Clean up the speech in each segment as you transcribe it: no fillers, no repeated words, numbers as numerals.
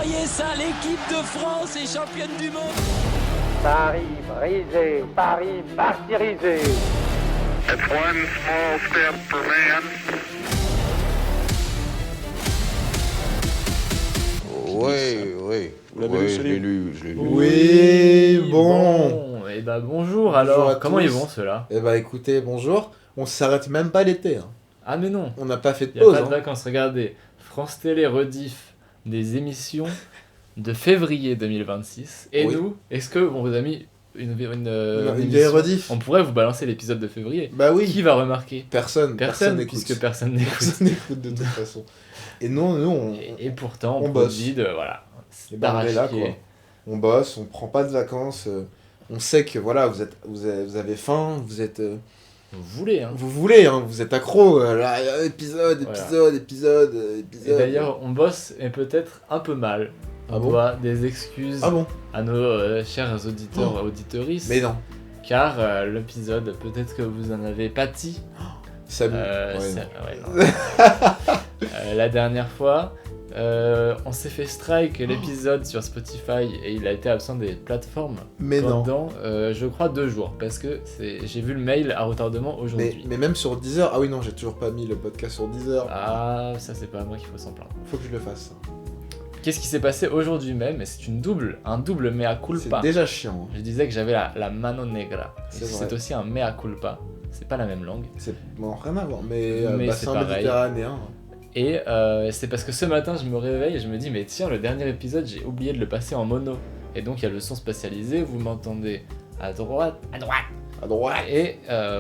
croyez ça, l'équipe de France est championne du monde. Paris brisé, Paris martyrisé. It's one small step for man. Oui. Vous l'avez lu, Je celui-là l'ai lu. Oui, bon. Et bah bonjour Bonjour alors, à comment tous. ils vont ceux-là? Eh bah écoutez, bonjour. On s'arrête même pas l'été. Hein. Ah mais non, On n'a pas fait de il a pause. pas de Hein. vacances, regardez. France Télé rediff des émissions de février 2026. Et Oui. nous, est-ce qu'on vous a mis une Une émission vieille rediff. On pourrait vous balancer l'épisode de février. Bah oui. Qui va remarquer? Personne n'écoute. Puisque personne n'écoute. Personne n'écoute de toute façon. Et non, nous, on, Et pourtant, on on bosse. produit de... Voilà. eh ben, on est là, quoi. On bosse, on prend pas de vacances. On sait que voilà, vous avez faim, vous êtes, Vous voulez, hein. vous voulez, hein, vous êtes accro. Là, épisode. Et d'ailleurs, on bosse et peut-être un peu mal. Ah On bon doit des excuses Ah bon? à nos chers auditeurs et auditeuristes. Mais non. Car l'épisode, peut-être que vous en avez pâti. Ça me... Ouais, non. La dernière fois, on s'est fait strike l'épisode sur Spotify et il a été absent des plateformes Mais non. pendant, je crois, 2 jours. Parce que j'ai vu le mail à retardement aujourd'hui. Mais même sur Deezer, ah oui non, j'ai toujours pas mis le podcast sur Deezer. Ah, ça c'est pas à moi qu'il faut s'en plaindre. Faut que je le fasse. Qu'est-ce qui s'est passé aujourd'hui même? Et c'est un double mea C'est culpa. déjà chiant. Je disais que j'avais la mano negra. C'est vrai. C'est aussi un mea culpa. C'est pas la même langue. C'est bon, rien à voir, mais Mais bassin c'est pareil. méditerranéen. Et c'est parce que ce matin, je me réveille et je me dis, mais tiens, le dernier épisode, j'ai oublié de le passer en mono. Et donc, il y a le son spatialisé, vous m'entendez à droite, À droite, et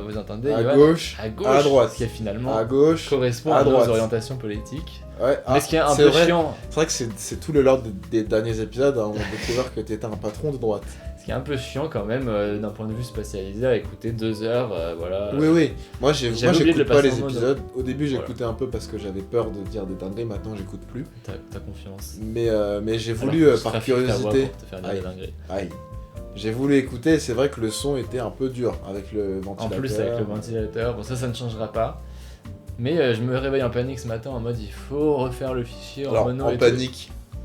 vous entendez à Yoann gauche, à gauche, à droite. ce qui finalement à gauche. correspond à à nos droite. orientations politiques. Ouais, Mais ce qui est un c'est peu vrai. chiant, C'est vrai que c'est tout le lore des derniers épisodes. Hein, on a découvert que t'étais un patron de droite. ce qui est un peu chiant quand même d'un point de vue spatialisé à écouter 2 heures, voilà. Oui. Moi, J'avais oublié de le j'écoute pas passer les en mono. épisodes. Au début, Voilà. j'écoutais un peu parce que j'avais peur de dire des dingueries. Maintenant, j'écoute plus. T'as confiance. Mais j'ai Alors voulu, que tu par trafiques ta voix curiosité. pour te faire dire Aïe. des dingueries. Aïe. J'ai voulu écouter. C'est vrai que le son était un peu dur avec le En ventilateur. plus avec le ventilateur, bon ça ne changera pas. Mais je me réveille en panique ce matin en mode il faut refaire le fichier en Alors, mono en et panique. tout.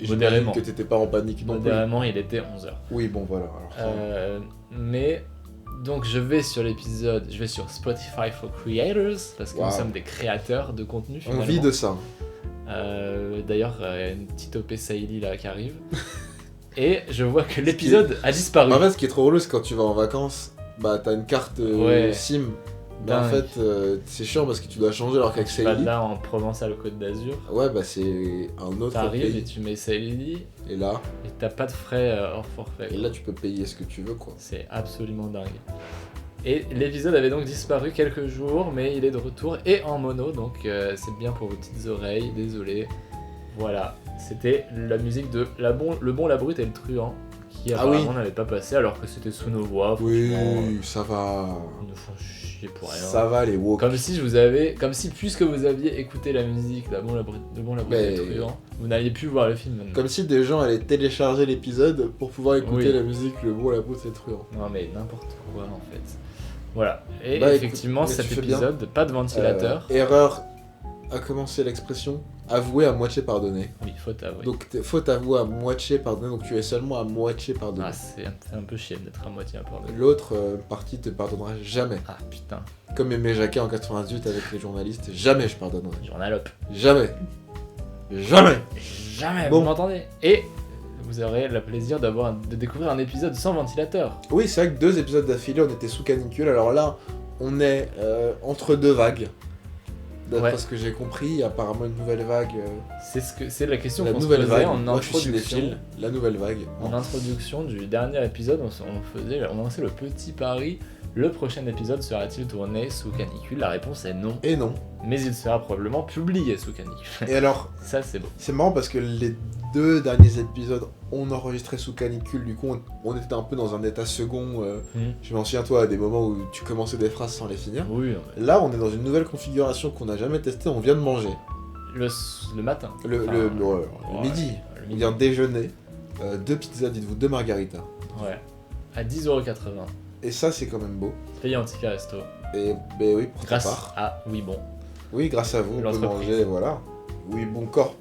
J'imagine Modérément. que t'étais pas en panique non plus. Modérément il était 11h. Oui, bon voilà. Alors, Mais donc je vais sur Spotify for Creators parce que Wow. nous sommes des créateurs de contenu on finalement. vit de ça. D'ailleurs une petite OP Saïli là qui arrive. Et je vois que l'épisode a disparu. En fait, ce qui est trop relou, c'est quand tu vas en vacances, bah t'as une carte Ouais. SIM. Mais en Dingue. fait, c'est chiant parce que tu dois changer alors qu'avec Tu vas Saïli. là en Provençal Côte d'Azur. Ouais, bah c'est un autre T'arrives et pays. tu mets Saïli Et là, et t'as pas de frais hors forfait. et là, tu peux payer ce que tu veux, quoi. C'est absolument dingue. Et l'épisode avait donc disparu quelques jours, mais il est de retour et en mono, donc c'est bien pour vos petites oreilles, désolé. Voilà, c'était la musique de Le Bon, la Brute et le Truand, qui Ah oui. apparemment n'avait pas passé alors que c'était sous nos voix. Franchement, Oui, ça va. ils nous font chier pour rien. Ça va, les woke. Comme si puisque vous aviez écouté la musique de Le Bon, la Brute et le Mais- Truand, vous n'aviez pu voir le film maintenant. Comme si des gens allaient télécharger l'épisode pour pouvoir écouter Oui. la musique Le Bon, la Brute et le Truand. Non mais n'importe quoi en fait. Voilà, et Bah, effectivement écoute, mais cet tu fais bien. épisode, pas de ventilateur. Erreur a commencé l'expression avouer à moitié pardonner. Oui, faut avouer. Donc, faute avouer à moitié pardonner, donc tu es seulement à moitié pardonné. Ah, c'est un peu chiant d'être à moitié impardonné. L'autre partie te pardonnera jamais. Ah putain, Comme Aimé Jacquet en 98 avec les journalistes, jamais je pardonnerai. journalope. Jamais. Jamais. Jamais, Bon. vous m'entendez? Et vous aurez le plaisir de découvrir un épisode sans ventilateur. Oui, c'est vrai que 2 épisodes d'affilée, on était sous canicule. Alors là, on est entre 2 vagues. D'après Ouais. ce que j'ai compris, apparemment une nouvelle vague. C'est la question La qu'on se nouvelle posait vague. en Moi, je suis introduction. cinéphile. La nouvelle vague. En introduction du dernier épisode, on lançait le petit pari. Le prochain épisode sera-t-il tourné sous canicule? La réponse est non. Et non. Mais il sera probablement publié sous canicule. Et alors, Ça, c'est beau. c'est marrant parce que les 2 derniers épisodes, on enregistrait sous canicule. Du coup, on était un peu dans un état second. Je m'en souviens, toi, à des moments où tu commençais des phrases sans les finir. Oui, non, mais Là, on est dans une nouvelle configuration qu'on n'a jamais testée. On vient de manger. le matin. Le Enfin, midi. Le On midi. vient de déjeuner. 2 pizzas, dites-vous, 2 margaritas. Ouais. À 10,80€. Et ça, c'est quand même beau. Payé en ticket resto. Et ben oui, pour ta Grâce part. à Oui Bon. Oui, grâce à vous, on peut L'entreprise. manger, voilà. Oui, bon corp.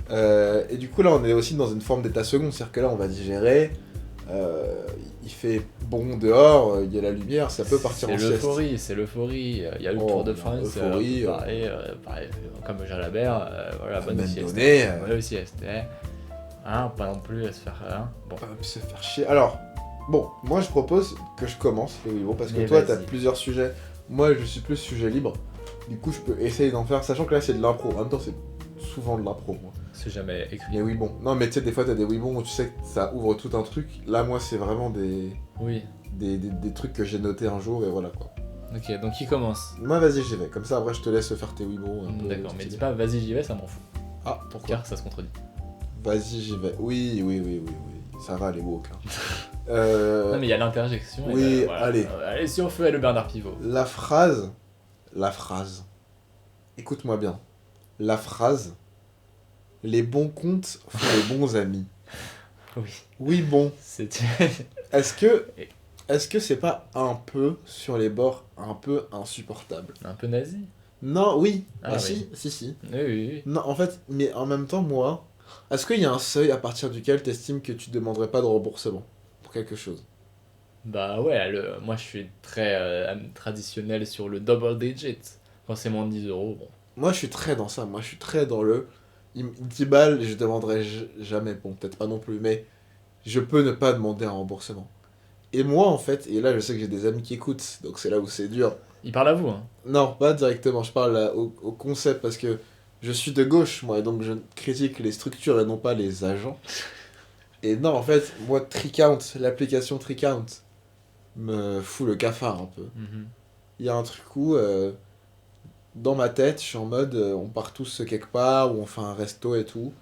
Et du coup, là, on est aussi dans une forme d'état second, c'est-à-dire que là, on va digérer, il fait bon dehors, il y a la lumière, ça peut partir en sieste. C'est l'euphorie. Il y a le Oh, Tour de France, euphorie, pareil, comme Jalabert, voilà, bonne Même sieste. donné, Bonne sieste, hein, pas non plus à se faire... Hein. Bon. pas se faire chier. Alors, bon, moi, je propose que je commence, les Weibo, parce que Mais toi, vas-y. t'as plusieurs sujets. Moi, je suis plus sujet libre. Du coup, je peux essayer d'en faire, sachant que là, c'est de l'impro. En même temps, c'est souvent de l'impro, moi. C'est jamais écrit. Mais oui, bon. Non, mais tu sais, des fois, t'as des oui, bon, où tu sais que ça ouvre tout un truc. Là, moi, c'est vraiment Oui. des trucs que j'ai notés un jour, et voilà, quoi. Ok, donc qui commence? Moi, vas-y, j'y vais. Comme ça, après, je te laisse faire tes oui, bon. D'accord, mais dis pas vas-y j'y vais, ça m'en fout. Ah, pourquoi? Car ça se contredit. Vas-y, j'y vais. Oui. Ça va, les woke, là. Non mais il y a l'interjection. et oui, voilà. allez. Allez sur feu et le Bernard Pivot. La phrase. Écoute-moi bien. La phrase. Les bons comptes font les bons amis. Oui. Oui, bon. C'est... Est-ce que c'est pas un peu sur les bords, un peu insupportable? un peu nazi. Non, oui. Ah, Ah, oui. si. Oui. Non, en fait, mais en même temps, moi, est-ce qu'il y a un seuil à partir duquel t'estimes que tu demanderais pas de remboursement pour quelque chose? Bah ouais, moi je suis très traditionnel sur le double digit. Quand c'est moins de 10 euros, bon. Moi, je suis très dans ça. Moi, je suis très dans le 10 balles, je demanderai jamais. Bon, peut-être pas non plus, mais je peux ne pas demander un remboursement. Et moi, en fait, et là, je sais que j'ai des amis qui écoutent, donc c'est là où c'est dur. Il parle à vous, hein. Non, pas directement, je parle au concept, parce que je suis de gauche, moi, et donc je critique les structures et non pas les agents. Et non, en fait, moi, Tricount, l'application Tricount, me fout le cafard un peu. Il y a un truc où, dans ma tête, je suis en mode, on part tous quelque part, ou on fait un resto et tout.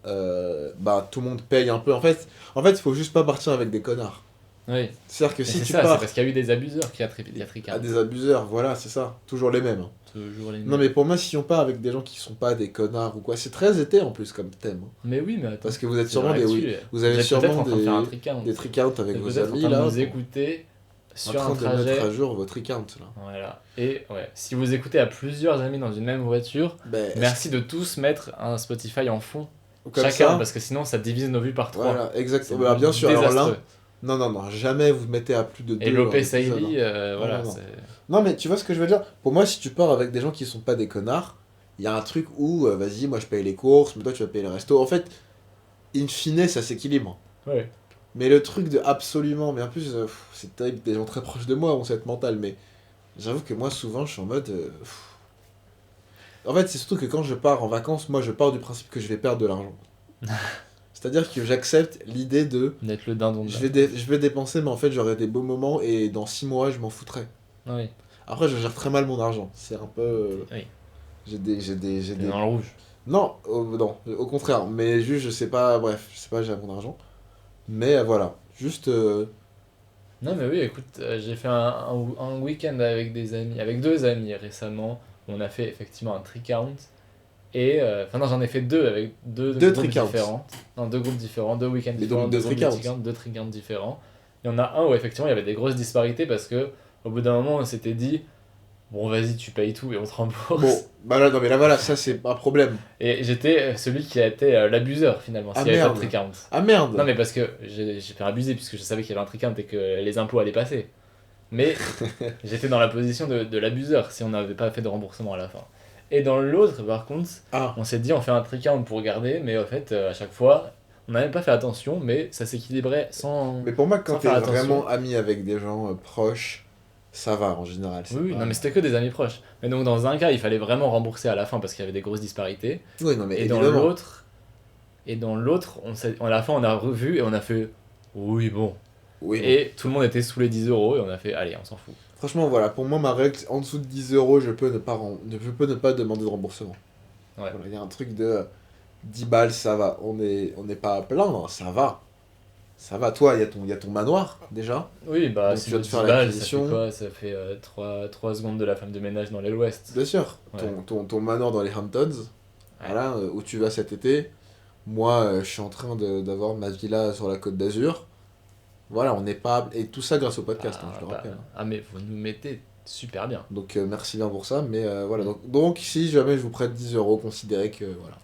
Bah, tout le monde paye un peu. En fait, il faut juste pas partir avec des connards. Oui. C'est-à-dire que Mais si c'est tu ça, c'est pars parce qu'il y a eu des abuseurs qui a Tricard. à des abuseurs, voilà, c'est ça. Toujours les mêmes. Hein. Toujours les Non, mais pour moi, si on part avec des gens qui sont pas des connards ou quoi, c'est très été en plus comme thème. Hein. Mais oui, mais attends. Parce que vous êtes c'est sûrement des. l'actu. Oui, vous avez êtes peut-être sûrement en train de faire un tricount. des tricounts avec Vous vos êtes en amis train là. de nous écouter en sur train un de mettre trajet. à jour vos tricount là. Voilà. Et ouais, si vous écoutez à plusieurs amis dans une même voiture, Ben, merci de tous mettre un Spotify en fond. comme Chacun, ça. parce que sinon ça divise nos vues par 3. Voilà, exactement. Bah, bien sûr, alors Désastreux. là. Non, jamais vous mettez à plus de 2. Et Lopé Saïli, voilà. non. c'est- Non, mais tu vois ce que je veux dire? Pour moi, si tu pars avec des gens qui sont pas des connards, il y a un truc où, vas-y, moi je paye les courses, mais toi tu vas payer les restos. En fait, in fine, ça s'équilibre. Ouais. Mais le truc de absolument, mais en plus, c'est terrible, des gens très proches de moi ont cette mentale, mais j'avoue que moi, souvent, je suis en mode. En fait, c'est surtout que quand je pars en vacances, moi je pars du principe que je vais perdre de l'argent. C'est-à-dire que j'accepte l'idée de. D'être le dindon de Je vais dépenser, mais en fait, j'aurai des beaux moments et dans 6 mois, je m'en foutrai. Oui. Après, je gère très mal mon argent. C'est un peu. Oui. J'ai des. T'es dans le rouge. Non, non, au contraire. Mais juste, je sais pas. Bref, je sais pas gérer mon argent. Mais voilà. Juste. Non mais oui, écoute, j'ai fait un week-end avec des amis, avec 2 amis récemment. On a fait effectivement un tricount. Et enfin non, j'en ai fait 2 avec deux groupes tricounts. différents. Non, 2 groupes différents, 2 week-ends Et différents, donc deux groupes de tricounts. tricounts, 2 tricounts différents. Il y en a un où effectivement il y avait des grosses disparités parce que au bout d'un moment on s'était dit bon vas-y tu payes tout et on te rembourse. Bon, bah là, non, mais là, voilà, ça, c'est un problème. Et j'étais celui qui a été l'abuseur finalement, Ah, s'il n'y avait pas de merde. tricount. Ah merde! Non mais parce que j'ai fait abuser puisque je savais qu'il y avait un tricount et que les impôts allaient passer. Mais j'étais dans la position de l'abuseur si on n'avait pas fait de remboursement à la fin. Et dans l'autre par contre, Ah, on s'est dit on fait un tricount pour garder, mais en fait à chaque fois on n'avait pas fait attention, mais ça s'équilibrait sans... mais pour moi, quand Sans t'es faire attention. vraiment ami avec des gens proches, ça va en général. c'est Oui, pas- non mais c'était que des amis proches. Mais donc dans un cas il fallait vraiment rembourser à la fin parce qu'il y avait des grosses disparités. Oui, non, mais Et dans évidemment. l'autre, à la fin on a revu et on a fait oui bon. Oui, non. Et tout le monde était sous les 10 euros et on a fait allez on s'en fout. Franchement, voilà, pour moi, ma règle, c'est en dessous de 10 euros, je peux ne pas demander de remboursement. Ouais. Voilà, il y a un truc de 10 balles, ça va. On n'est pas à plaindre, ça va. Ça va. Toi, il y a ton manoir, déjà. Oui bah Donc, si tu vas tu te te faire balles, ça l'acquisition. fait quoi? Ça fait 3 secondes de la femme de ménage dans l'aile ouest. Bien sûr. Ouais. Ton manoir dans les Hamptons, voilà, où tu vas cet été. Moi, je suis en train d'avoir ma villa sur la Côte d'Azur. Voilà, on n'est pas... Et tout ça grâce au podcast, hein, je le rappelle. Ah mais vous nous mettez super bien. Donc merci bien pour ça, mais voilà. Donc si jamais je vous prête 10 euros, considérez que voilà,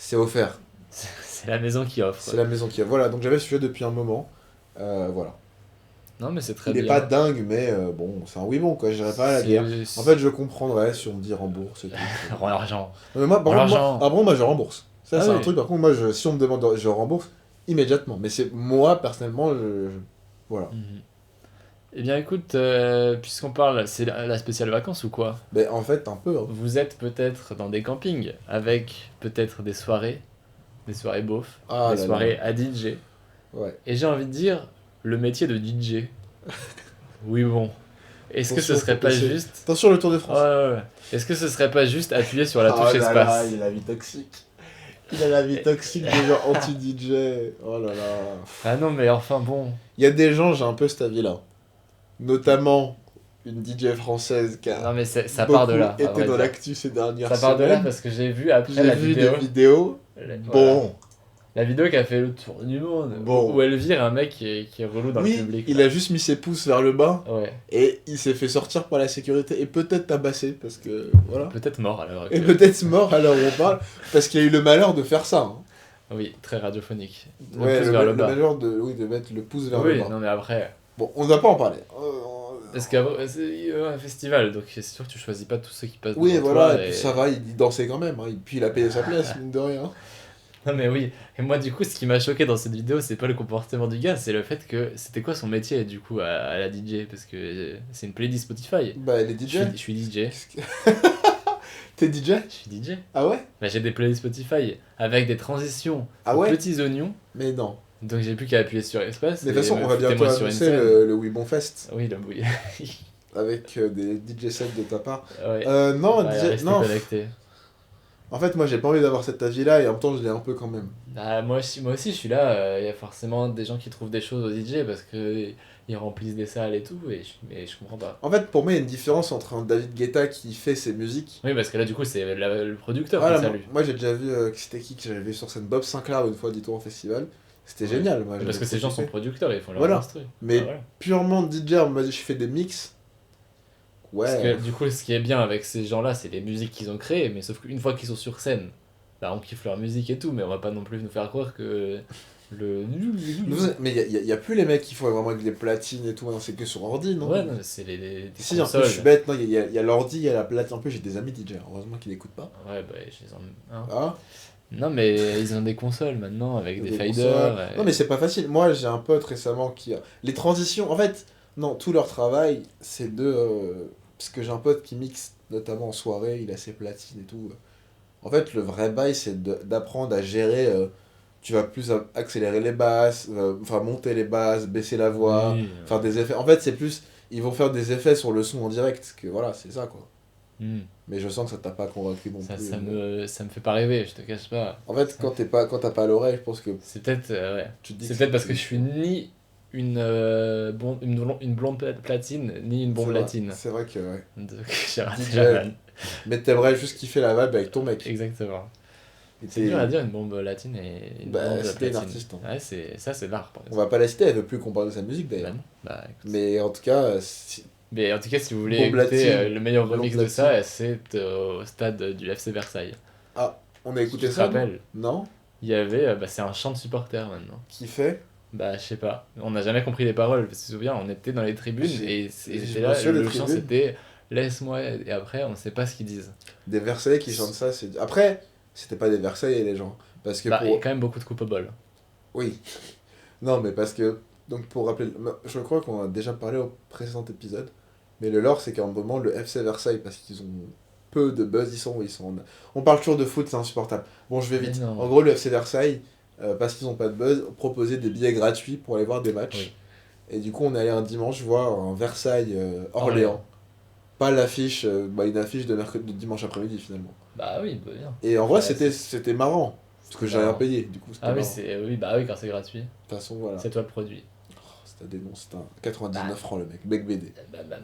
c'est offert. C'est la maison qui offre. C'est la maison qui a. Voilà, donc j'avais ce sujet depuis un moment. Voilà. Non, mais c'est très Il bien. est pas dingue, mais bon, c'est un oui bon quoi, j'irai pas à la guerre. En fait, je comprendrais si on me dit rembourse et tout. Rends l'argent. Non, mais moi, par L'argent. contre, moi, je rembourse. Ça, Ah c'est un oui. truc, par contre, moi, si on me demande, je rembourse immédiatement. Mais c'est moi, personnellement, voilà. Mhm. Eh bien, écoute, puisqu'on parle, c'est la spéciale vacances ou quoi? Mais en fait, un peu. Hein. Vous êtes peut-être dans des campings avec peut-être des soirées beauf, Ah des là là. soirées à DJ. Ouais. Et j'ai envie de dire, le métier de DJ. Oui, bon. Est-ce que ce Attention, serait faut pas passer. juste. Attention, le Tour de Ouais, France. ouais, ouais. Est-ce que ce serait pas juste appuyer sur la touche Oh là espace? là, il a la vie toxique. Il a la vie toxique des gens anti-DJ. Oh là là. Ah non, mais enfin bon. Il y a des gens, j'ai un peu cette avis-là. Notamment une DJ française qui a Non, mais ça part de là. à été vrai dans dire. l'actu ces dernières Ça part de là semaines. parce que j'ai vu après J'ai la vu vidéo. des vidéos. Voilà. Bon. La vidéo qui a fait le tour du monde. Bon. Où elle vire un mec qui est relou dans le Oui, public. il a juste mis ses pouces vers le bas Ouais. et il s'est fait sortir par la sécurité et peut-être tabassé parce que voilà. Peut-être mort alors. Et peut-être mort à l'heure où on parle parce qu'il a eu le malheur de faire ça. Hein. Oui, très radiophonique. Le Ouais, pouce vers le bas. malheur de mettre le pouce vers le Oui, bas. non mais après. Bon, on ne va pas en parler. Parce qu'avant, c'est un festival, donc c'est sûr que tu choisis pas tous ceux qui passent Oui, devant voilà, toi et puis ça va, il dansait quand même. Hein. Et puis il a payé sa place, mine de rien. Non mais oui, et moi du coup ce qui m'a choqué dans cette vidéo c'est pas le comportement du gars, c'est le fait que c'était quoi son métier du coup à la DJ, parce que c'est une playlist Spotify. Bah, les Je DJ. suis DJ. T'es DJ? Je suis DJ. Ah ouais? Bah, j'ai des playlists Spotify avec des transitions Ah aux ouais? petits oignons, Mais non. donc j'ai plus qu'à appuyer sur espace. Mais de toute façon, et on me va bientôt foutez-moi sur une annoncer scène. le Oui Bon Fest Oui, le oui. avec des DJ sets de ta part. Ouais. Non, On va DJ, rester non. connecté. En fait, moi j'ai pas envie d'avoir cet avis-là et en même temps je l'ai un peu quand même. Bah, moi aussi je suis là, il y a forcément des gens qui trouvent des choses aux DJ parce que ils remplissent des salles et tout, mais je comprends pas. En fait, pour moi, il y a une différence entre un David Guetta qui fait ses musiques. Oui, parce que là du coup c'est le producteur Voilà, qui moi, salue. moi, j'ai déjà vu, c'était qui que j'avais vu sur scène, Bob Sinclair une fois, dit-on en festival. C'était génial, moi. Parce j'avais que ces gens sont kiffé. producteurs, ils font leur Voilà. instru. Mais Ah, voilà. purement DJ, on m'a dit, je fais des mix. Ouais. Parce que du coup, ce qui est bien avec ces gens-là, c'est les musiques qu'ils ont créées, mais sauf qu'une fois qu'ils sont sur scène, bah on kiffe leur musique et tout, mais on va pas non plus nous faire croire que le. Mais il y a plus les mecs qui font vraiment avec des platines et tout, non, c'est que sur ordi, non? Ouais, non, mais c'est des Si, en consoles. plus, je suis bête, non, il y a l'ordi, il y a la platine. En plus, j'ai des amis DJ, heureusement qu'ils n'écoutent pas. Ouais, bah je les en. Hein. Ah, Non, mais ils ont des consoles maintenant avec des faders. consoles. et- Non, mais c'est pas facile. Moi, j'ai un pote récemment qui a. Les transitions, en fait, non, tout leur travail, c'est de. Parce que j'ai un pote qui mixe, notamment en soirée, il a ses platines et tout. En fait, le vrai bail, c'est d'apprendre à gérer. Tu vas plus accélérer les basses, enfin monter les basses, baisser la voix, Oui, faire des effets. En fait, c'est plus. Ils vont faire des effets sur le son en direct, que voilà, c'est ça quoi. Mais je sens que ça t'a pas convaincu non plus. ça me fait pas rêver, je te cache pas. En fait, quand t'as pas l'oreille, je pense que C'est peut-être. Ouais. tu te dis C'est que peut-être parce que je suis ni une blonde platine, ni une bombe c'est vrai. latine. C'est vrai que ouais. Donc j'ai raté DJ. la vanne. Mais t'aimerais juste kiffer la vibe avec ton mec. Exactement. Et C'est dur à dire une bombe latine et une Bah, bombe c'était une platine. artiste, hein. Ouais, ça c'est l'art par On exemple. va pas la citer, elle veut plus qu'on parle de sa musique Bah d'ailleurs. non. Bah, écoute. Mais en tout cas, Mais en tout cas, si vous voulez Bombe écouter latine. le meilleur Bombe remix de latine. ça, c'est au stade du FC Versailles. on a écouté Tu te ça. rappelles, Non? il y avait, bah, c'est un chant de supporter maintenant. Qui fait? Bah, je sais pas, on n'a jamais compris les paroles, parce que tu te souviens, on était dans les tribunes J'ai- et je c'était me là, souviens des le chant tribunes. c'était laisse-moi, et après on sait pas ce qu'ils disent. Des Versaillais qui chantent ça. Après, c'était pas des Versaillais les gens. Parce que Bah, il y pour. a quand même beaucoup de coupables. Oui. Non, mais parce que. Donc pour rappeler. Je crois qu'on a déjà parlé au précédent épisode. Mais le lore, c'est qu'à un moment, le FC Versailles, parce qu'ils ont peu de buzz, ils sont. On parle toujours de foot, c'est insupportable. Bon, je vais vite. Mais non. En gros, le FC Versailles, parce qu'ils ont pas de buzz, proposait des billets gratuits pour aller voir des matchs. Oui. Et du coup, on est allé un dimanche voir un Versailles Orléans. Orléans. Pas l'affiche, une affiche de dimanche après-midi finalement. Bah oui, bah bien. Et en vrai, Ouais, c'était marrant. Parce que j'ai rien marrant. payé, du coup, c'était Ah oui, marrant. oui, bah oui, quand c'est gratuit, De toute façon, voilà. c'est toi le produit. C'était un dénonce, c'était un 99 francs le mec, Bec BD. Bah, bah,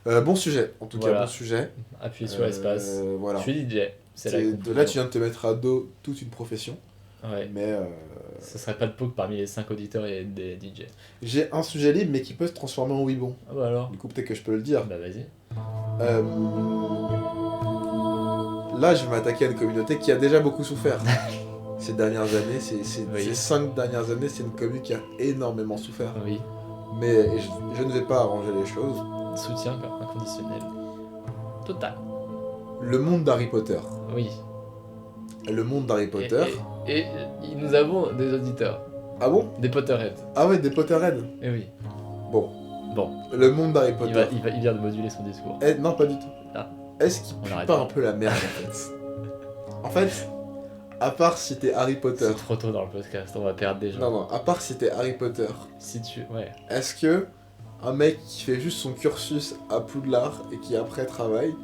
bah. Bon sujet, en tout Voilà. cas, bon sujet. Appuie sur espace. Voilà. Je suis DJ, c'est la Là, tu viens de te mettre à dos toute une profession. Ouais. Mais Ce serait pas de poke parmi les 5 auditeurs et des DJ. j'ai un sujet libre, mais qui peut se transformer en oui bon. Ah bah alors. Du coup, peut-être que je peux le dire. Bah vas-y. Euh, là, je vais m'attaquer à une communauté qui a déjà beaucoup souffert. Ces dernières années, Oui. ces 5 dernières années, c'est une communauté qui a énormément souffert. Oui, Mais je ne vais pas arranger les choses. soutien inconditionnel. Total. Le monde d'Harry Potter. Oui. Le monde d'Harry Potter. Et nous avons des auditeurs, Ah bon? des Potterheads. Ah ouais, des Potterheads. Eh oui. Bon, Bon, le monde d'Harry Potter. il vient de moduler son discours. Non, pas du tout. Ah. Est-ce qu'il On pue arrête pas pas. un peu la merde en fait? En fait, à part si t'es Harry Potter. C'est trop tôt dans le podcast, on va perdre des gens. Non, à part si t'es Harry Potter, Si tu... Ouais. est-ce que un mec qui fait juste son cursus à Poudlard et qui après travaille,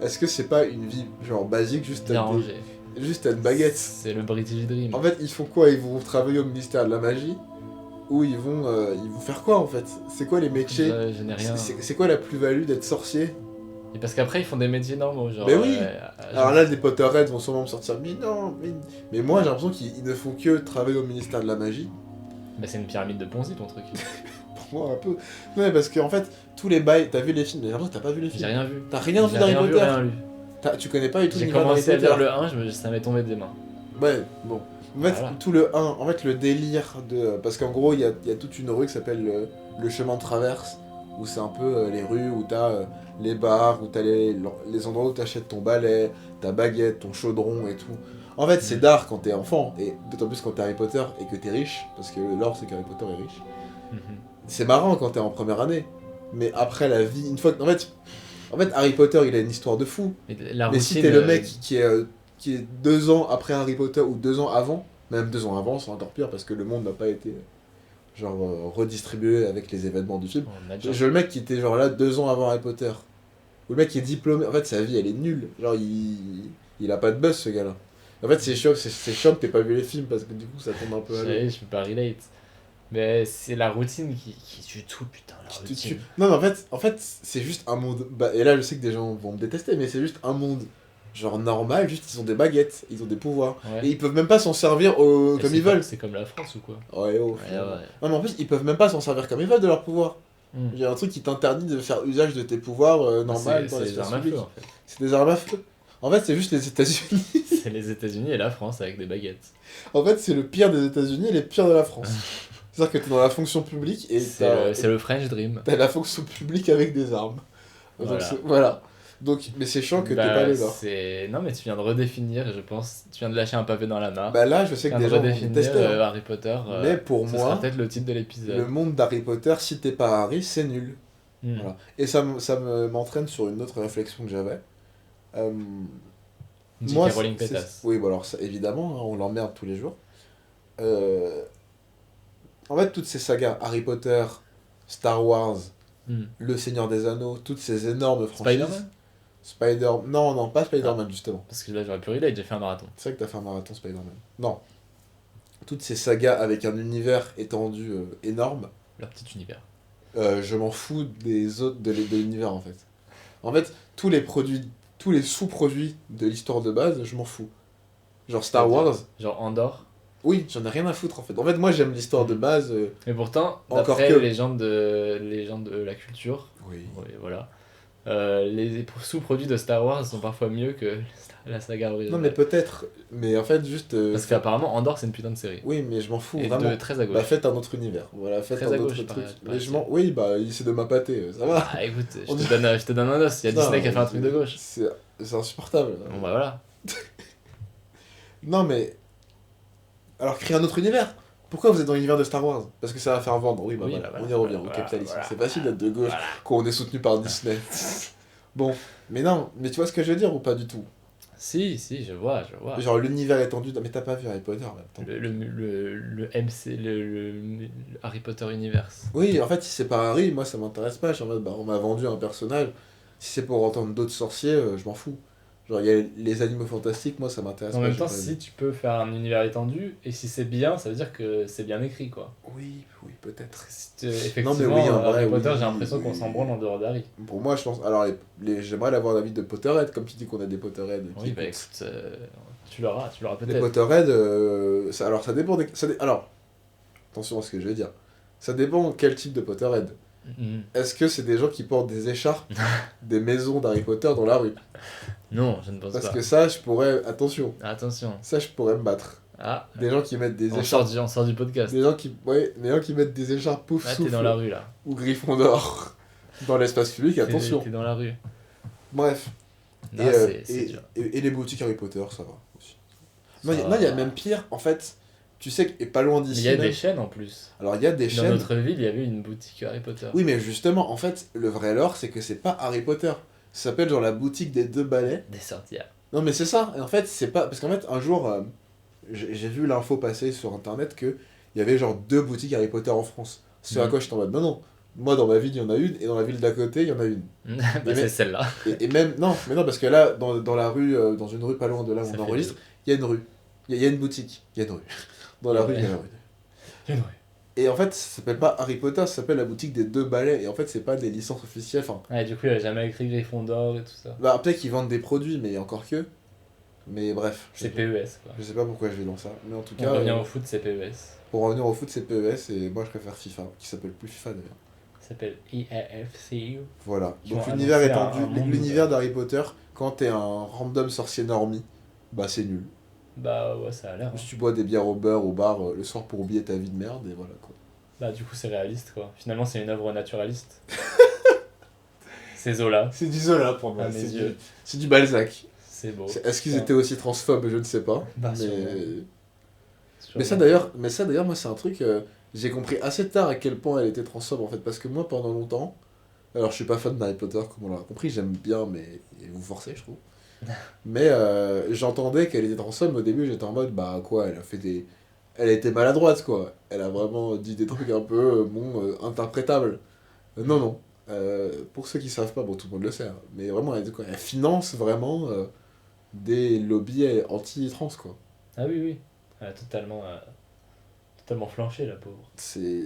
est-ce que c'est pas une vie genre basique, juste Bien à, rangé. juste à une baguette? C'est le British Dream. En fait, ils font quoi? Ils vont travailler au ministère de la magie? Ou ils vont faire quoi en fait? C'est quoi les métiers? Je n'ai rien. C'est quoi la plus-value d'être sorcier? Et parce qu'après, ils font des métiers normaux, genre... Mais oui. genre- Alors là, des Potterheads vont sûrement me sortir, mais non, mais moi j'ai l'impression qu'ils ne font que travailler au ministère de la magie. Bah, c'est une pyramide de Ponzi, ton truc. Pour moi, un peu. Ouais, parce qu'en fait, tous les bails, t'as vu les films, mais j'ai l'impression que t'as pas vu les films. J'ai rien vu. T'as rien vu J'ai d'Harry rien vu, Potter. rien lu. Tu connais pas du tout J'ai l'univers d'Harry commencé à Potter. lire le 1, ça m'est tombé des mains. Ouais, bon. En fait, Voilà. tout le 1, en fait, le délire de. Parce qu'en gros, il y a toute une rue qui s'appelle le chemin de traverse, où c'est un peu les rues où t'as les bars, où t'as les endroits où t'achètes ton balai, ta baguette, ton chaudron et tout. En fait, c'est d'art quand t'es enfant, et d'autant plus quand t'es Harry Potter et que t'es riche, parce que l'or c'est qu'Harry Potter est riche. Mhm. C'est marrant quand t'es en première année, mais après la vie, une fois que. En fait, Harry Potter il a une histoire de fou. Et la Mais routine, si t'es le mec qui est 2 ans après Harry Potter ou 2 ans avant, même 2 ans avant, c'est encore pire parce que le monde n'a pas été redistribué avec les événements du film. On a déjà- Le mec qui était genre là 2 ans avant Harry Potter, ou le mec qui est diplômé, en fait sa vie elle est nulle, genre il a pas de buzz ce gars-là. En fait c'est chiant que t'aies pas vu les films parce que du coup ça tombe un peu à l'eau. Je peux pas relate. Mais c'est la routine qui tue tout, putain, la Qui te routine. tue. Non mais en fait c'est juste un monde, et là je sais que des gens vont me détester, mais c'est juste un monde genre normal, juste ils ont des baguettes, ils ont des pouvoirs. Ouais. Et ils peuvent même pas s'en servir Et comme c'est ils veulent. C'est comme la France ou quoi? Ouais, oh, Ouais, ouais. Non mais en plus ils peuvent même pas s'en servir comme ils veulent de leurs pouvoirs. Hmm. Il y a un truc qui t'interdit de faire usage de tes pouvoirs normal dans C'est les l'espace armes à public. feu en fait. C'est des armes à feu. En fait c'est juste les États-Unis. C'est les États-Unis et la France avec des baguettes. En fait c'est le pire des États-Unis et le pire de la France. C'est-à-dire que t'es dans la fonction publique et C'est le French Dream. t'as la fonction publique avec des armes. Voilà. Voilà. Donc, mais c'est chiant que t'es Bah, pas allé là. Non mais tu viens de redéfinir, je pense. Tu viens de lâcher un pavé dans la mare. Bah là je sais tu que viens des de gens vont redéfinir tester. Hein. Harry Potter. Mais pour ce sera moi, peut-être le titre de l'épisode. le monde d'Harry Potter, si t'es pas Harry, c'est nul. Hmm. Voilà. Et m'entraîne sur une autre réflexion que j'avais. J.K. Rowling pétasse. Oui, bon alors ça, évidemment, hein, on l'emmerde tous les jours. En fait, toutes ces sagas, Harry Potter, Star Wars, Hmm. Le Seigneur des Anneaux, toutes ces énormes franchises. Spider-Man Non, pas Spider-Man justement. Parce que là j'aurais pu relate, j'ai fait un marathon. C'est vrai que t'as fait un marathon Spider-Man. Non. Toutes ces sagas avec un univers étendu énorme, Leur petit univers. je m'en fous des autres de l'univers en fait. En fait, tous les sous-produits de l'histoire de base, je m'en fous. Genre Star Wars, Genre Andorre. oui, j'en ai rien à foutre en fait. En fait, moi j'aime l'histoire de base. Mais pourtant, Encore d'après que- les gens de la culture, Oui. ouais, voilà, les sous-produits de Star Wars sont parfois mieux que la saga originale. Non mais peut-être, mais en fait juste... Parce qu'apparemment Andorre c'est une putain de série. Oui, mais je m'en fous Et vraiment. de très à gauche. Bah faites un autre univers. Voilà, faites Très un à autre gauche, truc. paraît- Mais oui, bah c'est de ma pâté, ça va. Ah écoute, je te donne un os, il y a Non, Disney qui a fait un truc de gauche. C'est insupportable. Bon bah voilà. Non mais... Alors créez un autre univers. Pourquoi vous êtes dans l'univers de Star Wars? Parce que ça va faire vendre. Oui, bah Oui, voilà, bah voilà, on y revient voilà, au capitalisme. voilà, C'est facile d'être de gauche voilà. quand on est soutenu par Disney. Bon, mais non, mais tu vois ce que je veux dire ou pas du tout? Si, je vois. Genre l'univers étendu, mais t'as pas vu Harry Potter en même temps. Le MC, le Harry Potter Universe. Oui, en fait, si c'est pas Harry, moi ça m'intéresse pas. Je suis en mode, bah, on m'a vendu un personnage. Si c'est pour entendre d'autres sorciers, je m'en fous. Genre, il y a les animaux fantastiques, moi ça m'intéresse En pas. même j'ai temps, pas aimé. si tu peux faire un univers étendu, et si c'est bien, ça veut dire que c'est bien écrit quoi. Oui, peut-être. Effectivement, Non, mais oui, en vrai, Harry Potter, oui, j'ai l'impression oui, qu'on s'en oui. branle en dehors d'Harry. Pour moi, je pense. Alors, j'aimerais l'avoir l'avis de Potterhead, comme tu dis qu'on a des Potterhead. qui Oui, bah écoutent. écoute, tu l'auras Les peut-être. Potterhead, alors ça dépend des. Alors, attention à ce que je vais dire. Ça dépend quel type de Potterhead. est-ce que c'est des gens qui portent des écharpes des maisons d'Harry Potter dans la rue? Non, je ne pense Parce pas. que ça, je pourrais... Attention, Attention. ça, je pourrais me battre. Ah, Des gens qui mettent des on écharpes... sort du podcast. Des gens qui mettent des écharpes pouf Ah, t'es souffle dans la rue là. ou Gryffondor dans l'espace public, attention. T'es dans la rue. Bref. Non, c'est dur. Et les boutiques Harry Potter, ça va aussi. Ça Non, il y a va. même pire, en fait, tu sais, et pas loin Mais d'ici. il y a même- des chaînes en plus. Alors il y a des Dans chaînes. notre ville, il y avait une boutique Harry Potter. Oui, mais justement, en fait, le vrai lore, c'est que c'est pas Harry Potter. Ça s'appelle genre la boutique des deux balais. Des sorties. Non, mais c'est ça. Et en fait, c'est pas. Parce qu'en fait, un jour, j'ai vu l'info passer sur internet que il y avait genre 2 boutiques Harry Potter en France. Ce à Mhm. quoi j'étais en mode, non. Moi, dans ma ville, il y en a une, et dans la ville d'à côté, il y en a une. Bah, mais- c'est celle-là. Et même. Non, mais non, parce que là, dans la rue, dans une rue pas loin de là où Ça on fait enregistre, il y a une rue. Il y a une boutique. Il y a une rue. Dans la rue, il y a la rue. Une rue. Et en fait, ça s'appelle pas Harry Potter, ça s'appelle la boutique des deux balais. Et en fait, c'est pas des licences officielles. Enfin, Ouais, du coup, il a jamais écrit Gryffondor et tout ça. bah, peut-être qu'ils vendent des produits, mais encore que. Mais bref. C'est PES quoi. Je sais pas pourquoi je vais dans ça. Mais en tout On cas, revient au foot, c'est PES. pour revenir au foot, c'est PES. Et moi, je préfère FIFA, qui s'appelle plus FIFA d'ailleurs. Ça s'appelle EAFCU. Voilà. Qui Donc ont l'univers annoncé étendu, un monde l'univers d'Harry Potter, quand t'es un random sorcier normie, bah c'est nul. Bah ouais, ça a l'air. Hein. Juste tu bois des bières au beurre au bar le soir pour oublier ta vie de merde et voilà quoi. Bah du coup, c'est réaliste quoi. Finalement, c'est une œuvre naturaliste. C'est Zola. C'est du Zola pour moi. À mes yeux. C'est du Balzac. C'est beau. Est-ce qu'ils Enfin, étaient aussi transphobes? Je ne sais pas. Bah, sûrement. Mais ça d'ailleurs, moi c'est un truc, j'ai compris assez tard à quel point elle était transphobe en fait, parce que moi pendant longtemps, alors je suis pas fan d'Harry Potter comme on l'a compris, j'aime bien mais vous forcez je trouve. Mais j'entendais qu'elle était transphobe, mais au début j'étais en mode bah quoi, elle a été maladroite quoi, elle a vraiment dit des trucs un peu interprétables. Non non, pour ceux qui savent pas, bon tout le monde le sait, hein, mais vraiment elle finance vraiment des lobbies anti-trans quoi. Ah oui, oui. Elle a totalement flanché, la pauvre. C'est.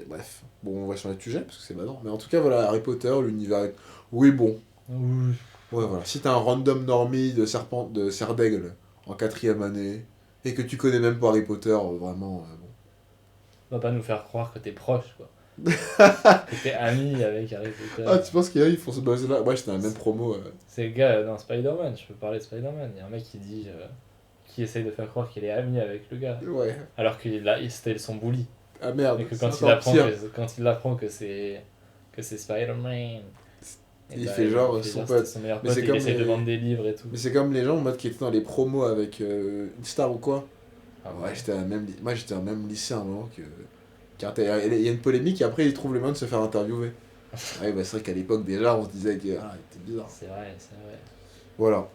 Bref. Bon, on va changer de sujet parce que c'est maintenant. Mais en tout cas, voilà, Harry Potter, l'univers. Oui, bon. Oui. Ouais, voilà. Si t'es un random normie de serre d'aigle en 4ème année et que tu connais même pas Harry Potter, vraiment. Bon. Va pas nous faire croire que t'es proche, quoi. Que t'es ami avec Harry Potter. Ah, tu penses qu'ils font ce buzz là? Ouais, j'étais dans la même promo. C'est le gars dans Spider-Man, je peux parler de Spider-Man. Il y a un mec qui dit. Qui essaye de faire croire qu'il est ami avec le gars. Ouais. Alors qu'il c'était son bully. Ah merde. Et que c'est quand il encore apprend pire. quand il apprend que c'est Spider-Man. Il fait genre son pote. Son meilleur Mais pote, c'est il comme essaye de les- vendre des livres et tout. Mais c'est comme les gens en mode qui étaient dans les promos avec une star ou quoi. Ah Ouais, moi j'étais à un même lycée à un moment que. Car il y a une polémique et après ils trouvent le moyen de se faire interviewer. Ouais, bah c'est vrai qu'à l'époque déjà on se disait que. Ah, c'était bizarre. C'est vrai, c'est vrai. Voilà.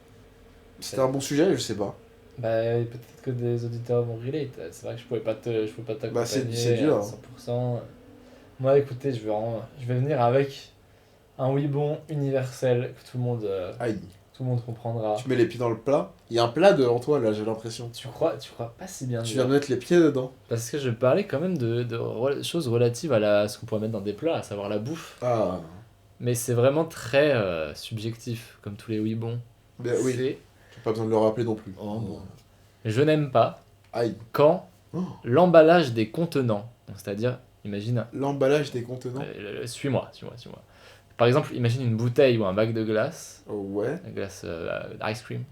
C'était un bon sujet, je sais pas. Bah peut-être que des auditeurs vont relate. C'est vrai que je pouvais pas t'accompagner Bah, c'est dur, à 100%. Moi écoutez, je vais venir avec un oui bon universel que tout le Aïe. monde comprendra. Tu mets les pieds dans le plat. Il y a un plat devant toi là, j'ai l'impression. Tu crois pas si bien Tu dire. viens de mettre les pieds dedans. Parce que je parlais quand même de choses relatives à ce qu'on pourrait mettre dans des plats, à savoir la bouffe. Ah. Mais c'est vraiment très subjectif, comme tous les oui bons. Ben oui, C'est j'ai pas besoin de le rappeler non plus. Oh, bon. Je n'aime pas Aïe. quand Oh. l'emballage des contenants, donc c'est-à-dire, imagine, L'emballage des contenants. suis-moi. Par exemple, imagine une bouteille ou un bac de glace, Oh, ouais, une glace ice cream,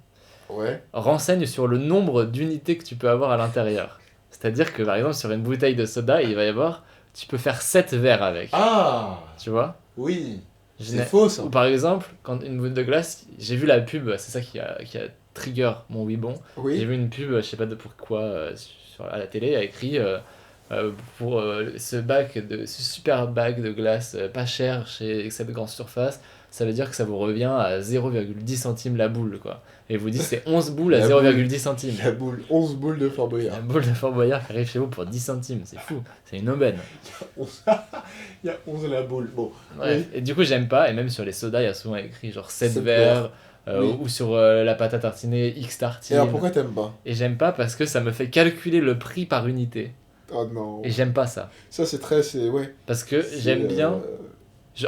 ouais. renseigne sur le nombre d'unités que tu peux avoir à l'intérieur. C'est-à-dire que par exemple, sur une bouteille de soda, il va y avoir, tu peux faire 7 verres avec, Ah. tu vois. Oui. Je C'est n'ai- faux ça. Ou par exemple, quand une bouteille de glace, j'ai vu la pub, c'est ça qui a trigger mon oui bon. J'ai Oui. vu une pub, je sais pas de pourquoi, à la télé, il y a écrit pour ce super bac de glace pas cher chez cette grande surface, ça veut dire que ça vous revient à 0,10 centimes la boule, quoi. Et vous dites c'est 11 boules à La 0,10 centimes. La boule, 11 boules de Fort Boyard. La boule de Fort Boyard qui arrive chez vous pour 10 centimes, c'est fou, c'est une aubaine. Il y a 11 la boule. Bon. Bref. Et du coup, j'aime pas, et même sur les sodas, il y a souvent écrit genre 7 7 verres, Oui. ou sur la pâte à tartiner X Et tartines. alors pourquoi t'aimes pas? Et j'aime pas parce que ça me fait calculer le prix par unité. Oh non. Et j'aime pas ça. Ça c'est très. Ouais. Parce que C'est, j'aime bien.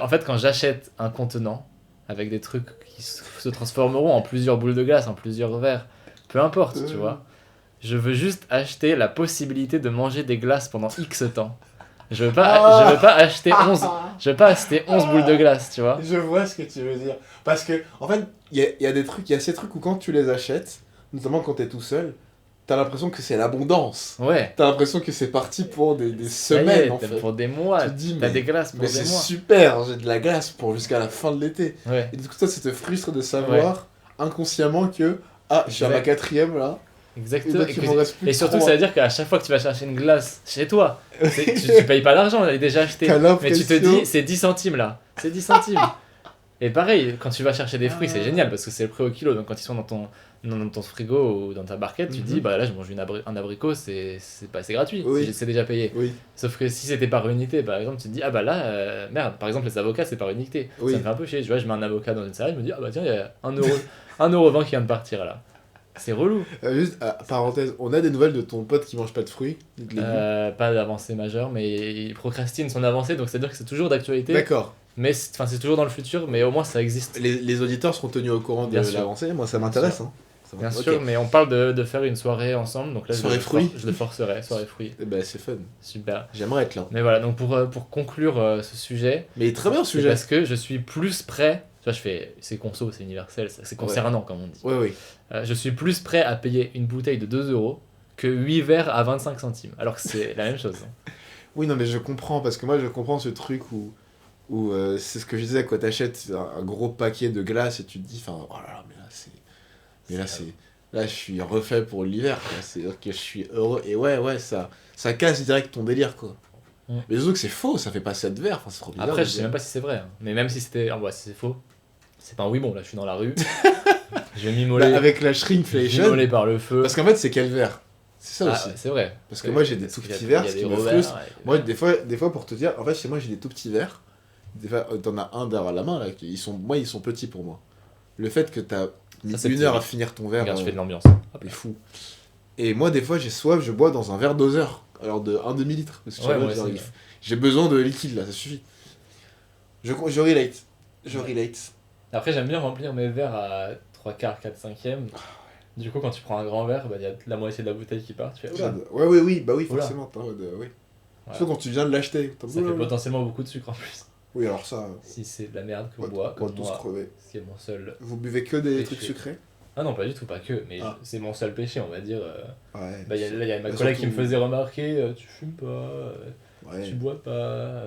En fait, quand j'achète un contenant avec des trucs qui se transformeront en plusieurs boules de glace, en plusieurs verres, peu importe, tu vois, je veux juste acheter la possibilité de manger des glaces pendant X temps. Je veux pas acheter 11 boules de glace, tu vois. Je vois ce que tu veux dire. Parce que, en fait, il y a ces trucs où quand tu les achètes, notamment quand t'es tout seul, t'as l'impression que c'est l'abondance. Ouais. T'as l'impression que c'est parti pour des Ça y est, semaines, en t'as fait. pour des mois. Tu te dis, T'as mais- des glaces pour Mais des c'est mois. super, j'ai de la glace pour jusqu'à la fin de l'été. Ouais. Et du coup, toi, ça te frustre de savoir inconsciemment que, je suis à ma Exact. 4ème là, et Exactement. donc il m'en reste plus Et que surtout, 3. ça veut dire qu'à chaque fois que tu vas chercher une glace chez toi, tu payes pas l'argent, elle est déjà achetée. T'as Mais tu te l'impression- dis, c'est 10 centimes là. C'est 10 centimes. Et pareil, quand tu vas chercher des fruits, c'est génial parce que c'est le prix au kilo. Donc quand ils sont dans ton frigo ou dans ta barquette, tu te dis, bah là, je mange un abricot, c'est gratuit. Oui. C'est déjà payé. Oui, Sauf que si c'était par unité, par exemple, tu te dis, ah bah là, merde, par exemple, les avocats, c'est par unité. Oui. Ça me fait un peu chier. Tu vois, je mets un avocat dans une salade, je me dis, ah bah tiens, il y a 1,20€ qui vient de partir là. C'est relou. juste, parenthèse, on a des nouvelles de ton pote qui mange pas de fruits, ni de légumes. Pas d'avancée majeure, mais il procrastine son avancée, donc c'est-à-dire que c'est toujours d'actualité. D'accord. Mais c'est toujours dans le futur, mais au moins ça existe. Les auditeurs seront tenus au courant de Bien sûr. l'avancée, moi ça Bien m'intéresse. sûr. Hein. Ça Bien m'intéresse. sûr, Ok. mais on parle de faire une soirée ensemble, donc là Soirée fruits. je le forcerai, soirée fruits. Eh ben, c'est fun. Super. J'aimerais être là. Mais voilà, donc pour conclure ce sujet, Mais très bien le c'est sujet. parce que je suis plus prêt, tu vois, c'est conso, c'est universel, c'est concernant comme on dit. Oui, oui. Je suis plus prêt à payer une bouteille de 2€ que 8 verres à 25 centimes, alors que c'est la même chose. Oui, non, mais je comprends, parce que moi je comprends ce truc où c'est ce que je disais, quoi, t'achètes un gros paquet de glace et tu te dis, enfin, oh là là, là je suis refait pour l'hiver, quoi. C'est-à-dire que je suis heureux, et ouais, ça casse direct ton délire, quoi. Mm. Mais surtout que c'est faux, ça fait pas 7 verres, enfin, c'est trop bizarre. Après, de je sais dire. même pas si c'est vrai, hein. Mais même si c'était. Ah, si c'est faux, c'est pas un oui bon, là je suis dans la rue. Je vais Bah, m'immoler. avec la shrinkflation, M'immoler par le feu. parce qu'en fait, c'est quel verre? C'est ça Ah, aussi. ouais, c'est vrai. Parce que moi j'ai des tout qu'il y a- petits verres, il y a ce des qui me gros frustre. verres, ouais. Moi, des fois, pour te dire, en fait, chez moi, j'ai des tout petits verres. Des fois, t'en as un derrière la main, là. Ils sont petits pour moi. Le fait que t'as mis Ça, c'est 1 heure petit. à finir ton verre, Regarde, je fais de l'ambiance. c'est fou. Et moi, des fois, j'ai soif, je bois dans un verre doseur. Alors de 1 demi-litre. Parce que Ouais, tu vois, moi genre, aussi, j'ai besoin de liquide, là, ça suffit. Je relate. Je relate. Après, j'aime bien remplir mes verres à 3 quarts, 4 cinquièmes. Du coup, quand tu prends un grand verre, il y a la moitié de la bouteille qui part. Tu fais, oula, Oui, bah oui, Oula. forcément. Oui. Voilà. Surtout quand tu viens de l'acheter. t'as- Ça fait potentiellement beaucoup de sucre en plus. Oui, alors ça, Si c'est de la merde que on je bois, va comme tous moi, crever. ce qui est mon seul. Vous buvez que des Péché. trucs sucrés? Ah non, pas du tout, pas que, mais Ah. c'est mon seul péché, on va dire. Ouais. Là, il y a ma Bah, collègue qui me surtout- faisait remarquer tu fumes pas, Ouais. tu bois pas,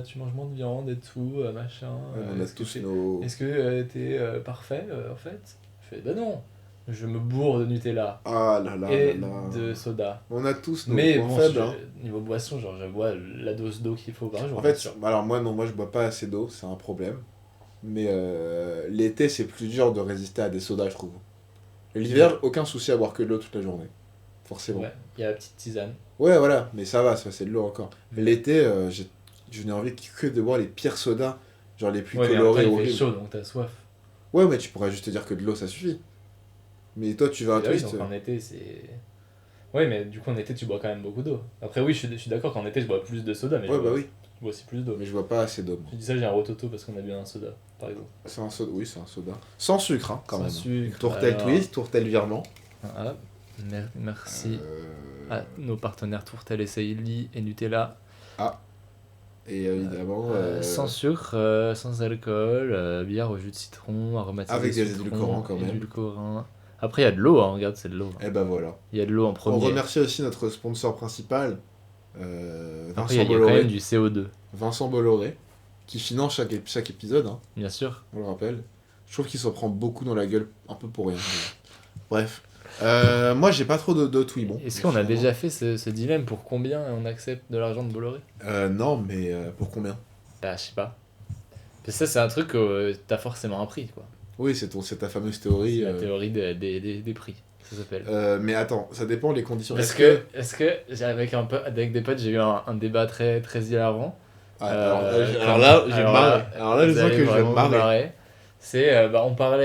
tu manges moins de viande et tout, machin. Ouais, on a est-ce que tous t'es- nos... Est-ce que t'es parfait en fait? Je fais bah non, je me bourre de Nutella Ah là là et là là. de soda. On a tous nos Mais points bon, faibles, hein. niveau boisson, genre je bois la dose d'eau qu'il faut par jour. En bien fait, sûr. alors moi non, moi je bois pas assez d'eau, c'est un problème. Mais l'été c'est plus dur de résister à des sodas, je trouve. L'hiver, aucun souci à boire que de l'eau toute la journée. Forcément. Ouais, il y a la petite tisane. Ouais, voilà, mais ça va, c'est de l'eau encore. Mais l'été, je n'ai envie que de boire les pires sodas, genre les plus Ouais, mais colorés, après, il fait horribles. chaud donc t'as soif. Ouais, mais tu pourrais juste te dire que de l'eau ça suffit. Mais toi tu vas à Ah oui, Twist. donc en été c'est. Ouais, mais du coup en été tu bois quand même beaucoup d'eau. Après, oui, je suis d'accord qu'en été je bois plus de soda, mais Ouais, je bah bois, oui. je bois aussi plus d'eau. Mais je bois pas assez d'eau. moi. Je dis ça, j'ai un rototo parce qu'on a bu un soda, par exemple. C'est un soda, oui, c'est un soda. Sans sucre, hein, quand Sans même. sucre, Tourtel alors. Twist, Tourtel Virement. Ah, merci Euh, à nos partenaires Tourtel et Seili et Nutella. Et évidemment. Sans sucre, sans alcool, bière au jus de citron, aromatisé Avec des citron, édulcorants, quand même. édulcorants. Après, il y a de l'eau, hein, regarde, c'est de l'eau. Et ben voilà. Il y a de l'eau en On premier. remercie aussi notre sponsor principal, Après, Vincent il y a quand Bolloré. même du CO2, Vincent Bolloré, qui finance chaque épisode, hein, bien sûr. on le rappelle. Je trouve qu'il s'en prend beaucoup dans la gueule, un peu pour rien. Bref. Moi, j'ai pas trop de oui, bon. Est-ce qu'on a déjà fait ce dilemme pour combien on accepte de l'argent de Bolloré? Non, mais pour combien? Bah, je sais pas. Parce que ça, c'est un truc que t'as forcément un prix, quoi. Oui, c'est ta fameuse théorie. C'est la théorie des prix, ça s'appelle. Mais attends, ça dépend des conditions. Est-ce que avec des potes, j'ai eu un débat très, très hilarant. Ah, alors comme- là, je vais me alors marrer. là, Alors là, je vous sens allez que je vais vraiment me vous marrer. marrer. C'est,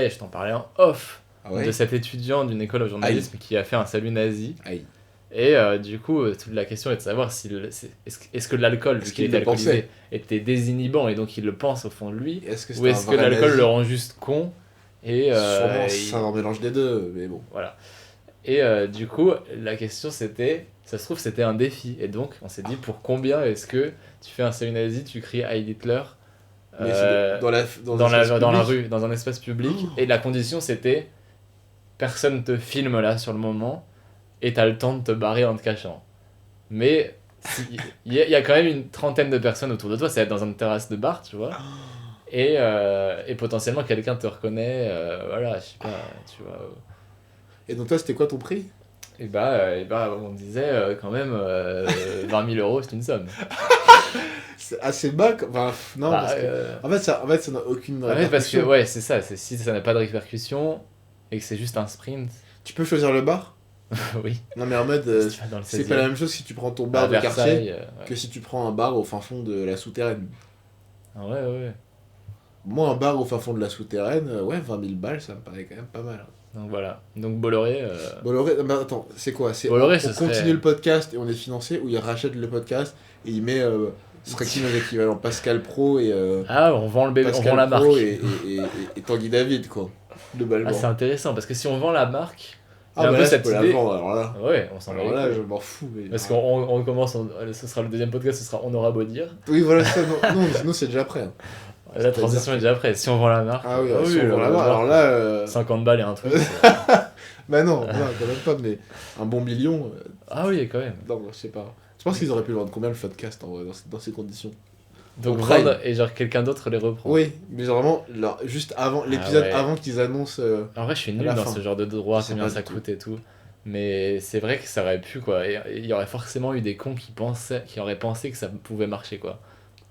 je t'en parlais en off, Ah ouais? de cet étudiant d'une école de journalisme qui a fait un salut nazi. Aïe. Et du coup, toute la question est de savoir si est-ce que l'alcool, vu Est-ce qu'il qu'il était le pensait alcoolisé, était désinhibant et donc il le pense au fond de lui, Est-ce que ou c'était est-ce un que vrai l'alcool nazi? le rend juste con et Sûrement, il- c'est un mélange des deux, mais bon. voilà. Et du coup, la question c'était, ça se trouve c'était un défi. Et donc on s'est dit pour combien est-ce que tu fais un salut nazi, tu cries Heil Hitler Mais c'est dans dans la public. rue, dans un espace public. Et la condition c'était, personne te filme là sur le moment et t'as le temps de te barrer en te cachant. Mais il y a quand même une trentaine de personnes autour de toi, c'est dans une terrasse de bar, tu vois. Et potentiellement quelqu'un te reconnaît, voilà, je sais pas, tu vois. Et donc toi, c'était quoi ton prix? Et bah, on disait quand même 20 000 euros, c'est une somme. C'est assez bas. Enfin, non, Bah, parce que... En fait, ça n'a aucune ouais, parce que répercussion. ouais, c'est ça, c'est si ça n'a pas de répercussion et que c'est juste un sprint, Tu peux choisir le bar? oui. Non, mais en mode, Si tu vas dans le c'est 16e, pas la même chose si tu prends ton à bar de quartier Versailles, ouais. que si tu prends un bar au fin fond de la souterraine. Ah ouais. Moi, un bar au fin fond de la souterraine, ouais, 20 000 balles, ça me paraît quand même pas mal. Donc voilà. Donc Bolloré. Bolloré, bah attends, c'est quoi? C'est Bolloré, on ce continue serait- le podcast et on est financé, ou il rachète le podcast et il met... ce serait qui nos équivalents? Pascal Pro et... Ah, on vend le bébé, on Pascal vend la Pro marque. et Tanguy David, quoi. Globalement. Ah, c'est intéressant parce que si on vend la marque, Ah, il y a un bah peu là, je cette peux la idée. vendre, alors là. Ouais, on s'en Alors va. là, je m'en fous. Mais... Parce qu'on commence, ce sera le deuxième podcast, ce sera On aura beau dire. Oui, voilà, ça, non, sinon c'est déjà prêt. Hein. La transition est déjà prête. Si on vend la marque, Ah oui, si on vend la marque, alors marque, là... 50 balles et un truc. Bah non, quand même pas, mais un bon million... Ah oui, quand même. Non, je sais pas. Je pense qu'ils auraient pu le vendre combien le podcast en vrai, dans ces conditions? Donc Au prime. vendre et genre quelqu'un d'autre les reprend. Oui, mais genre vraiment, juste avant, l'épisode ouais. avant qu'ils annoncent... En vrai, je suis À nul la dans fin. ce genre de droit, Je sais combien pas ça du tout. coûte et tout. Mais c'est vrai que ça aurait pu quoi. Et il y aurait forcément eu des cons qui auraient pensé que ça pouvait marcher quoi.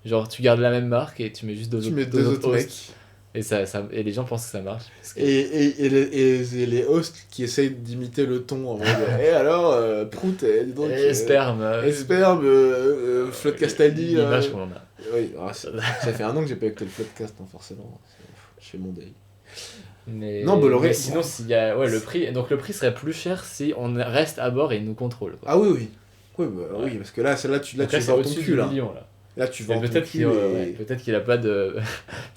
Genre tu gardes la même marque et tu mets juste Tu mets deux autres hosts, mecs. et les gens pensent que ça marche. Parce que- Et les hosts qui essayent d'imiter le ton en mode et alors Prout dis donc Et sperme. Sperme Flotte Castaldi L'image qu'on en a. oui, ça fait un an que j'ai pas écouté le podcast hein, forcément je fais mon day. Non, Bolloré- Mais sinon, s'il y a. Ouais, le prix. Donc le prix serait plus cher si on reste à bord et il nous contrôle. Quoi. Ah oui bah, Ouais. oui parce que là tu Donc là, c'est vends ton au-dessus cul du là million là. là tu Mais vends ton peut-être cul qu'il et... peut-être qu'il a pas de.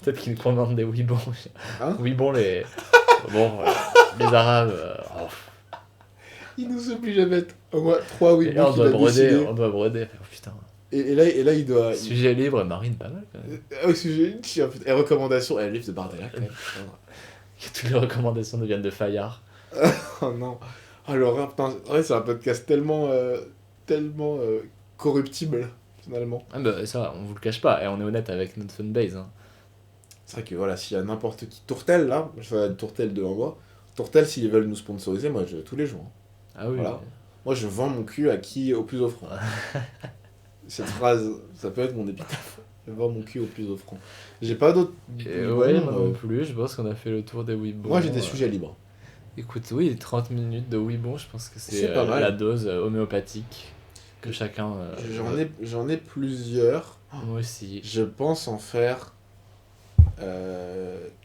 Peut-être qu'il commande des Weebons. Hein Weebons, les. Bon, les Arabes. il nous oblige à mettre au moins 3 oui Et là, on qu'il a doit décidé. broder. Oh, putain. Et là il doit Sujet libre, Marine, pas mal quand même. au sujet et recommandations et livre de Bardella quand même. Toutes les recommandations deviennent de Fayard. Oh non. Alors, putain, en vrai, c'est un podcast tellement corruptible, finalement. Ah bah ça, on vous le cache pas, et on est honnête avec notre fanbase. Hein. C'est vrai que voilà, s'il y a n'importe qui. Tourtel, là, je fais Tourtel devant moi. Tourtel, s'ils veulent nous sponsoriser, moi, tous les jours. Hein. Ah oui. Voilà. Moi, je vends mon cul à qui au plus offrant. Cette phrase, ça peut être mon épitaphe. Je vends mon cul au plus offrant. J'ai pas d'autres. Et Bon, ouais, moi non plus, je pense qu'on a fait le tour des Weebons. Moi, j'ai des sujets libres. Écoute, oui, 30 minutes de Weebons, je pense que c'est C'est pas mal. la dose homéopathique que chacun... J'en ai plusieurs. Moi aussi. Je pense en faire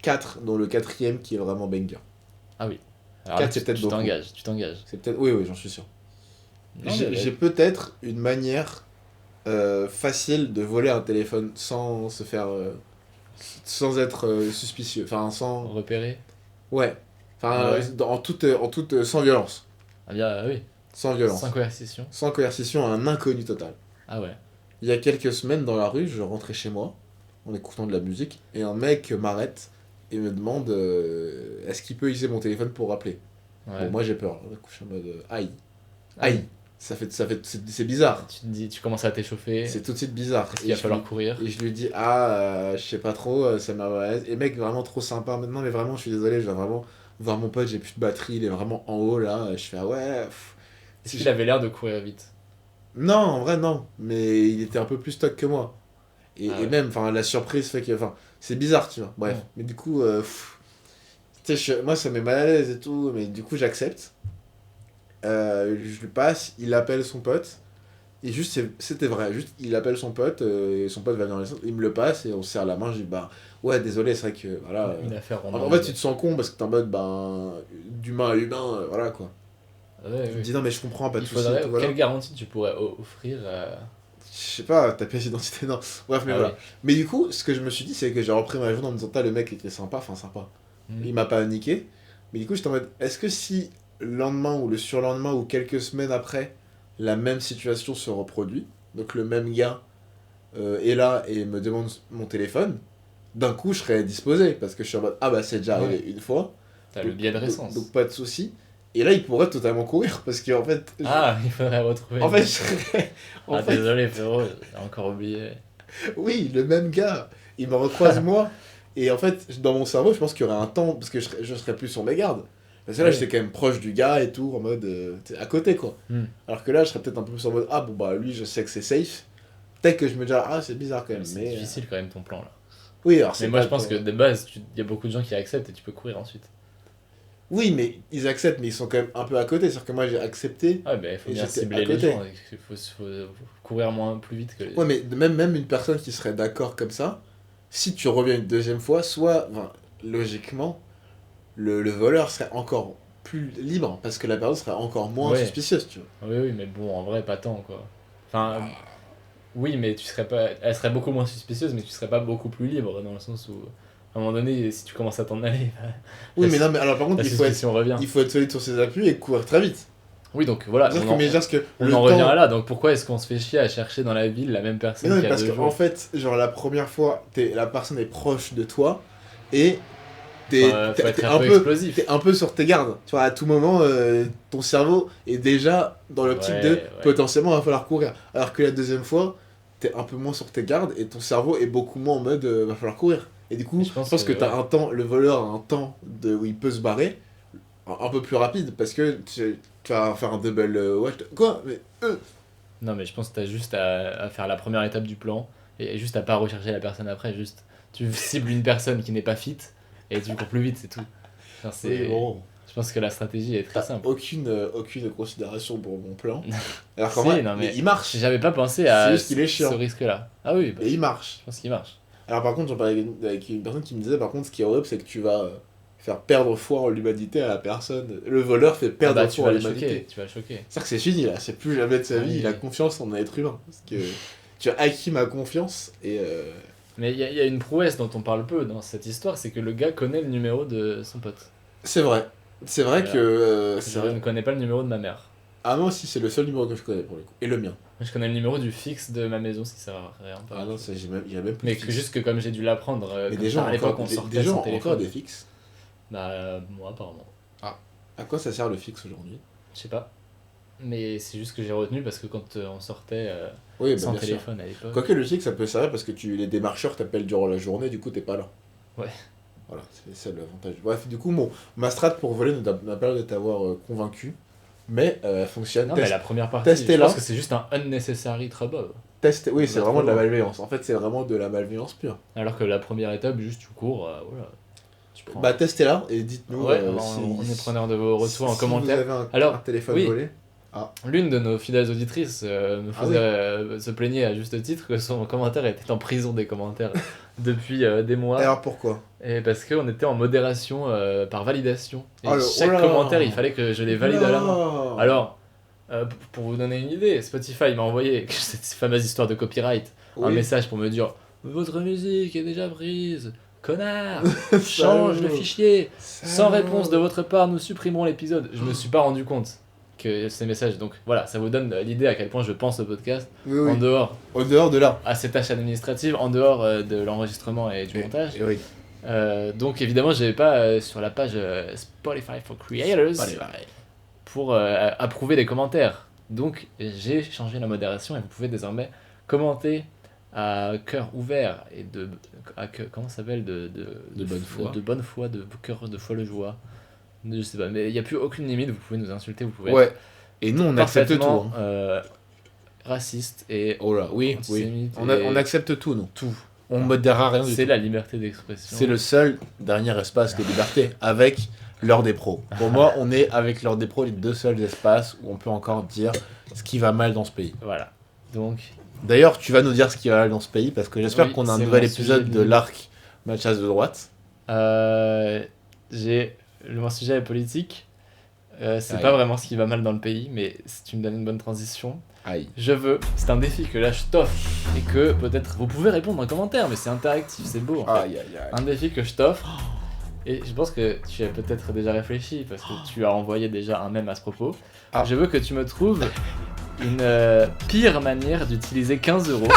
4, dont le 4ème qui est vraiment banger. Ah oui. Alors 4, là, c'est peut-être tu beaucoup. t'engages. C'est peut-être. Oui, j'en suis sûr. Non, J'ai mais- j'ai peut-être une manière facile de voler un téléphone sans se faire. Sans être suspicieux. Enfin, sans. Repérer. Ouais. Enfin, Ah ouais. en toute. Sans violence. Ah bien, oui. Sans violence. Sans coercition. Sans coercition à un inconnu total. Ah ouais. Il y a quelques semaines dans la rue, je rentrais chez moi en écoutant de la musique et un mec m'arrête et me demande est-ce qu'il peut utiliser mon téléphone pour rappeler. Ouais. Bon, moi j'ai peur. Du coup, je suis en mode aïe. Aïe. C'est bizarre. Tu te dis, tu commences à t'échauffer. C'est tout de suite bizarre. Il va falloir courir. Et je lui dis je sais pas trop, ça m'a. Et mec vraiment trop sympa maintenant, mais vraiment je suis désolé, je dois vraiment voir mon pote, j'ai plus de batterie, il est vraiment en haut là. Je fais ouais. Est-ce qu'il avait l'air de courir vite? Non, en vrai non, mais il était un peu plus stock que moi. Et, Ah et ouais. même, enfin, la surprise fait que, enfin, c'est bizarre, tu vois. Bref, Ouais. mais du coup, tu sais, moi ça me met mal à l'aise et tout, mais du coup j'accepte. Je lui passe, il appelle son pote. Et juste, c'était vrai, juste il appelle son pote, et son pote va venir dans les centres, il me le passe et on se serre la main. Je dis, bah ouais, désolé, c'est vrai que voilà. Une affaire En fait, tu te sens con parce que t'es en mode, d'humain à humain, voilà quoi. Ouais, Je me dis, non, mais je comprends, pas de Il soucis. faudrait... tout, voilà. Quelle garantie tu pourrais offrir Je sais pas, ta pièce d'identité, non. Bref, mais Ah voilà. ouais. Mais du coup, ce que je me suis dit, c'est que j'ai repris ma journée en me disant, le mec était sympa, enfin sympa. Mm. Il m'a pas niqué. Mais du coup, j'étais en mode, est-ce que si le lendemain ou le surlendemain ou quelques semaines après, la même situation se reproduit. Donc le même gars est là et me demande mon téléphone. D'un coup, je serais disposé parce que je suis en mode ah bah c'est déjà arrivé une fois. T'as le biais de récence. Donc pas de souci. Et là, il pourrait totalement courir parce qu'en fait. Ah, il faudrait retrouver. En fait, je serais. En fait, désolé frérot, j'ai encore oublié. oui, le même gars. Il me recroise moi. Et en fait, dans mon cerveau, je pense qu'il y aurait un temps parce que je serais plus sur mes gardes. Parce que là, Oui. j'étais quand même proche du gars et tout, en mode t'sais, à côté quoi. Alors que là, je serais peut-être un peu plus en mode ah bon bah lui, je sais que c'est safe. Peut-être que je me dirais ah c'est bizarre quand même. C'est Mais difficile quand même ton plan là. oui, alors c'est Mais moi pas je pense que le- de base, il y a beaucoup de gens qui acceptent et tu peux courir ensuite. Oui, mais ils acceptent, mais ils sont quand même un peu à côté. C'est-à-dire que moi, j'ai accepté. Ah, bah il faut Et bien j'étais cibler à les côté. gens. Il faut courir plus vite que les. Ouais, mais même une personne qui serait d'accord comme ça, si tu reviens une deuxième fois, soit, enfin, logiquement, le voleur serait encore plus libre parce que la personne serait encore moins Ouais. suspicieuse, tu vois. Oui, mais bon, en vrai, pas tant quoi. Enfin, oui, mais tu serais pas. Elle serait beaucoup moins suspicieuse, mais tu serais pas beaucoup plus libre dans le sens où, à un moment donné, si tu commences à t'en aller, Oui, La- mais non, mais alors par contre, la il faut suspicion revient. être solide sur ses appuis et courir très vite. Oui, donc voilà. C'est-à-dire On que, mais genre, que on le en revient temps- à là. Donc pourquoi est-ce qu'on se fait chier à chercher dans la ville la même Mais personne non, mais qu'il y a parce 2 qu'en jours fait, genre la première fois, la personne est proche de toi et t'es Faut être t'es un peu explosif. t'es un peu sur tes gardes. Tu vois, à tout moment, ton cerveau est déjà dans l'optique de Ouais. potentiellement il va falloir courir. Alors que la deuxième fois, t'es un peu moins sur tes gardes et ton cerveau est beaucoup moins en mode va falloir courir. Et du coup, Mais je pense que t'as ouais. un temps, le voleur a un temps où il peut se barrer un peu plus rapide parce que tu vas faire un double watch. Quoi mais, Non, mais je pense que t'as juste à faire la première étape du plan et juste à pas rechercher la personne après. Juste, tu cibles une personne qui n'est pas fit et tu cours plus vite, c'est tout. Enfin, oui, bon. Je pense que la stratégie est très T'as simple. aucune considération pour mon plan. Alors qu'en Si, vrai, non, mais il marche. J'avais pas pensé à C'est juste qu'il est chiant. ce risque-là. Ah oui, bah, Et il marche. je pense qu'il marche. Alors par contre, j'en parlais avec une personne qui me disait, par contre, ce qui est horrible, c'est que tu vas faire perdre foi en l'humanité à la personne. Le voleur fait perdre Ah bah, tu foi en vas le l'humanité. choquer, tu vas le choquer. C'est-à-dire que c'est fini là, c'est plus jamais de sa vie, Oui. il a confiance en un être humain. Parce que tu as acquis ma confiance et... Mais il y a une prouesse dont on parle peu dans cette histoire, c'est que le gars connaît le numéro de son pote. C'est vrai. C'est vrai Voilà. que... Je ne connais pas le numéro de ma mère. Ah moi aussi, c'est le seul numéro que je connais pour le coup. Et le mien. Moi, je connais le numéro du fixe de ma maison, si ça sert à rien. pas Ah non, grand-chose. ça, il y a même plus Mais de que fixe. juste que comme j'ai dû l'apprendre, Mais comme des ça, gens à l'époque encore, on sortait des gens son encore téléphone. des fixes. Bah moi apparemment. À quoi ça sert le fixe aujourd'hui? Je sais pas. Mais c'est juste que j'ai retenu parce que quand on sortait Oui, bah, sans bien sûr. téléphone à l'époque. Quoique le fixe, ça peut servir parce que les démarcheurs t'appellent durant la journée, du coup t'es pas là. Ouais. Voilà, c'est ça l'avantage. Bref, du coup, ma strat pour voler n'a pas l'air de t'avoir convaincu, mais elle fonctionne. Non mais la première partie, je testez-la. pense que c'est juste un unnecessary trouble. Oui, c'est va vraiment trop de la loin. malveillance. En fait, c'est vraiment de la malveillance pure. Alors que la première étape, juste tu cours, voilà. Tu prends. Bah, testez-la et dites-nous Ouais, si, on est preneur de vos retours en si commentaire. vous avez Alors, un téléphone oui. volé. L'une de nos fidèles auditrices me Ah faisait se plaignait à juste titre que son commentaire était en prison des commentaires depuis des mois. Alors pourquoi? Et parce qu'on était en modération par validation. Et Oh chaque là. commentaire, il fallait que je les valide à la main. Non. Alors, pour vous donner une idée, Spotify m'a envoyé cette fameuse histoire de copyright, un Oui. message pour me dire votre musique est déjà prise, connard, change le Salaud. fichier. Sans Salaud. réponse de votre part, nous supprimerons l'épisode. Je me suis pas rendu compte que ces messages. Donc voilà, ça vous donne l'idée à quel point je pense au podcast Oui, en oui. dehors Au dehors de là. à ces tâches administratives, en dehors de l'enregistrement et du montage. Et oui. Donc évidemment, j'avais pas sur la page Spotify for Creators pour approuver les commentaires. Donc j'ai changé la modération et vous pouvez désormais commenter à cœur ouvert et comment ça s'appelle De bonne foi. de bonne foi, de cœur de folle joie. Je sais pas, mais il n'y a plus aucune limite. Vous pouvez nous insulter, vous pouvez être Ouais. Et nous, on accepte tout. parfaitement hein. raciste et Oh là, oui, oui. antisémite On et- accepte tout, nous. tout. On modérera rien du C'est tout. la liberté d'expression. C'est le seul dernier espace de liberté avec l'heure des pros. Pour moi, on est avec l'heure des pros les deux seuls espaces où on peut encore dire ce qui va mal dans ce pays. Voilà. Donc, D'ailleurs, tu vas nous dire ce qui va mal dans ce pays parce que j'espère Oui, qu'on a un c'est nouvel mon épisode sujet de de- l'arc Matchas de droite. mon sujet est politique. C'est Aïe. pas vraiment ce qui va mal dans le pays, mais si tu me donnes une bonne transition, Aïe. c'est un défi que là je t'offre et que peut-être vous pouvez répondre en commentaire, mais c'est interactif, c'est beau en fait. Aïe, aïe, aïe. Un défi que je t'offre, Et je pense que tu as peut-être déjà réfléchi, parce que tu as envoyé déjà un mème à ce propos. Ah. Je veux que tu me trouves une pire manière d'utiliser 15 €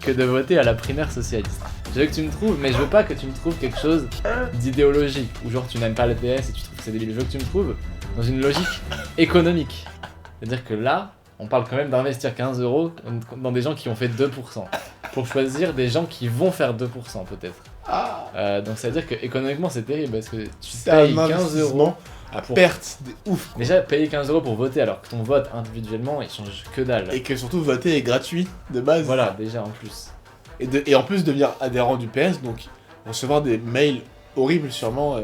que de voter à la primaire socialiste. Je veux que tu me trouves, mais je veux pas que tu me trouves quelque chose d'idéologique, ou genre tu n'aimes pas le PS et tu trouves que c'est débile. Je veux que tu me trouves dans une logique économique. C'est-à-dire que là, on parle quand même d'investir 15 € dans des gens qui ont fait 2%. Pour choisir des gens qui vont faire 2% peut-être. Donc ça veut dire que économiquement c'est terrible parce que tu C'est un payes 15 investissement € à pour- perte de ouf. Déjà payer 15 € pour voter alors que ton vote individuellement il change que dalle. Et que surtout voter est gratuit de base. Voilà, déjà en plus. Et en plus devenir adhérent du PS, donc recevoir des mails horribles sûrement au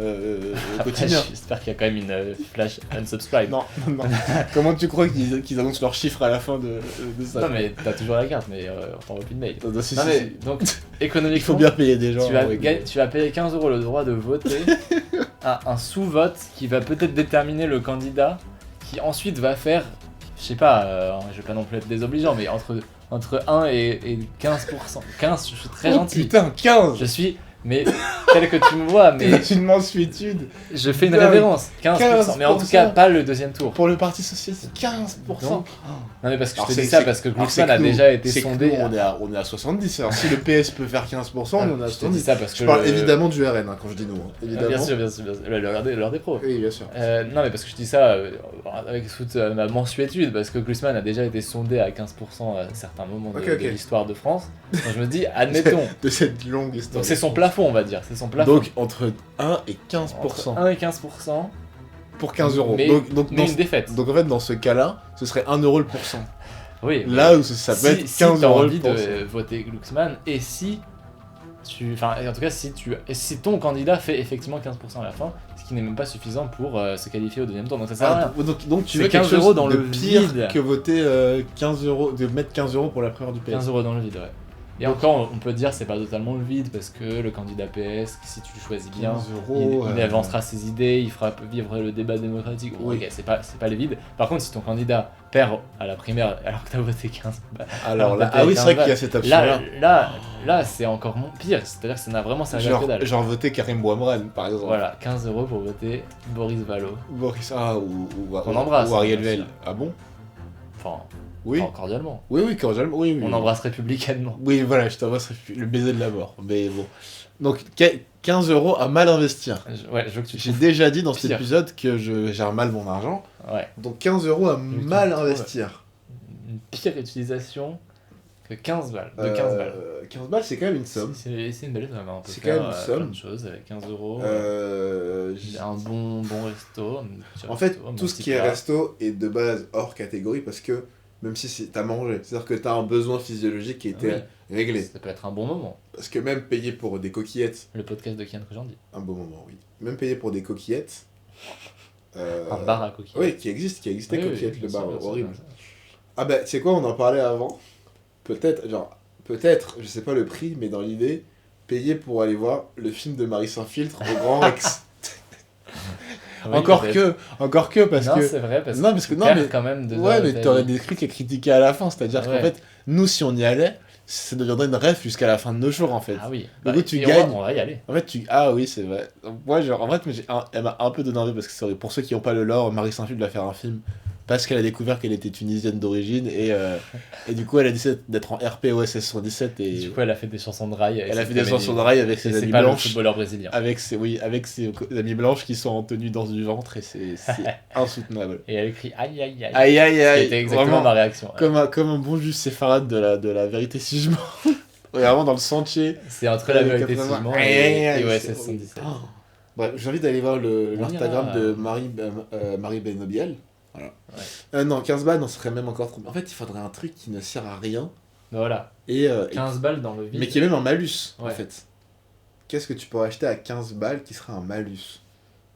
Après, quotidien. j'espère qu'il y a quand même une flash unsubscribe. Non, non. Comment tu crois qu'ils annoncent leurs chiffres à la fin de ça? Non, mais t'as toujours la carte, mais on t'envoie plus de mail. Non, non, si, Non si, mais si. donc Il économiquement, faut bien payer des gens. tu vas payer 15 € le droit de voter à un sous-vote qui va peut-être déterminer le candidat qui ensuite va faire, je sais pas, je vais pas non plus être désobligeant, mais entre 1 et 15%. 15, je suis très Oh gentil. putain, 15. Je suis, mais tel que tu me vois, mais C'est une mensuétude je fais une Dingue. révérence. 15%, mais en tout cas 15%. pas le deuxième tour. pour le Parti Socialiste. 15%. Donc, non mais parce que Alors, je te c'est- dis ça c'est- parce que alors, c'est Glucksmann a que nous- déjà été c'est que sondé. nous, on est à 70. Alors si le PS peut faire 15%, on est à Je te dis 70. ça parce que Je parle le- évidemment du RN quand je dis nous. Évidemment. Bien sûr, bien sûr, bien sûr. L'heure des pros. Oui, bien sûr. Non mais parce que je dis ça avec toute ma mensuétude parce que Glucksmann a déjà été sondé à 15% à certains moments de, Ok, ok. de l'histoire de France. Donc je me dis, admettons. De cette longue histoire. Donc c'est son plafond on va dire, c'est son plafond. Donc entre 1 et 15%. Entre 1 et 15%, Pour 15 euros. mais, Donc, mais dans une défaite. donc en fait, dans ce cas-là, ce serait 1 euro le pourcent. Oui, Là où ça peut être 15 t'as euros le envie pourcent. de voter Glucksmann et si enfin en tout cas si ton candidat fait effectivement 15% à la fin, ce qui n'est même pas suffisant pour se qualifier au deuxième tour, donc ça sert à rien. Donc tu C'est veux quelque 15 chose euros dans de le pire vide. que voter 15 euros, de mettre 15 euros pour la primaire du PS. 15 € dans le vide, ouais. Et Donc- encore, on peut dire c'est pas totalement le vide parce que le candidat PS, si tu le choisis bien, 15 euros, il avancera ses idées, il fera vivre le débat démocratique. Bon, Oui. ok, c'est pas le vide. Par contre, si ton candidat perd à la primaire alors que t'as voté 15, bah, Alors là, t'as ah oui, été c'est vrai un qu'il y a vache. cette option-là. Là, c'est encore pire. C'est-à-dire que ça n'a vraiment servi à que dalle. Genre voter Karim Bouamran, par exemple. Voilà, 15 € pour voter Boris Vallaud. Boris ou On embrasse, ou Ariel bien sûr. Vel. Ah bon? Enfin, Oui. cordialement. Oui, oui, cordialement. Oui, oui. On embrasse républicainement. Oui, voilà, je t'envoie le baiser de la mort. Mais bon. Donc 15 euros à mal investir. Ouais, je veux que tu J'ai trouves- déjà dit dans cet Pire. épisode que je gère mal mon argent. Ouais. Donc 15 euros à Oui, mal 15 euros, investir. Une pire utilisation que 15 balles. De 15 balles. 15 balles, c'est quand même une somme. C'est une belle somme, hein. On peut C'est faire quand même une somme. plein de choses avec 15 €. Un bon resto. un petit En fait, resto, un tout ce petit qui est plat. resto est de base hors catégorie parce que même si t'as mangé, c'est-à-dire que t'as un besoin physiologique qui a été Oui. réglé. Ça peut être un bon moment. Parce que même payer pour des coquillettes, Le podcast de Kian Kojandi. un beau moment, oui. Même payer pour des coquillettes. Un bar à coquillettes. Oui, qui existait Oui, oui, coquillettes, bien le sûr, bar bien sûr, horrible. bien sûr. Ah bah, tu sais quoi, on en parlait avant. Peut-être, je sais pas le prix, mais dans l'idée, payer pour aller voir le film de Marie Sans Filtre au Grand Rex. Oui, encore peut-être. que, parce non, que... c'est vrai, parce Non, que parce que tu non, perds mais- quand même 2 Ouais, heures de mais ta t'aurais vie. des trucs à critiquer à la fin, c'est-à-dire qu'en Ouais. fait, nous, si on y allait, ça deviendrait une ref jusqu'à la fin de nos jours, en fait. Ah oui. Du coup, tu et gagnes. On va y aller. En fait, Ah oui, c'est vrai. Moi, genre, en fait, elle m'a un peu donné envie parce que c'est vrai, pour ceux qui n'ont pas le lore, Marie Saint-Philippe va faire un film parce qu'elle a découvert qu'elle était tunisienne d'origine et du coup, elle a décidé d'être en RP OSS 117 et Du coup, elle a fait des chansons de rail. elle a fait des chansons de rail avec ses C'est amies pas le blanches. footballeur brésilien. Avec ses amies blanches qui sont en tenue danse du ventre et c'est insoutenable. Et elle crie aïe aïe aïe. Aïe aïe aïe. C'était exactement Vraiment, ma réaction. comme un bon juge séfarade de la vérité si je mens. Vraiment dans le sentier. C'est entre la Années vérité 80. Simon Aïe, aïe, aïe, et OSS c'est 117. Oh. Bref, j'ai envie d'aller voir On l'Instagram ira. de Marie Benobiel. Voilà. Non, 15 balles, non, ce serait même encore trop. En fait, il faudrait un truc qui ne sert à rien. Voilà. Et 15 balles dans le vide. mais qui est même un malus, en Ouais. fait. Qu'est-ce que tu pourrais acheter à 15 balles qui serait un malus?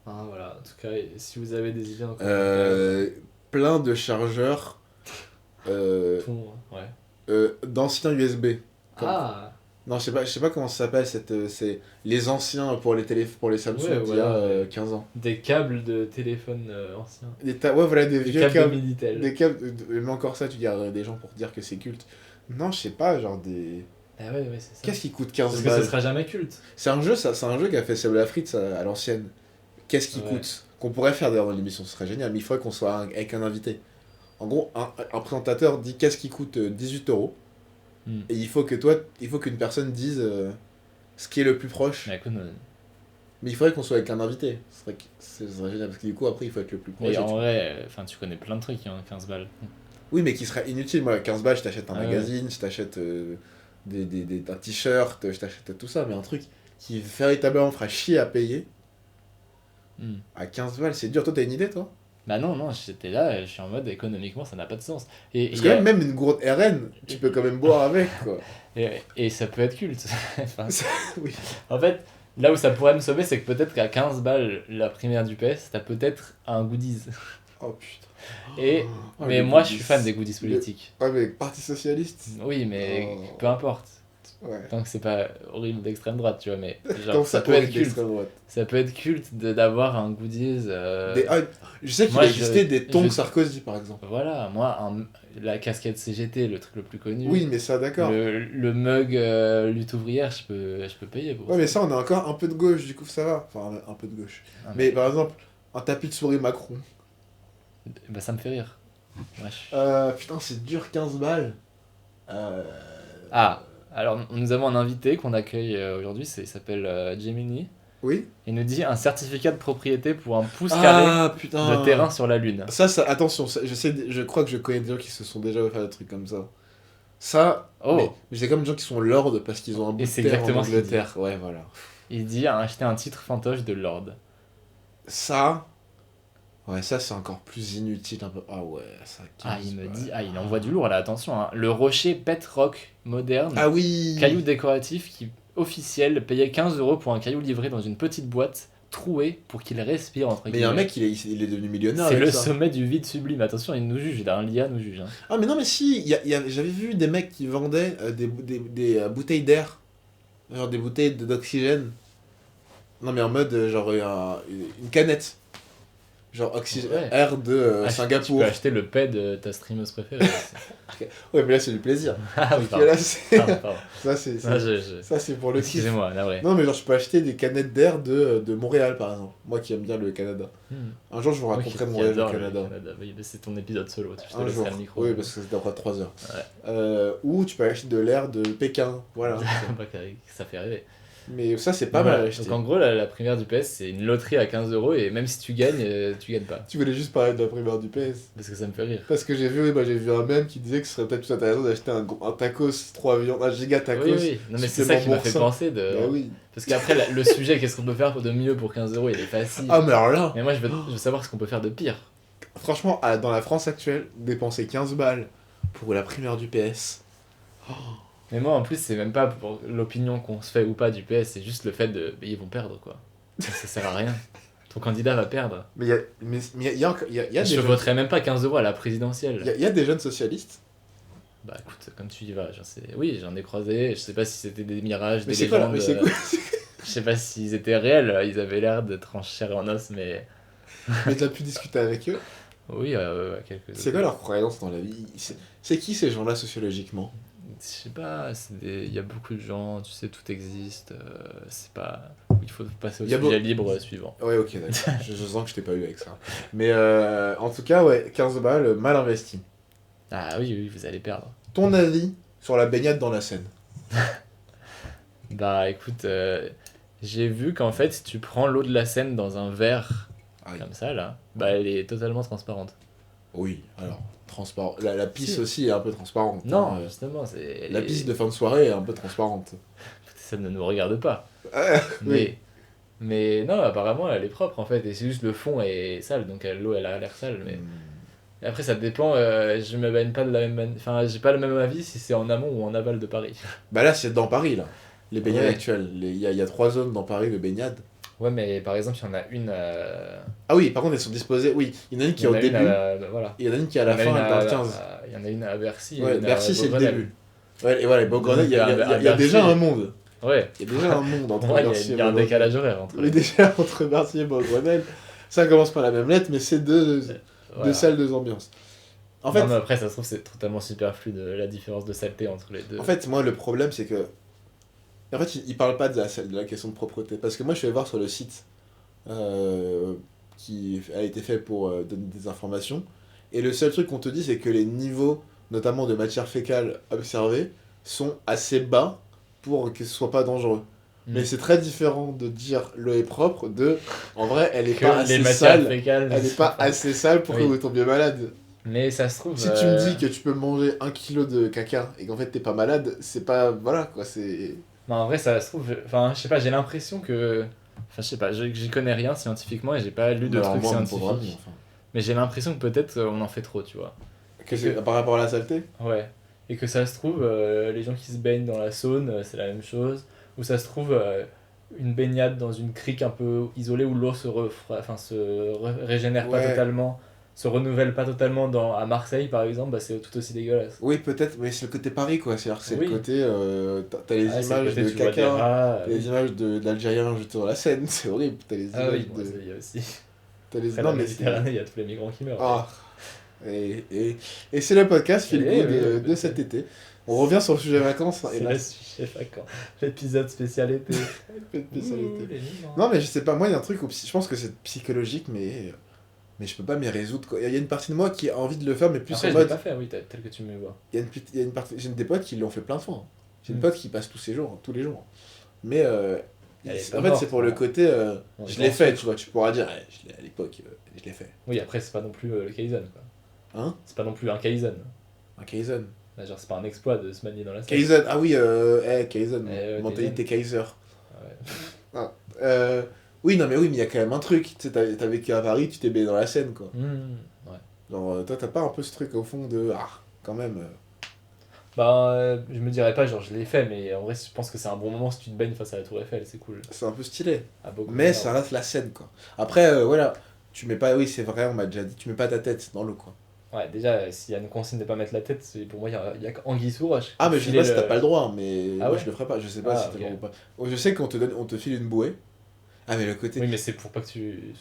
Ah, voilà. En tout cas, si vous avez des idées en Plein de chargeurs d'anciens USB. Comme- Ah. Non, je sais pas comment ça s'appelle, c'est les anciens pour les Samsung Ouais, d'il y a voilà. 15 ans. Des câbles de téléphone anciens. Ouais, voilà, des Des vieux câbles, câbles. de Minitel. Des câbles, mais encore ça, tu gardes des gens pour te dire que c'est culte. Non, je sais pas, genre Ah ouais, c'est ça. Qu'est-ce qui coûte Parce 15 que ce balles? sera jamais culte. C'est un jeu qui a fait Sable la frite à l'ancienne. Qu'est-ce qui Ouais. coûte? Qu'on pourrait faire d'ailleurs dans l'émission, ce serait génial, mais il faudrait qu'on soit avec un invité. En gros, un présentateur dit qu'est-ce qui coûte 18 €, et il faut qu'une personne dise ce qui est le plus proche. Mais écoute, Mais il faudrait qu'on soit avec un invité. Ce serait génial, parce que du coup, après, il faut être le plus proche. mais et en tu- vrai, tu connais plein de trucs qui ont 15 balles. Oui, mais qui serait inutile. Moi, 15 balles, je t'achète un Ah ouais. magazine, je t'achète un t-shirt, je t'achète tout ça, mais un truc qui véritablement fera chier à payer, à 15 balles, c'est dur. Toi, t'as une idée, toi? Bah non, j'étais là, je suis en mode économiquement, ça n'a pas de sens. Et, Parce il que y a- même une gourde RN, tu peux quand même boire avec, quoi. et ça peut être culte. Enfin, Oui. en fait, là où ça pourrait me sauver, c'est que peut-être qu'à 15 balles la primaire du PS, t'as peut-être un goodies. Oh putain. Et, Oh, mais les moi, goodies. je suis fan des goodies politiques. Ouais, mais Parti Socialiste. Oui, mais Oh. peu importe. Ouais. Tant que c'est pas horrible d'extrême droite, tu vois, mais genre, Comme ça ça peut être culte. d'extrême droite. Ça peut être culte d'avoir un goodies. Je sais qu'il moi, existait des tongs je- Sarkozy, par exemple. Voilà, moi, la casquette CGT, le truc le plus connu. Oui, mais ça, d'accord. Le mug lutte ouvrière, je peux payer pour Ouais, mais ça, on a encore un peu de gauche, du coup, ça va. Enfin, un peu de gauche. Ah, Mais par exemple, un tapis de souris Macron. Bah, ça me fait rire. Wesh. Putain, c'est dur, 15 balles. Ah, alors nous avons un invité qu'on accueille aujourd'hui, il s'appelle Gemini. Oui. Il nous dit un certificat de propriété pour un pouce carré putain. de terrain sur la Lune. Ça, attention, je crois que je connais des gens qui se sont déjà fait des trucs comme ça. Ça, Oh, mais c'est comme des gens qui sont lords parce qu'ils ont un bout Et de c'est terre en exactement ce qu'il Angleterre. Ouais, voilà. il dit acheter un titre fantoche de Lord. Ça, ouais, ça c'est encore plus inutile un peu. Ah ouais, ça. Ah, 15 il me balles. dit, il envoie du lourd là, attention. Hein. Le rocher pet rock moderne, Ah oui. caillou décoratif qui officiel, payait 15 € pour un caillou livré dans une petite boîte trouée pour qu'il respire entre Mais il y a un guillemets. mec, il est devenu millionnaire. C'est avec le ça. sommet du vide sublime. Attention, il nous juge. Un Lia nous juge. Hein. Ah mais non mais si, j'avais vu des mecs qui vendaient des bouteilles d'air, genre des bouteilles d'oxygène. Non mais en mode genre une canette, genre oxygène, Ouais. air de Tu Singapour. peux acheter le pet de ta streameuse préférée. Ouais mais là c'est du plaisir. Ah oui, Parce que pardon. là c'est Pardon. ça c'est Ah, ça c'est pour le kiff. Excusez-moi, navré. Non mais genre je peux acheter des canettes d'air de Montréal par exemple. Moi qui aime bien le Canada. Un jour je vous Moi raconterai qui mon voyage au adore le Canada. Oui, mais c'est ton épisode solo. Je te Un jour. laisserai le micro. Oui parce que c'est d'après 3 heures. Ouais. Ou tu peux acheter de l'air de Pékin. Voilà. Bah, ça fait rêver. Mais ça c'est pas Voilà. mal à acheter. Donc en gros, la primaire du PS, c'est une loterie à 15 € et même si tu gagnes pas. Tu voulais juste parler de la primaire du PS. Parce que ça me fait rire. Parce que j'ai vu un mème qui disait que ce serait peut-être plus intéressant d'acheter un tacos 3 viandes, un giga tacos. Oui, oui. Non, mais c'est ça qui m'a fait supplément penser de. Bah oui. Parce qu'après, le sujet, qu'est-ce qu'on peut faire de mieux pour 15 €, il est facile. Ah mais alors là, Mais moi, je veux savoir ce qu'on peut faire de pire. franchement, dans la France actuelle, dépenser 15 balles pour la primaire du PS. Mais moi, en plus, c'est même pas pour l'opinion qu'on se fait ou pas du PS, c'est juste le fait de. Ils vont perdre, quoi. Ça sert à rien. Ton candidat va perdre. Mais il y a des Je jeunes, voterai même pas 15 € à la présidentielle. il y a des jeunes socialistes. Bah écoute, comme tu y vas, oui, j'en ai croisé. Je sais pas si c'était des mirages, Mais des c'est quoi légendes. mais c'est quoi Je sais pas s'ils étaient réels, ils avaient l'air d'être en chair et en os, mais. Mais t'as pu discuter avec eux. Oui, quelques. C'est quoi leur croyance dans la vie? C'est qui ces gens-là sociologiquement? Je sais pas, il y a beaucoup de gens, tu sais, tout existe. C'est pas. Il faut passer au Il y a sujet libre suivant. Ouais, ok, d'accord. je sens que je t'ai pas eu avec ça. Mais en tout cas, ouais, 15 balles, mal investi. Ah oui, oui, vous allez perdre. Ton avis sur la baignade dans la Seine? Bah écoute, j'ai vu qu'en fait, si tu prends l'eau de la Seine dans un verre, Aïe. comme ça, là, bah elle est totalement transparente. Oui, alors, transparent. La pisse Si. aussi est un peu transparente. Non, hein. justement, c'est. La pisse de fin de soirée est un peu transparente. Ça ne nous regarde pas. Ah, Mais non, apparemment, elle est propre en fait, et c'est juste le fond est sale, donc l'eau elle a l'air sale. Mais Et après, ça dépend, je me baigne pas de la même manière. Enfin, j'ai pas le même avis si c'est en amont ou en aval de Paris. Bah là, c'est dans Paris, là. Les baignades Ouais. actuelles. Il y a 3 zones dans Paris de baignade. Ouais, mais par exemple, il y en a une. Ah oui, par contre, elles sont disposées. Oui, il y en a une qui est au début. Voilà. Et il y en a une qui est à la Il y en fin, a une dans le 15. Il y en a une à Bercy. et Ouais, une à Bercy, c'est le Beaugrenelle. début. Ouais, et voilà, Beaugrenelle, il y a Bercy. déjà un monde. Ouais, Il y a déjà un monde entre ouais, Bercy il et y a un Beaugrenelle. décalage horaire entre Oui, les deux. déjà, entre Bercy et Beaugrenelle, ça commence par la même lettre, mais c'est deux Voilà. salles, deux ambiances. En fait, Non, mais après, ça se trouve, c'est totalement superflu de la différence de saleté entre les deux. en fait, moi, le problème, c'est que. En fait, il parle pas de la question de propreté. Parce que moi, je suis allé voir sur le site qui a été fait pour donner des informations. Et le seul truc qu'on te dit, c'est que les niveaux, notamment de matière fécale observés, sont assez bas pour que ce soit pas dangereux. Mais c'est très différent de dire l'eau est propre, en vrai, elle est que pas les assez matières sale. fécales. Elle est pas assez sale pour que Oui. vous tombiez malade. Mais ça se trouve. Si tu me dis que tu peux manger 1 kilo de caca et qu'en fait t'es pas malade, c'est pas. Voilà quoi, c'est. Non, en vrai, ça se trouve. Enfin, je sais pas, j'ai l'impression que. Enfin, je sais pas, j'y connais rien scientifiquement et j'ai pas lu de Alors, trucs moi, mon scientifiques. pauvre ami, enfin. Mais j'ai l'impression que peut-être on en fait trop, tu vois. Que c'est par rapport à la saleté. Ouais. Et que ça se trouve, les gens qui se baignent dans la Saône, c'est la même chose. Ou ça se trouve, une baignade dans une crique un peu isolée où l'eau régénère pas Ouais. totalement, se renouvelle pas totalement à Marseille par exemple, bah, c'est tout aussi dégueulasse. Oui, peut-être, mais c'est le côté Paris quoi. C'est-à-dire que c'est Oui. le côté. T'as les Ah, c'est images peut-être de tu vois des caca, rats, les images d'Algériens jetés dans la Seine, c'est horrible. T'as les Ah images oui, bon, de. ça, il y a aussi. T'as les Après, non, la mais Méditerranée, il y a tous les migrants qui meurent. Ah. Et c'est le podcast Feel Eh Good oui, de cet été. On revient sur le sujet vacances. C'est Et là, le sujet vacant. L'épisode spécial été. spécialité. Ouh, les migrants. Non, mais je sais pas, moi, il y a un truc où je pense que c'est psychologique, mais je peux pas m'y résoudre. Quoi. Il y a une partie de moi qui a envie de le faire, mais plus Après, en je l'ai mode. pas fait, oui, tel que tu me vois. Il y a une partie. J'ai des potes qui l'ont fait plein de fois. Hein. J'ai une Mm. pote qui passe tous les jours. Mais Elle est en pas fait, morte, c'est pour le hein. côté. On est Je l'ai dans fait, le tu vois. Tu pourras dire, à l'époque, je l'ai fait. Oui, après, c'est pas non plus le Kaizen, quoi. Hein? C'est pas non plus un Kaizen. Un Kaizen. Là, genre, c'est pas un exploit de se manier dans la salle. Kaizen, ah oui, Kaizen. Mentalité Kaiser. Ouais. Oui, non, mais oui, mais il y a quand même un truc. Tu sais, t'as vécu à Paris, tu t'es baigné dans la Seine, quoi. Ouais. Genre, toi, t'as pas un peu ce truc au fond de. Ah, quand même. Bah, je me dirais pas, genre, je l'ai fait, mais en vrai, je pense que c'est un bon moment si tu te baignes face à la Tour Eiffel, c'est cool. C'est un peu stylé. À beaucoup Mais de ça gens. reste la Seine, quoi. Après, voilà. Tu mets pas. Oui, c'est vrai, on m'a déjà dit, tu mets pas ta tête dans l'eau, quoi. Ouais, déjà, s'il y a une consigne de pas mettre la tête, pour moi, il y a qu'Anguille sous roche. Ah, mais je sais pas si t'as pas le droit, mais. Ah moi, ouais je le ferai pas. Je sais pas Ah, si t'as ok. le droit ou pas. Oh, je sais qu'on te file une bouée. Ah, mais le côté. Oui, mais c'est pour pas que tu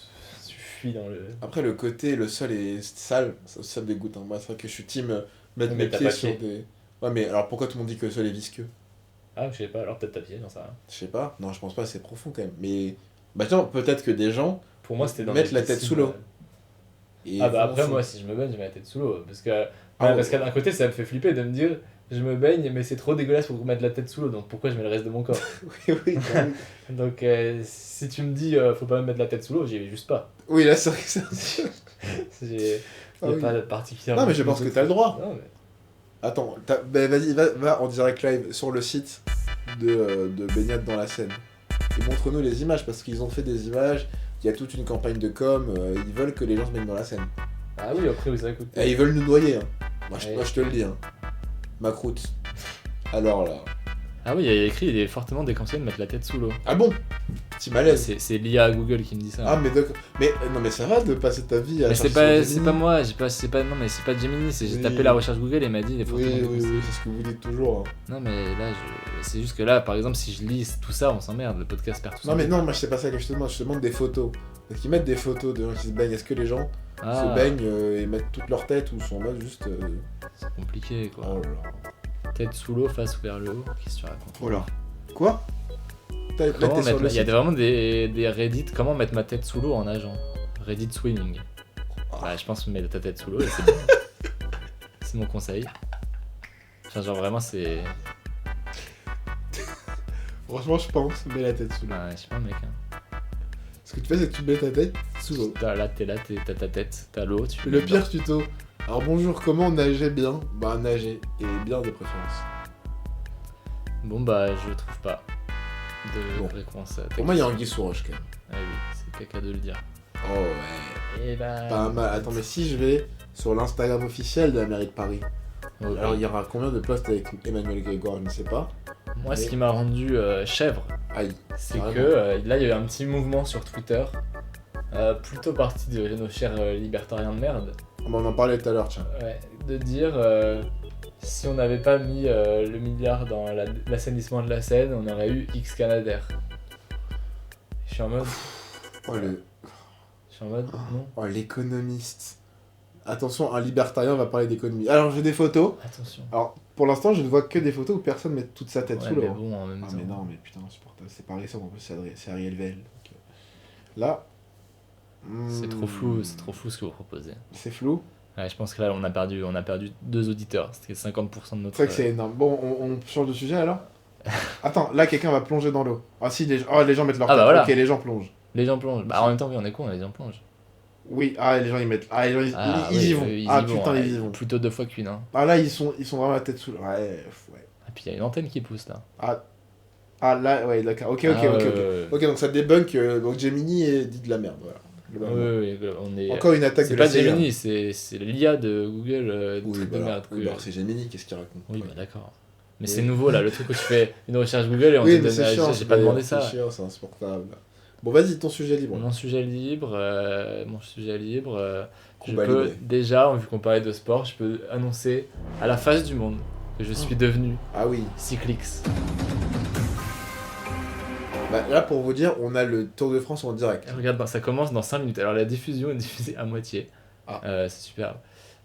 fuis dans le. Après, le côté, le sol est sale, ça me dégoûte. Hein. Moi, c'est vrai que je suis team mettre Mais mes t'as pieds pas sur pied. des. Ouais, mais alors pourquoi tout le monde dit que le sol est visqueux? Ah, je sais pas, alors peut-être ta pied, j'en sais rien. Je sais pas. Non, je pense pas, c'est profond quand même. Mais. Bah, tiens, peut-être que des gens. Pour moi, c'était dans Mettre les la tête piscines, sous l'eau. Et Ah bah vont après fou. moi si je me baigne je mets la tête sous l'eau parce que Ah parce ouais. qu'à d'un côté ça me fait flipper de me dire je me baigne mais c'est trop dégueulasse pour mettre la tête sous l'eau donc pourquoi je mets le reste de mon corps. Oui, oui, bah oui. Donc si tu me dis faut pas me mettre la tête sous l'eau j'y vais juste pas. Oui, là, c'est vrai que c'est. J'ai Ah y a oui. pas de particulièrement. Non, mais je pense que t'as le droit. Non, mais... Attends, bah, vas-y, va en direct live sur le site de Baignade dans la Seine. Et montre-nous les images parce qu'ils ont fait des images. Il y a toute une campagne de com. Ils veulent que les gens se baignent dans la Seine. Ah oui après oui ça coûte. Et ils veulent nous noyer. Hein. Moi, Ouais. moi, je te le dis. Hein. Ma croûte. Alors là. Ah oui il y a écrit il est fortement déconseillé de mettre la tête sous l'eau. Ah bon? Petit malaise. C'est l'IA Google qui me dit ça. Ah, mais d'accord. Mais non, mais ça va de passer ta vie à. mais c'est chercher pas, sur c'est pas Gemini. moi, non mais c'est pas Gemini, j'ai Oui. tapé la recherche Google et il m'a dit il est Oui, fortement oui, déconseillé. oui, c'est ce que vous dites toujours. Hein. Non mais là, c'est juste que là, par exemple, si je lis tout ça, on s'emmerde, le podcast perd tout ça. Non, mais non, moi, je sais pas ça que je te demande. Je te demande des photos. Est-ce qu'ils mettent des photos de gens qui se baignent? Est-ce que les gens Ah, se baignent et mettent toute leur tête ou sont en mode juste. c'est compliqué quoi. Oh là. Tête sous l'eau, face vers le haut, qu'est-ce que tu racontes? Oh là. Quoi? T'as Comment t'es sur mettre le il y a site. vraiment des Reddit, comment mettre ma tête sous l'eau en nageant? Reddit swimming. Bah, je pense que mettre ta tête sous l'eau et c'est bon. C'est mon conseil. Enfin, genre vraiment, c'est. Franchement, je pense, mets la tête sous l'eau. Bah, je sais pas, mec. Hein. Ce que tu fais, c'est que tu mets ta tête sous l'eau. T'es là, t'as ta tête, t'as l'eau, tu. Le pire tuto. Alors bonjour, comment nager bien? Bah nager, et bien de préférence. Bon, bah, je trouve pas de Bon. réponse. Pour moi, il y a Anguille sous roche quand même. Ah oui, c'est caca de le dire. Oh ouais. Et bah. Pas mal. Attends, mais si je vais sur l'Instagram officiel de la mairie de Paris, Ok. alors il y aura combien de posts avec Emmanuel Grégoire? Je ne sais pas. Moi, ce Mais- qui m'a rendu chèvre, Aïe. c'est Carrément. que là, il y a eu un petit mouvement sur Twitter, plutôt parti de nos chers libertariens de merde, On en parlait tout à l'heure, tiens. ouais, de dire si on n'avait pas mis le milliard dans l'assainissement de la Seine, on aurait eu X Canadair. Je suis en mode, Oh, non. l'économiste. Attention, un libertarien va parler d'économie. Alors j'ai des photos. Attention. Alors pour l'instant, je ne vois que des photos où personne met toute sa tête Ouais, sous mais l'eau. bon, en même Ah temps. mais non, mais putain, insupportable. C'est pas récent, en plus c'est Ariel Vel. Donc, là... C'est trop flou ce que vous proposez. C'est flou. Ouais, je pense que là on a perdu 2 auditeurs, c'était 50% de notre... C'est vrai que c'est énorme. Bon, on change de sujet alors. Attends, là quelqu'un va plonger dans l'eau. Ah si, les gens mettent leur Ah, tête. bah voilà. Ok, les gens plongent. Les gens plongent. Bah en même temps, oui, on est con, les gens plongent. Oui, les gens ils mettent. Les gens ils oui, y vont. ils y Ah vont, putain, ouais. ils y vont. Plutôt 2 fois qu'une, hein. Ah là, ils sont vraiment la tête sous l'eau. Ouais. Et puis il y a une antenne qui pousse là. Ah là, ouais, d'accord. Ok. Ok, donc ça débunk. Donc Gemini dit de la merde, voilà. Globalement. Oui, on est... Encore une attaque C'est de pas la CIA. Gemini, c'est l'IA de Google, Oui, truc de voilà. merde. Oui, bah, c'est Gemini, qu'est-ce qu'il raconte? Oui, Ouais. bah d'accord. Mais Oui. c'est nouveau là, le truc où tu fais une recherche Google et on Oui, te mais donne... c'est chiant. J'ai pas demandé ça. C'est chiant, c'est insupportable. Bon, vas-y, ton sujet libre. Mon sujet libre, je Cuba peux Libre. déjà, vu qu'on parlait de sport, je peux annoncer à la face du monde que je suis devenu Ah oui. Cyclix. Bah, là, pour vous dire, on a le Tour de France en direct. Regarde, ça commence dans 5 minutes. Alors la diffusion est diffusée à moitié. Ah. C'est superbe.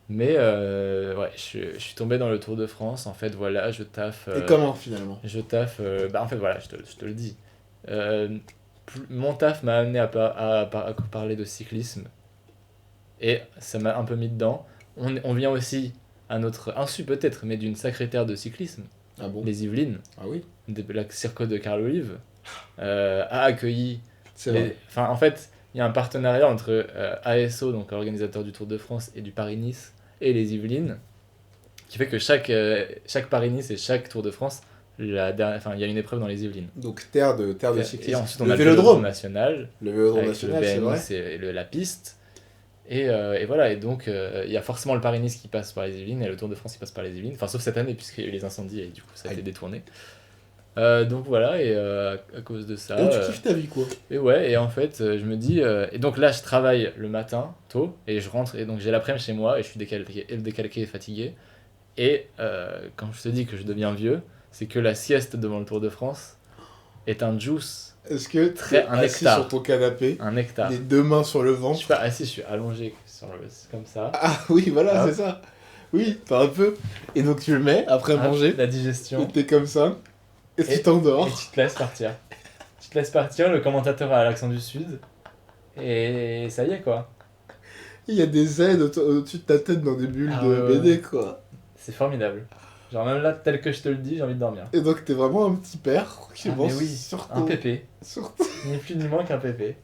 Mais ouais, je suis tombé dans le Tour de France. En fait, voilà, je taffe. Et comment finalement? Je taffe. En fait, voilà, je te le dis. Mon taf m'a amené à parler de cyclisme. Et ça m'a un peu mis dedans. On vient aussi, à notre insu peut-être, mais d'une sacrée terre de cyclisme, Ah bon? les Yvelines. Ah oui? La Circo de Carl Olive a accueilli. C'est vrai. Enfin, en fait, il y a un partenariat entre ASO, donc l'organisateur du Tour de France, et du Paris-Nice, et les Yvelines, qui fait que chaque Paris-Nice et chaque Tour de France, il y a une épreuve dans les Yvelines. Donc terre de Et cyclisme. ensuite, on Le a le Vélodrome Vélodrome. national, Le Vélodrome avec national, le c'est vrai. BMX et la piste. Et voilà, et donc il y a forcément le Paris-Nice qui passe par les Yvelines et le Tour de France qui passe par les Yvelines, enfin sauf cette année puisqu'il y a eu les incendies et du coup ça a été détourné. Donc voilà, et à cause de ça... Et tu kiffes ta vie quoi? Et ouais, et en fait je me dis... et donc là je travaille le matin, tôt, et je rentre, et donc j'ai l'après-midi chez moi et je suis décalqué et fatigué. Et quand je te dis que je deviens vieux, c'est que la sieste devant le Tour de France est un juice, Est-ce que t'es un assis nectar. sur ton canapé, un nectar. les deux mains sur le Je ventre? suis pas assis, je suis allongé comme ça. Ah oui, voilà, Ah. c'est ça. Oui, t'as un peu. Et donc tu le mets après Ah, manger, la et digestion. t'es comme ça, et tu Et t'endors. tu te laisses partir. Tu te laisses partir, le commentateur a l'accent du sud. Et ça y est quoi. Il y a des aides au-dessus de ta tête dans des bulles Ah de ouais, BD quoi. C'est formidable. Genre même là, tel que je te le dis, j'ai envie de dormir. Et donc t'es vraiment un petit père qui Ah, pense mais oui, sur un ton... pépé. sur Ni plus ni moins qu'un pépé.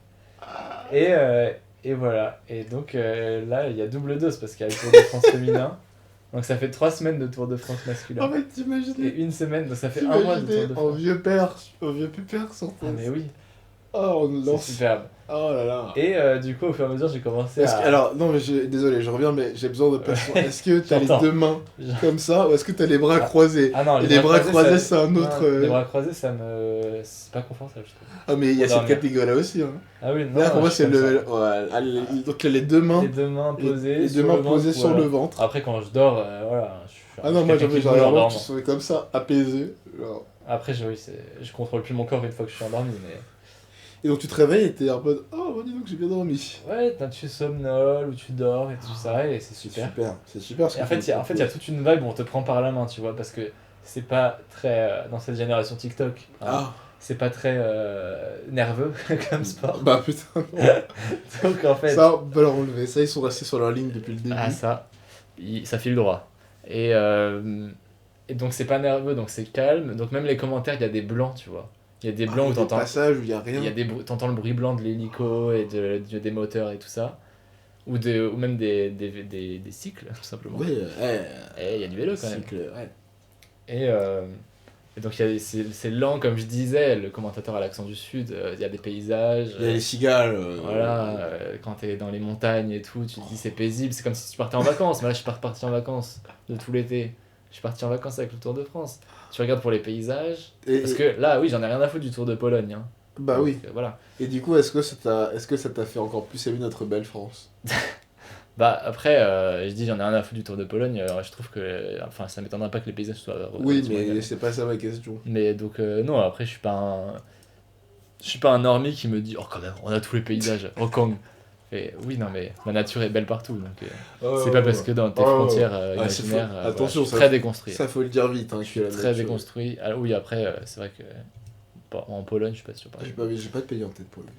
Et voilà. Et donc là, il y a double dose parce qu'il y a le Tour de France féminin. Donc ça fait 3 semaines de Tour de France masculin. Oh mais Et t'imagines, 1 semaine, donc ça fait 1 mois de Tour de en France. vieux père sur ton... Ah mais oui, Oh on c'est lance. superbe. Oh là là. Et du coup, au fur et à mesure, j'ai commencé à... Alors, non mais désolé, je reviens, mais j'ai besoin de passion. Est-ce que t'as les J'entends. deux mains comme ça, ou est-ce que t'as les bras Ah. croisés? Ah non, Et les bras croisés, c'est un non, autre... Les bras croisés, c'est pas confortable, je trouve. Ah mais il y a Pour cette dormir. catégorie-là aussi. Hein. Ah oui, non, Là, pour moi, je suis c'est comme le... ça. Ouais, allez, donc les deux mains, Les deux mains posées les deux sur mains le ventre, posées sur voilà. le ventre. Après, quand je dors, voilà, je suis Ah non, moi quelqu'un qui j'avais bouge en vraiment que tu dormant. sois comme ça, apaisé. Genre. Après, je contrôle plus mon corps une fois que je suis endormi, mais... Et donc tu te réveilles et t'es un peu... Oh, bah, dis donc, j'ai bien dormi. Ouais, tu somnoles ou tu dors et tout ça, et c'est super. C'est super. ce Et en que fait, tu il y a toute une vibe où on te prend par la main, tu vois, parce que c'est pas très... dans cette génération TikTok, hein, Ah, c'est pas très nerveux comme sport. bah putain, non. Donc en fait... Ça, on peut leur enlever. Ça, ils sont restés sur leur ligne depuis le début. Ah ça file droit. Et donc c'est pas nerveux, donc c'est calme. Donc même les commentaires, il y a des blancs, tu vois. Il y a des Ah, blancs il où y a des t'entends... passages où il y a rien. T'entends le bruit blanc de l'hélico et des moteurs et tout ça. Ou même des cycles, tout simplement. Ouais, Et il y a du vélo quand même. cycle, ouais. Et donc c'est lent, comme je disais, le commentateur a l'accent du sud, il y a des paysages. Il y a les cigales. Voilà, quand t'es dans les montagnes et tout, tu te dis c'est paisible, c'est comme si tu partais en vacances. Mais là, je suis pas reparti en vacances de tout l'été. Je suis parti en vacances avec le Tour de France. Tu regardes pour les paysages. Parce que là, oui, j'en ai rien à foutre du Tour de Pologne. Hein. Bah Donc, oui. Voilà. Et du coup, est-ce que ça t'a fait encore plus aimer notre belle France? Bah après, je dis j'en ai rien à foutre du Tour de Pologne. Je trouve que, enfin, ça m'étonnerait pas que les paysages soient. Oui, relativement mais agréables. c'est pas ça ma question. Mais donc non, après je suis pas un normie qui me dit oh quand même, on a tous les paysages. Hong Kong. Et oui, non, mais la nature est belle partout. Donc, c'est pas parce que dans tes frontières imaginaires. Attention, je suis ça- très déconstruit. Ça faut le dire vite, hein, Je suis la très nature. déconstruit. Ah, oui, après, c'est vrai que. Bon, en Pologne, je suis pas sûr. Par exemple. J'ai pas de pays en tête pour lui.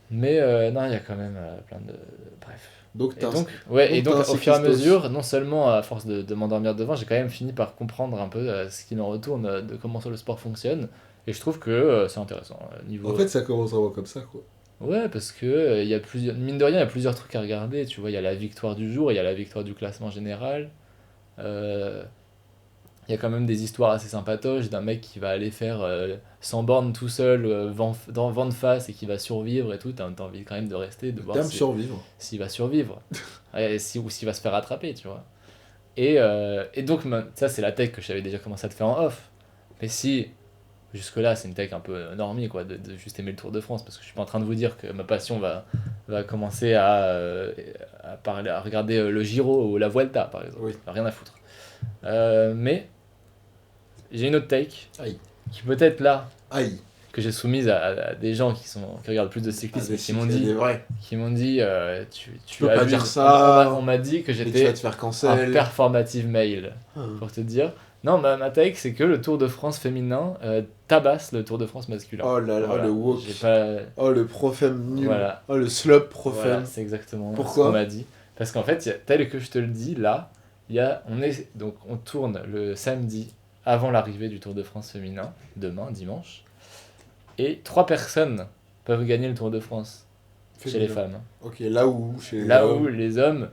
Mais non, il y a quand même plein de. Bref. Donc Et t'as donc, donc, t'as un au fur et à cyclistos. mesure, non seulement à force de m'endormir devant, j'ai quand même fini par comprendre un peu ce qu'il en retourne de comment le sport fonctionne. Et je trouve que c'est intéressant. Niveau... En fait, ça commence vraiment comme ça, quoi. Ouais, parce que il y a plusieurs... mine de rien, il y a plusieurs trucs à regarder. Tu vois, il y a la victoire du jour, il y a la victoire du classement général. Euh, Il y a quand même des histoires assez sympatoches d'un mec qui va aller faire 100 bornes tout seul, vent de face et qui va survivre et tout. T'as envie quand même de rester, de voir Terme si- survivre. s'il va survivre. Ou s'il va se faire attraper, tu vois. Et donc, ça, c'est la tech que j'avais déjà commencé à te faire en off. Mais si, jusque-là, c'est une tech un peu normie, quoi, de juste aimer le Tour de France, parce que je suis pas en train de vous dire que ma passion va commencer à regarder le Giro ou la Vuelta, par exemple. Oui. Rien à foutre. Mais j'ai une autre take Aïe. qui peut-être là, Aïe. que j'ai soumise à des gens qui regardent plus de cyclisme et qui m'ont dit, tu peux as pas vu- dire ça. on m'a dit que Et tu j'étais vas te faire un cancel. performative male, pour te dire. Non, ma take, c'est que le Tour de France féminin tabasse le Tour de France masculin. Oh là là, Voilà. le woke. J'ai pas... Oh, le profème nul. Voilà. Oh, le slop profème. Voilà, c'est exactement Pourquoi ce qu'on m'a dit. Parce qu'en fait, tel que je te le dis, là, on tourne le samedi avant l'arrivée du Tour de France féminin, demain, dimanche. Et 3 personnes peuvent gagner le Tour de France chez les femmes. Ok, là où chez Là les hommes. où les hommes,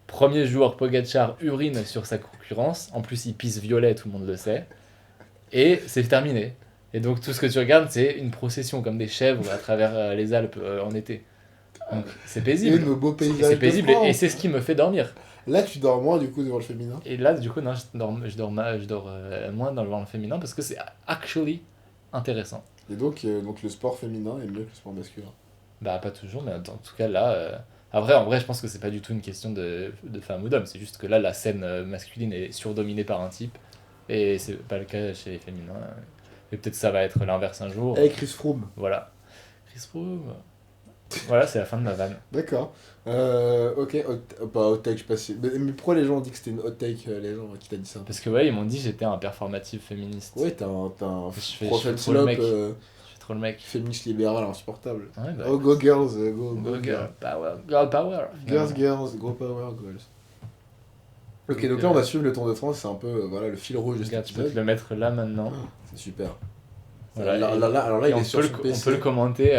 premier jour, Pogacar urine sur sa concurrence. En plus, il pisse violet, tout le monde le sait. Et c'est terminé. Et donc, tout ce que tu regardes, c'est une procession comme des chèvres à travers les Alpes en été. Donc, c'est Et paisible. nos beaux paysages. C'est de paisible France. et c'est ce qui me fait dormir. Là, tu dors moins du coup devant le féminin. Et là, du coup, non, je dors moins dans le féminin parce que c'est actually intéressant. Et donc le sport féminin est mieux que le sport masculin. Bah, pas toujours, mais en tout cas, là. Après, en vrai, je pense que c'est pas du tout une question de femme ou d'homme. C'est juste que là, la scène masculine est surdominée par un type. Et c'est pas le cas chez les féminins. Et peut-être ça va être l'inverse un jour. Hey, Chris Froome. Voilà. Chris Froome. Voilà, c'est la fin de ma vanne. D'accord. Ok, pas hot take, je sais pas si... Mais pourquoi les gens ont dit que c'était une hot take, les gens qui t'a dit ça? Parce que, ouais, ils m'ont dit que j'étais un performative féministe. Ouais, t'as un Je fais profil trop le slop mec. Je suis trop le mec. féministe libéral insupportable. Ouais, bah, Oh, go girls, go go girl girls. power. Girl power. Girls, girls, go power, girls. Ok, donc là on va suivre le Tour de France, c'est un peu voilà, le fil rouge de cet Regarde, tu peux te épisode. le mettre là maintenant. C'est super. Voilà, Alors là Et il est sur son on PC. peut le commenter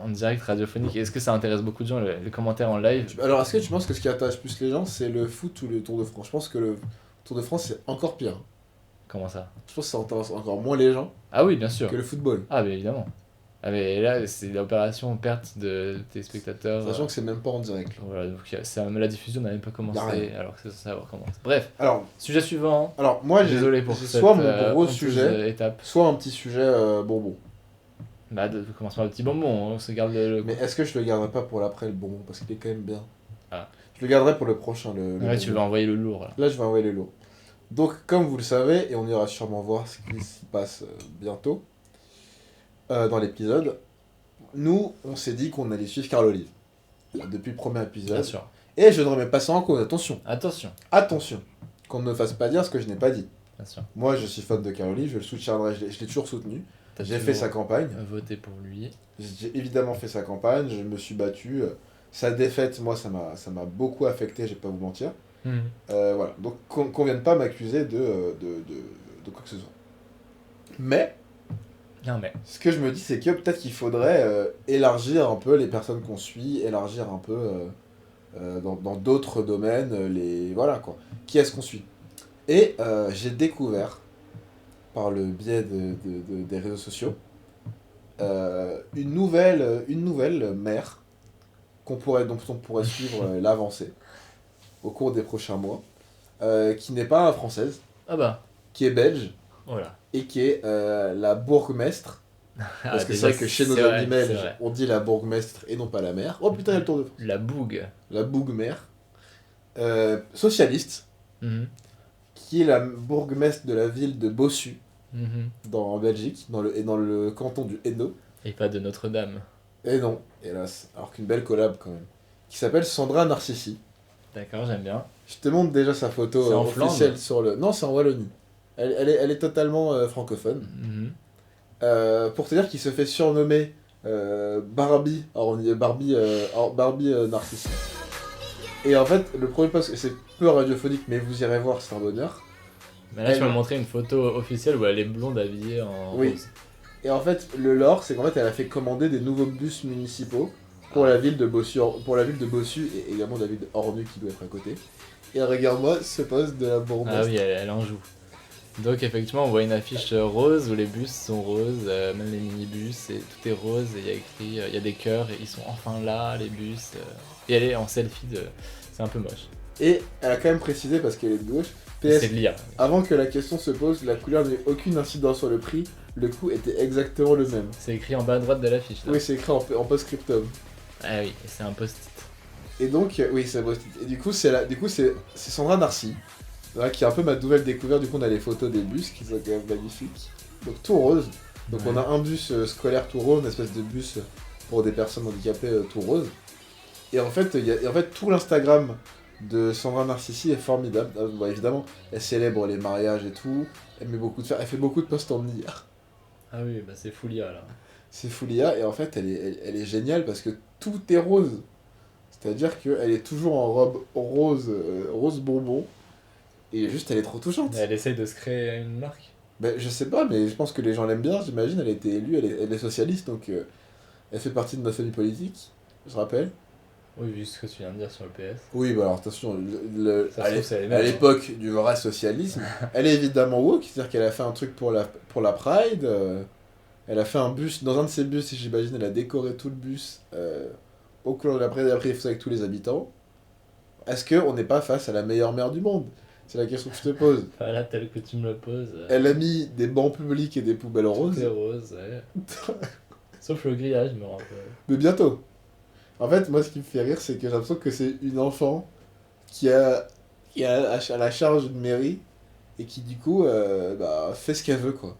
en direct radiophonique. Est-ce que ça intéresse beaucoup de gens, les commentaires en live? Alors est-ce que tu penses que ce qui intéresse plus les gens c'est le foot ou le Tour de France? Je pense que le Tour de France c'est encore pire. Comment ça? Je pense que ça intéresse encore moins les gens Ah oui, bien sûr. que le football. Ah, mais évidemment. Ah, mais là, c'est l'opération perte de téléspectateurs. Sachant que c'est même pas en direct. Là. Voilà, donc la diffusion n'a même pas commencé, Y a rien. alors que c'est censé avoir commencé. Bref, Alors sujet suivant. moi j'ai Désolé pour cette soit mon gros honteuse sujet, étape. soit un petit sujet bonbon. Bah, commence par le petit bonbon, on se garde le... Mais est-ce que je le garderai pas pour l'après le bonbon? Parce qu'il est quand même bien. Ah. Je le garderai pour le prochain. Le Ouais, tu bonbon. vas envoyer le lourd, là. Là, je vais envoyer les lots. Donc, comme vous le savez, et on ira sûrement voir ce qui s'y passe bientôt dans l'épisode, nous, on s'est dit qu'on allait suivre Carl Olive depuis le premier épisode. Bien sûr. Et je ne remets pas ça en cause. Attention, Attention, attention, qu'on ne me fasse pas dire ce que je n'ai pas dit. bien sûr. Moi, je suis fan de Carl Olive, je le soutiendrai, je l'ai toujours soutenu. T'as J'ai toujours fait sa campagne, voté pour lui. j'ai évidemment fait sa campagne, je me suis battu. Sa défaite, moi, ça m'a beaucoup affecté, je vais pas vous mentir. Voilà, donc qu'on vienne pas m'accuser de quoi que ce soit. Mais, Bien, mais. ce que je me dis, c'est que peut-être qu'il faudrait élargir un peu les personnes qu'on suit, élargir un peu dans d'autres domaines, voilà quoi. Qui est-ce qu'on suit? Et j'ai découvert, par le biais des réseaux sociaux, une nouvelle mère dont on pourrait suivre l'avancée au cours des prochains mois, qui n'est pas française, Ah bah, qui est belge, voilà. et qui est la bourgmestre. Parce que c'est vrai que chez nos amis belges, on dit la bourgmestre et non pas la mère. Oh putain, il y a le Tour de France. La bougue. La bourgmestre. Socialiste, Mhm. qui est la bourgmestre de la ville de Bossu, Mhm. en Belgique, dans le canton du Hainaut. Et pas de Notre-Dame. Et non, hélas. Alors qu'une belle collab quand même. qui s'appelle Sandra Narcissi. D'accord, j'aime bien. Je te montre déjà sa photo C'est en officielle Flandre sur le... Non, c'est en Wallonie. Elle est totalement francophone. Mhm. Pour te dire qu'il se fait surnommer Barbie, Barbie Narcissi. Et en fait, le premier post, c'est peu radiophonique, mais vous irez voir, c'est un bonheur. Mais là, tu Elle- m'as montré une photo officielle où elle est blonde habillée en Oui. rose. Et en fait, le lore, c'est qu'en fait, elle a fait commander des nouveaux bus municipaux pour la ville de Bossu, et également la ville d'Ornu qui doit être à côté. Et regarde-moi ce poste de la bourgmestre. Ah oui, elle en joue. Donc effectivement, on voit une affiche rose où les bus sont roses, même les minibus, et tout est rose, et il y a écrit, il y a des cœurs, et ils sont enfin là, les bus. Et elle est en selfie, c'est un peu moche. Et elle a quand même précisé, parce qu'elle est de gauche, C'est PS, de l'IA. avant que la question se pose, la couleur n'ait aucune incidence sur le prix, le coût était exactement le même. C'est écrit en bas à droite de l'affiche. Là. Oui, c'est écrit en post-scriptum. Ah oui, et c'est un post-it. Et donc, oui, c'est post-it. Et du coup, c'est Sandra Narcy, voilà, qui est un peu ma nouvelle découverte. Du coup, on a les photos des bus qui sont quand même magnifiques. Donc, tout rose. Donc, on a un bus scolaire tout rose, une espèce de bus pour des personnes handicapées tout rose. Et en fait, tout l'Instagram de Sandra Narcissi est formidable. Bon, évidemment, elle célèbre les mariages et tout. Elle fait beaucoup de posts en IA. Ah oui, bah c'est full IA là. C'est full IA et en fait, elle est géniale parce que tout est rose. C'est-à-dire qu'elle est toujours en robe rose bonbon. Et juste, elle est trop touchante. Elle essaye de se créer une marque. Ben, je sais pas, mais je pense que les gens l'aiment bien, j'imagine. Elle a été élue, elle est socialiste, donc elle fait partie de notre famille politique, je rappelle. Oui, vu ce que tu viens de dire sur le PS. Oui, bah alors attention, Ça se trouve, c'est les à mêmes. l'époque du vrai socialisme, elle est évidemment woke, c'est-à-dire qu'elle a fait un truc pour la Pride, elle a fait un bus, dans un de ses bus, j'imagine, elle a décoré tout le bus aux couleurs de la Pride, et après il fait ça avec tous les habitants. Est-ce qu'on n'est pas face à la meilleure mère du monde? C'est la question que je te pose. Voilà, tel que tu me le poses. Elle a mis des bancs publics et des poubelles roses. C'est rose, ouais. Sauf le grillage, me rappelle. Mais bientôt. En fait, moi, ce qui me fait rire, c'est que j'ai l'impression que c'est une enfant qui a à la charge d'une mairie et qui, du coup, fait ce qu'elle veut, quoi.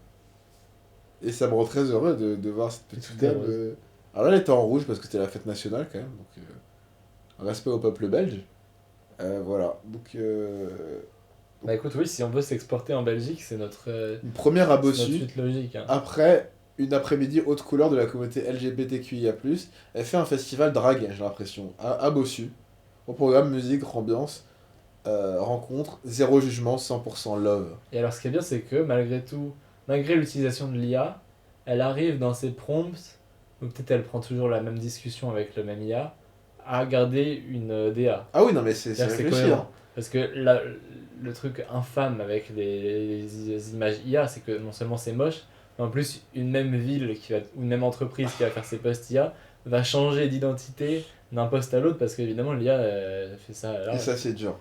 Et ça me rend très heureux de voir cette petite Tout est dame. rose. Alors là, elle était en rouge parce que c'était la fête nationale, quand même. Donc, respect au peuple belge. Voilà. Donc, Bah écoute, oui, si on veut s'exporter en Belgique, c'est notre une première à c'est notre Bossu. suite logique. Hein. Après une après-midi haute couleur de la communauté LGBTQIA+, elle fait un festival drague, j'ai l'impression, à Bossu. Au programme musique, ambiance, rencontre, zéro jugement, 100% love. Et alors, ce qui est bien, c'est que malgré tout, malgré l'utilisation de l'IA, elle arrive dans ses prompts, ou peut-être elle prend toujours la même discussion avec le même IA, à garder une DA. Ah oui, non mais c'est C'est-à-dire que réfléchi. cohérent. Hein. Parce que le truc infâme avec les images IA, c'est que non seulement c'est moche, mais en plus, une même ville ou une même entreprise qui va faire ses posts IA va changer d'identité d'un post à l'autre parce qu'évidemment l'IA fait ça là. Et ça c'est dur.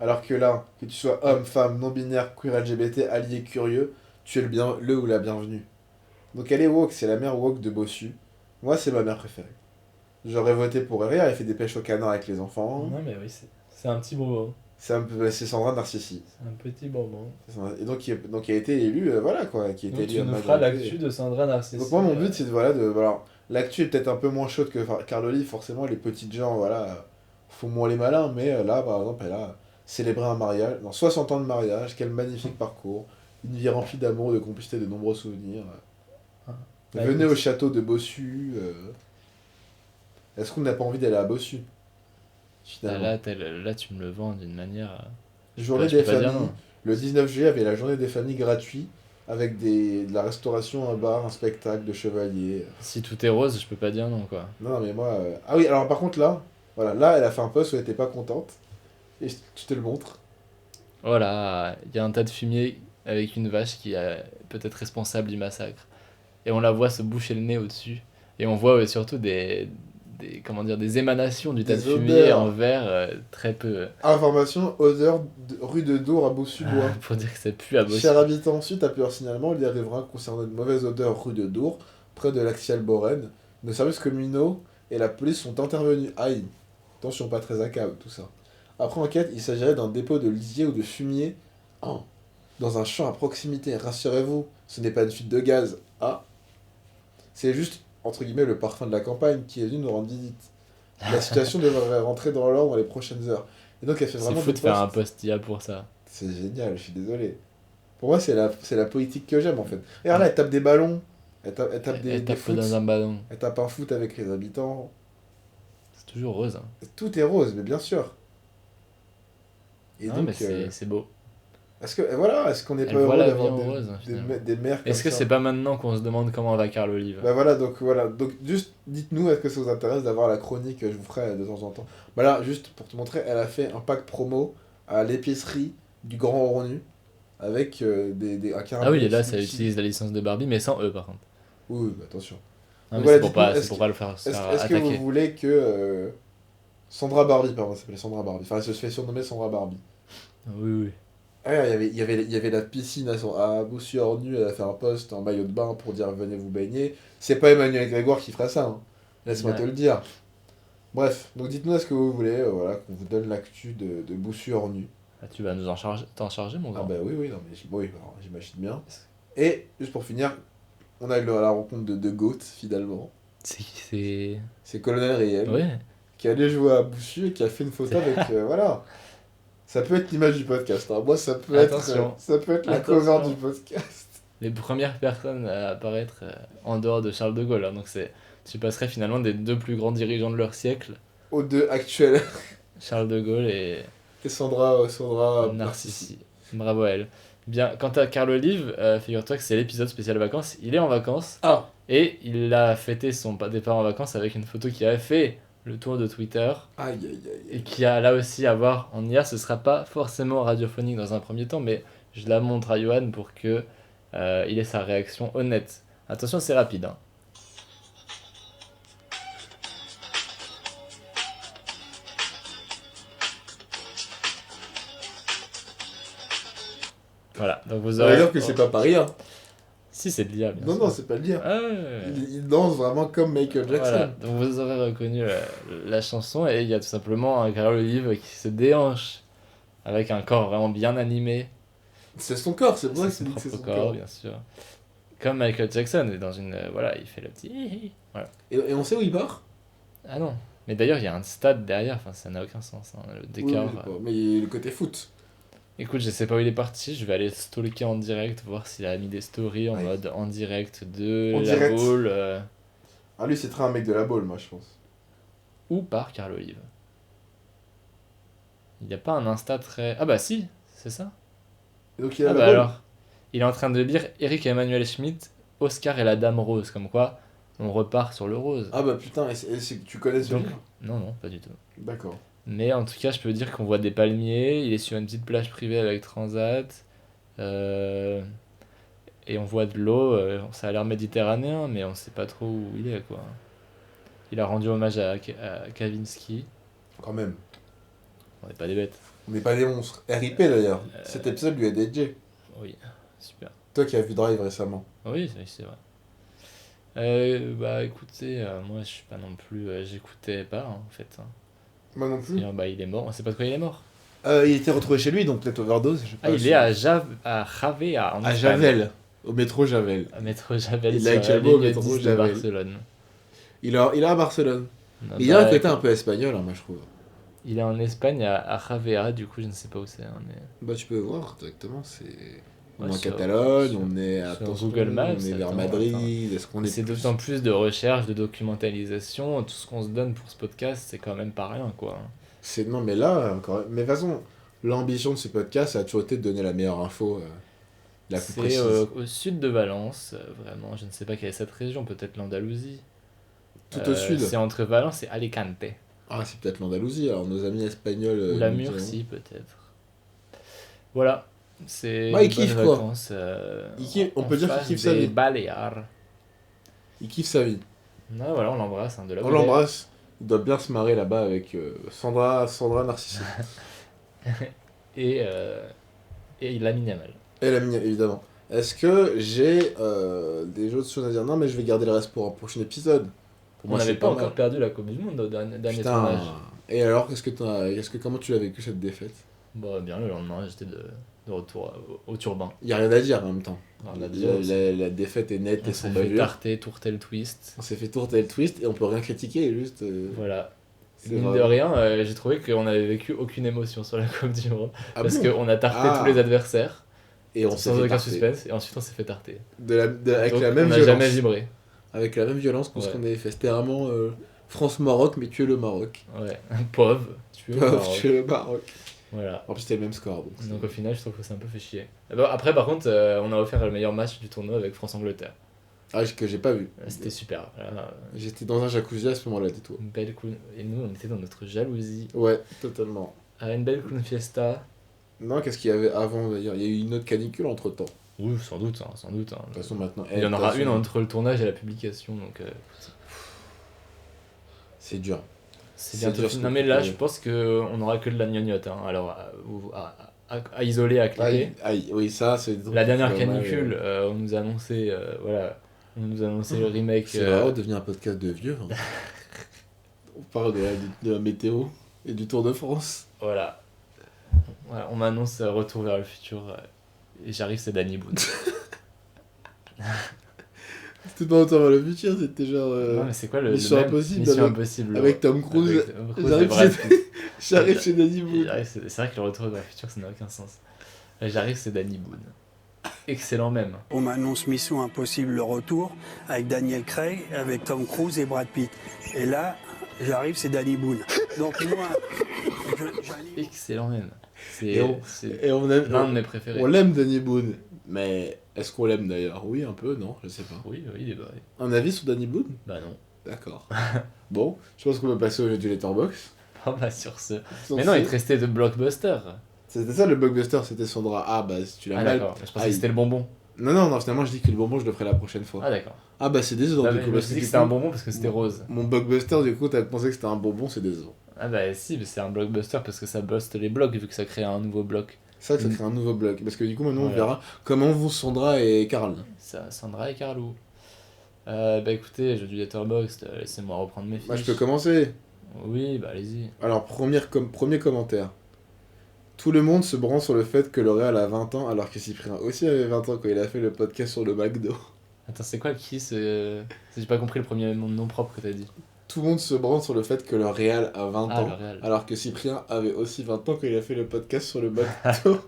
Alors que là, que tu sois homme, femme, non-binaire, queer, LGBT, allié, curieux, tu es le ou la bienvenue. Donc elle est woke, c'est la mère woke de Bossu. Moi c'est ma mère préférée. J'aurais voté pour elle, elle fait des pêches au canard avec les enfants. Non mais oui, c'est un petit bonbon. C'est Sandra Narcissi. C'est un petit bonbon. Et donc, qui a été élu, voilà quoi, qui a été Donc élu tu à nous feras majorité. l'actu de Sandra Narcissi. Donc moi mon but c'est voilà, l'actu est peut-être un peu moins chaude que Carloli, forcément les petites gens voilà font moins les malins, mais là par exemple elle a célébré un mariage, 60 ans de mariage, quel magnifique parcours, une vie remplie d'amour, de complicité, de nombreux souvenirs. Ah. Venez Bah, au château de Bossu. Est-ce qu'on n'a pas envie d'aller à Bossu Ah, finalement. là, tu me le vends d'une manière. Journée je des peux pas dire familles. non. Le 19 juillet avait la journée des familles gratuite avec de la restauration, un bar, un spectacle de chevaliers. Si tout est rose, je peux pas dire non quoi. Non, mais moi. Ah oui, alors par contre, là, voilà, là, elle a fait un post où elle était pas contente. Et je te le montre. Voilà, il y a un tas de fumier avec une vache qui est peut-être responsable du massacre. Et on la voit se boucher le nez au-dessus. Et on voit surtout des émanations du tas de Des fumier odeurs. en verre très peu. Information, odeur, rue de Dour à Bossu-Bois. Pour dire que ça pue à bosser. Chers habitants, suite à plusieurs signalements, il y arrivera concernant une mauvaise odeur rue de Dour, près de l'Axial Borène. Nos services communaux et la police sont intervenus. Aïe, attention, pas très accable tout ça. Après enquête, il s'agirait d'un dépôt de lisier ou de fumier dans un champ à proximité. Rassurez-vous, ce n'est pas une fuite de gaz. Ah, c'est juste, entre guillemets, le parfum de la campagne qui est venu nous rendre visite. La situation devrait rentrer dans l'ordre dans les prochaines heures. Et donc elle fait C'est vraiment fou des de faire un posts. post IA pour ça. C'est génial, je suis désolé. Pour moi, c'est la politique que j'aime en fait. Et regarde là, elle tape des ballons, elle tape des Elle tape foot, dans un ballon. elle tape un foot avec les habitants. C'est toujours rose. Hein. Tout est rose, mais bien sûr. Et Non, donc, mais c'est beau. est-ce qu'on n'est Elle pas voit heureux la d'avoir vie en rose, finalement. des mères comme Est-ce que ça c'est pas maintenant qu'on se demande comment va Carl Olive? Bah voilà, donc juste dites-nous, est-ce que ça vous intéresse d'avoir la chronique que je vous ferai de temps en temps. Bah là, juste pour te montrer, elle a fait un pack promo à l'épicerie du Grand Ornu avec un caramel. Ah oui, et là, ça Snoopy. utilise la licence de Barbie, mais sans E par contre. Oui, bah attention. Non, mais Voilà, c'est pour dites-nous, pas, est-ce c'est pour que- pas le faire, se Est-ce faire est-ce que attaquer. vous voulez que Sandra Barbie, pardon, elle s'appelait Sandra Barbie. Enfin, elle se fait surnommer Sandra Barbie. Oui, oui. Ah, il y avait la piscine à Boussy-Ornu, elle a fait un post en maillot de bain pour dire venez vous baigner. C'est pas Emmanuel Grégoire qui fera ça, hein. Laisse-moi Ouais. te le dire. Bref, donc dites-nous ce que vous voulez, voilà, qu'on vous donne l'actu de Boussy-Ornu. Ah, tu vas nous t'en charger, mon Ah grand. bah oui, non, mais oui, alors, j'imagine bien. Et, juste pour finir, on a eu la rencontre de Goat, finalement. C'est... C'est Colonel Riel, Ouais. qui allait jouer à Boussu et qui a fait une photo avec, voilà. Ça peut être l'image du podcast, hein. Moi, ça peut Attention. ça peut être la Attention. cover du podcast. Les premières personnes à apparaître en dehors de Charles de Gaulle. Hein, donc tu passerais finalement des deux plus grands dirigeants de leur siècle, Aux deux actuels. Charles de Gaulle et Et Sandra Narcissi. Bravo à elle. Bien, quant à Carl Olive, figure-toi que c'est l'épisode spécial vacances. Il est en vacances Ah, et il a fêté son départ en vacances avec une photo qui a fait le tour de Twitter aïe aïe et aïe. qui a là aussi à voir en IA. Ce sera pas forcément radiophonique dans un premier temps, mais je la montre à Johan pour que il ait sa réaction honnête. Attention, c'est rapide. Hein. Voilà, donc vous Ça veut aurez... dire que c'est pas Paris, hein. Si, c'est de l'IA, bien Non, sûr. non, c'est pas le dire. Ah, ouais. Il danse vraiment comme Michael Jackson. Voilà, donc vous aurez reconnu la chanson et il y a tout simplement un Carl Olive qui se déhanche avec un corps vraiment bien animé. C'est son corps, c'est pour ça que C'est c'est son dit que c'est propre son corps, corps. bien sûr. Comme Michael Jackson, et dans une... voilà, il fait le petit... hi, hi. Voilà. Et on sait où il part? Ah non. Mais d'ailleurs, il y a un stade derrière, enfin ça n'a aucun sens, hein, le Oui, décor. je sais pas, mais le côté foot. Écoute, je sais pas où il est parti, je vais aller stalker en direct, voir s'il a mis des stories en Ouais. mode en direct de En la direct. boule, Ah, lui, c'est très un mec de la boule, moi, je pense. ou par Carl Olive. Il n'y a pas un Insta très... Ah bah si, c'est ça. Et donc, il a Ah la bah boule. alors, il est en train de lire Eric Emmanuel Schmitt, Oscar et la Dame Rose, comme quoi on repart sur le rose. Ah bah putain, tu connais ce Donc, livre? non, non, pas du tout. D'accord. Mais en tout cas, je peux dire qu'on voit des palmiers, il est sur une petite plage privée avec Transat, et on voit de l'eau, ça a l'air méditerranéen, mais on sait pas trop où il est, quoi. Il a rendu hommage à Kavinsky, Quand même. on n'est pas des bêtes. On n'est pas des monstres. RIP d'ailleurs. Cet épisode lui est dédié. Oui, super. Toi qui as vu Drive récemment. Oui, c'est vrai. Bah écoutez, moi je suis pas non plus, j'écoutais pas hein, en fait. Hein. Moi non plus. Et, bah il est mort, on sait pas de quoi il est mort. Il était retrouvé chez lui, donc peut-être overdose. Je sais pas, Ah, il est à Javea, en à Espagne. Javel. Au métro Javel. À métro Javel, Il sur est la actuellement au ligne métro 10 de Javel. Barcelone. Il est à Barcelone. Ah, Il y a un bah, côté un peu espagnol, hein, moi je trouve. il est en Espagne, à Javea, du coup je ne sais pas où c'est. Hein, mais... Bah tu peux voir directement, c'est... On Ouais, est en sur- Catalogne, sur- on est à sur Toulon, Google Maps, on est vers attends, Madrid, est-ce qu'on est C'est plus- d'autant plus de recherche, de documentalisation, tout ce qu'on se donne pour ce podcast, c'est quand même pas rien quoi. C'est... Non mais là, encore... Mais de toute façon, l'ambition de ce podcast, ça a toujours été de donner la meilleure info, la plus C'est précise. au sud de Valence, vraiment, je ne sais pas quelle est cette région, peut-être l'Andalousie. Tout au sud. C'est entre Valence et Alicante. Ah, c'est peut-être l'Andalousie, alors nos amis espagnols... Ou la nous diront. Murcie, peut-être. Voilà, c'est Ouais, il une bonne kiffe, quoi. vacances, On en peut dire qu'il face kiffe sa des vie. Baléares. Il kiffe sa vie. Non, voilà, on l'embrasse, hein, de la On volée. l'embrasse. Il doit bien se marrer là-bas avec Sandra Narcissi. Et Lamine Yamal. Et la mienne, évidemment. Est-ce que j'ai des autres choses à dire? Non, mais je vais garder le reste pour un prochain épisode. Pour On moi, n'avait c'est pas mal. encore perdu la Coupe du Monde au dernier Putain. tournage. Et alors, comment tu l'as vécu cette défaite? Bon, bien, le lendemain, j'étais de retour au Turbin. Il n'y a rien à dire en même temps. On a déjà La défaite est nette on et s'est sans fait bavure. tarter, tourter le twist. On s'est fait tourter le twist et on peut rien critiquer, juste. Voilà. C'est mine vrai. de rien, j'ai trouvé qu'on avait vécu aucune émotion sur la Coupe du Monde. Ah parce bon qu'on a tarté Ah. tous les adversaires, Et on s'est sans fait aucun tarter. suspense, et ensuite on s'est fait tarter. Avec Donc, la même on n'a violence. jamais vibré. Avec la même violence que ce Ouais. qu'on avait fait. C'était vraiment France-Maroc, mais tuer le Maroc. Ouais, pauvre, tu veux. Maroc. Tuer le Maroc. Voilà. En plus, c'était le même score. Donc au final, je trouve que c'est un peu fait chier. Bon, après, par contre, on a offert le meilleur match du tournoi avec France-Angleterre. Ah, que j'ai pas vu. C'était super. Voilà, J'étais dans un jacuzzi à ce moment-là, dis-toi. une belle clown. Et nous, on était dans notre jalousie. Ouais, totalement. Une belle clown fiesta. Non, qu'est-ce qu'il y avait avant d'ailleurs? Il y a eu une autre canicule entre temps. Oui, sans doute. De De toute façon, maintenant. Il y en aura de toute une façon, entre le tournage et la publication, donc C'est dur. c'est C'est bientôt dur fini. ce Non que mais tu là, peux je dire. pense qu'on aura que de la gnognotte. Hein. Alors, à isoler, à cliquer. Aïe, aïe, oui, ça, c'est. La dernière dommage, canicule, on nous a annoncé, voilà, on nous a annoncé le remake. C'est vraiment devenu un podcast de vieux. Hein. On parle de la météo et du Tour de France. Voilà. Voilà, on m'annonce Retour vers le futur. Et j'arrive, c'est Danny Boone. C'était pas autant vers le futur, c'était genre. Non, mais c'est quoi le Mission même Impossible Mission avec- Impossible. avec Tom Cruise. Avec Tom Cruise et J'arrive Brad chez- Pitt. J'arrive chez Danny Boone. C'est vrai que le Retour vers le futur, ça n'a aucun sens. J'arrive, c'est Danny Boone. Excellent même. On m'annonce Mission Impossible le retour avec Daniel Craig, avec Tom Cruise et Brad Pitt. Et là, j'arrive, c'est Danny Boone. Donc moi, j'anime. Excellent même. Et on- C'est Et on aime. l'un de mes préférés. On l'aime, Danny Boone. Mais est-ce qu'on l'aime d'ailleurs? Oui, un peu, non? Je sais pas. Oui, il est vrai. Un avis sur Danny Boone? Bah non. D'accord. Bon, je pense qu'on va passer au jeu du Letterboxd. Oh bah sur ce. Sur Mais non, ce- il te restait de blockbuster. C'était ça le blockbuster, c'était Sandra. Ah bah si tu l'as Ah mal. d'accord, je pensais Aïe. que c'était le bonbon. Non, finalement je dis que le bonbon je le ferai la prochaine fois. Ah d'accord. Ah bah c'est décevant Non, du mais coup. je me parce suis que dit que du c'était un coup, bonbon parce que c'était rose. Mon blockbuster du coup t'as pensé que c'était un bonbon, c'est décevant. Ah bah si, mais c'est un blockbuster parce que ça buste les blocs vu que ça crée un nouveau bloc. C'est ça que ça crée un nouveau bloc. Parce que du coup maintenant on Voilà. verra comment vont Sandra et Karl. Ça, Sandra et Carlou. Bah écoutez, jeu du Letterboxd, laissez-moi reprendre mes fiches. Bah je peux commencer. Oui, bah allez-y. Alors premier commentaire. Tout le monde se branle sur le fait que L'Oréal a 20 ans alors que Cyprien aussi avait 20 ans quand il a fait le podcast sur le McDo. Attends, c'est quoi qui ce... J'ai pas compris le premier nom propre que t'as dit. Tout le monde se branle sur le fait que L'Oréal a 20 Ah, ans L'Oréal. alors que Cyprien avait aussi 20 ans quand il a fait le podcast sur le McDo.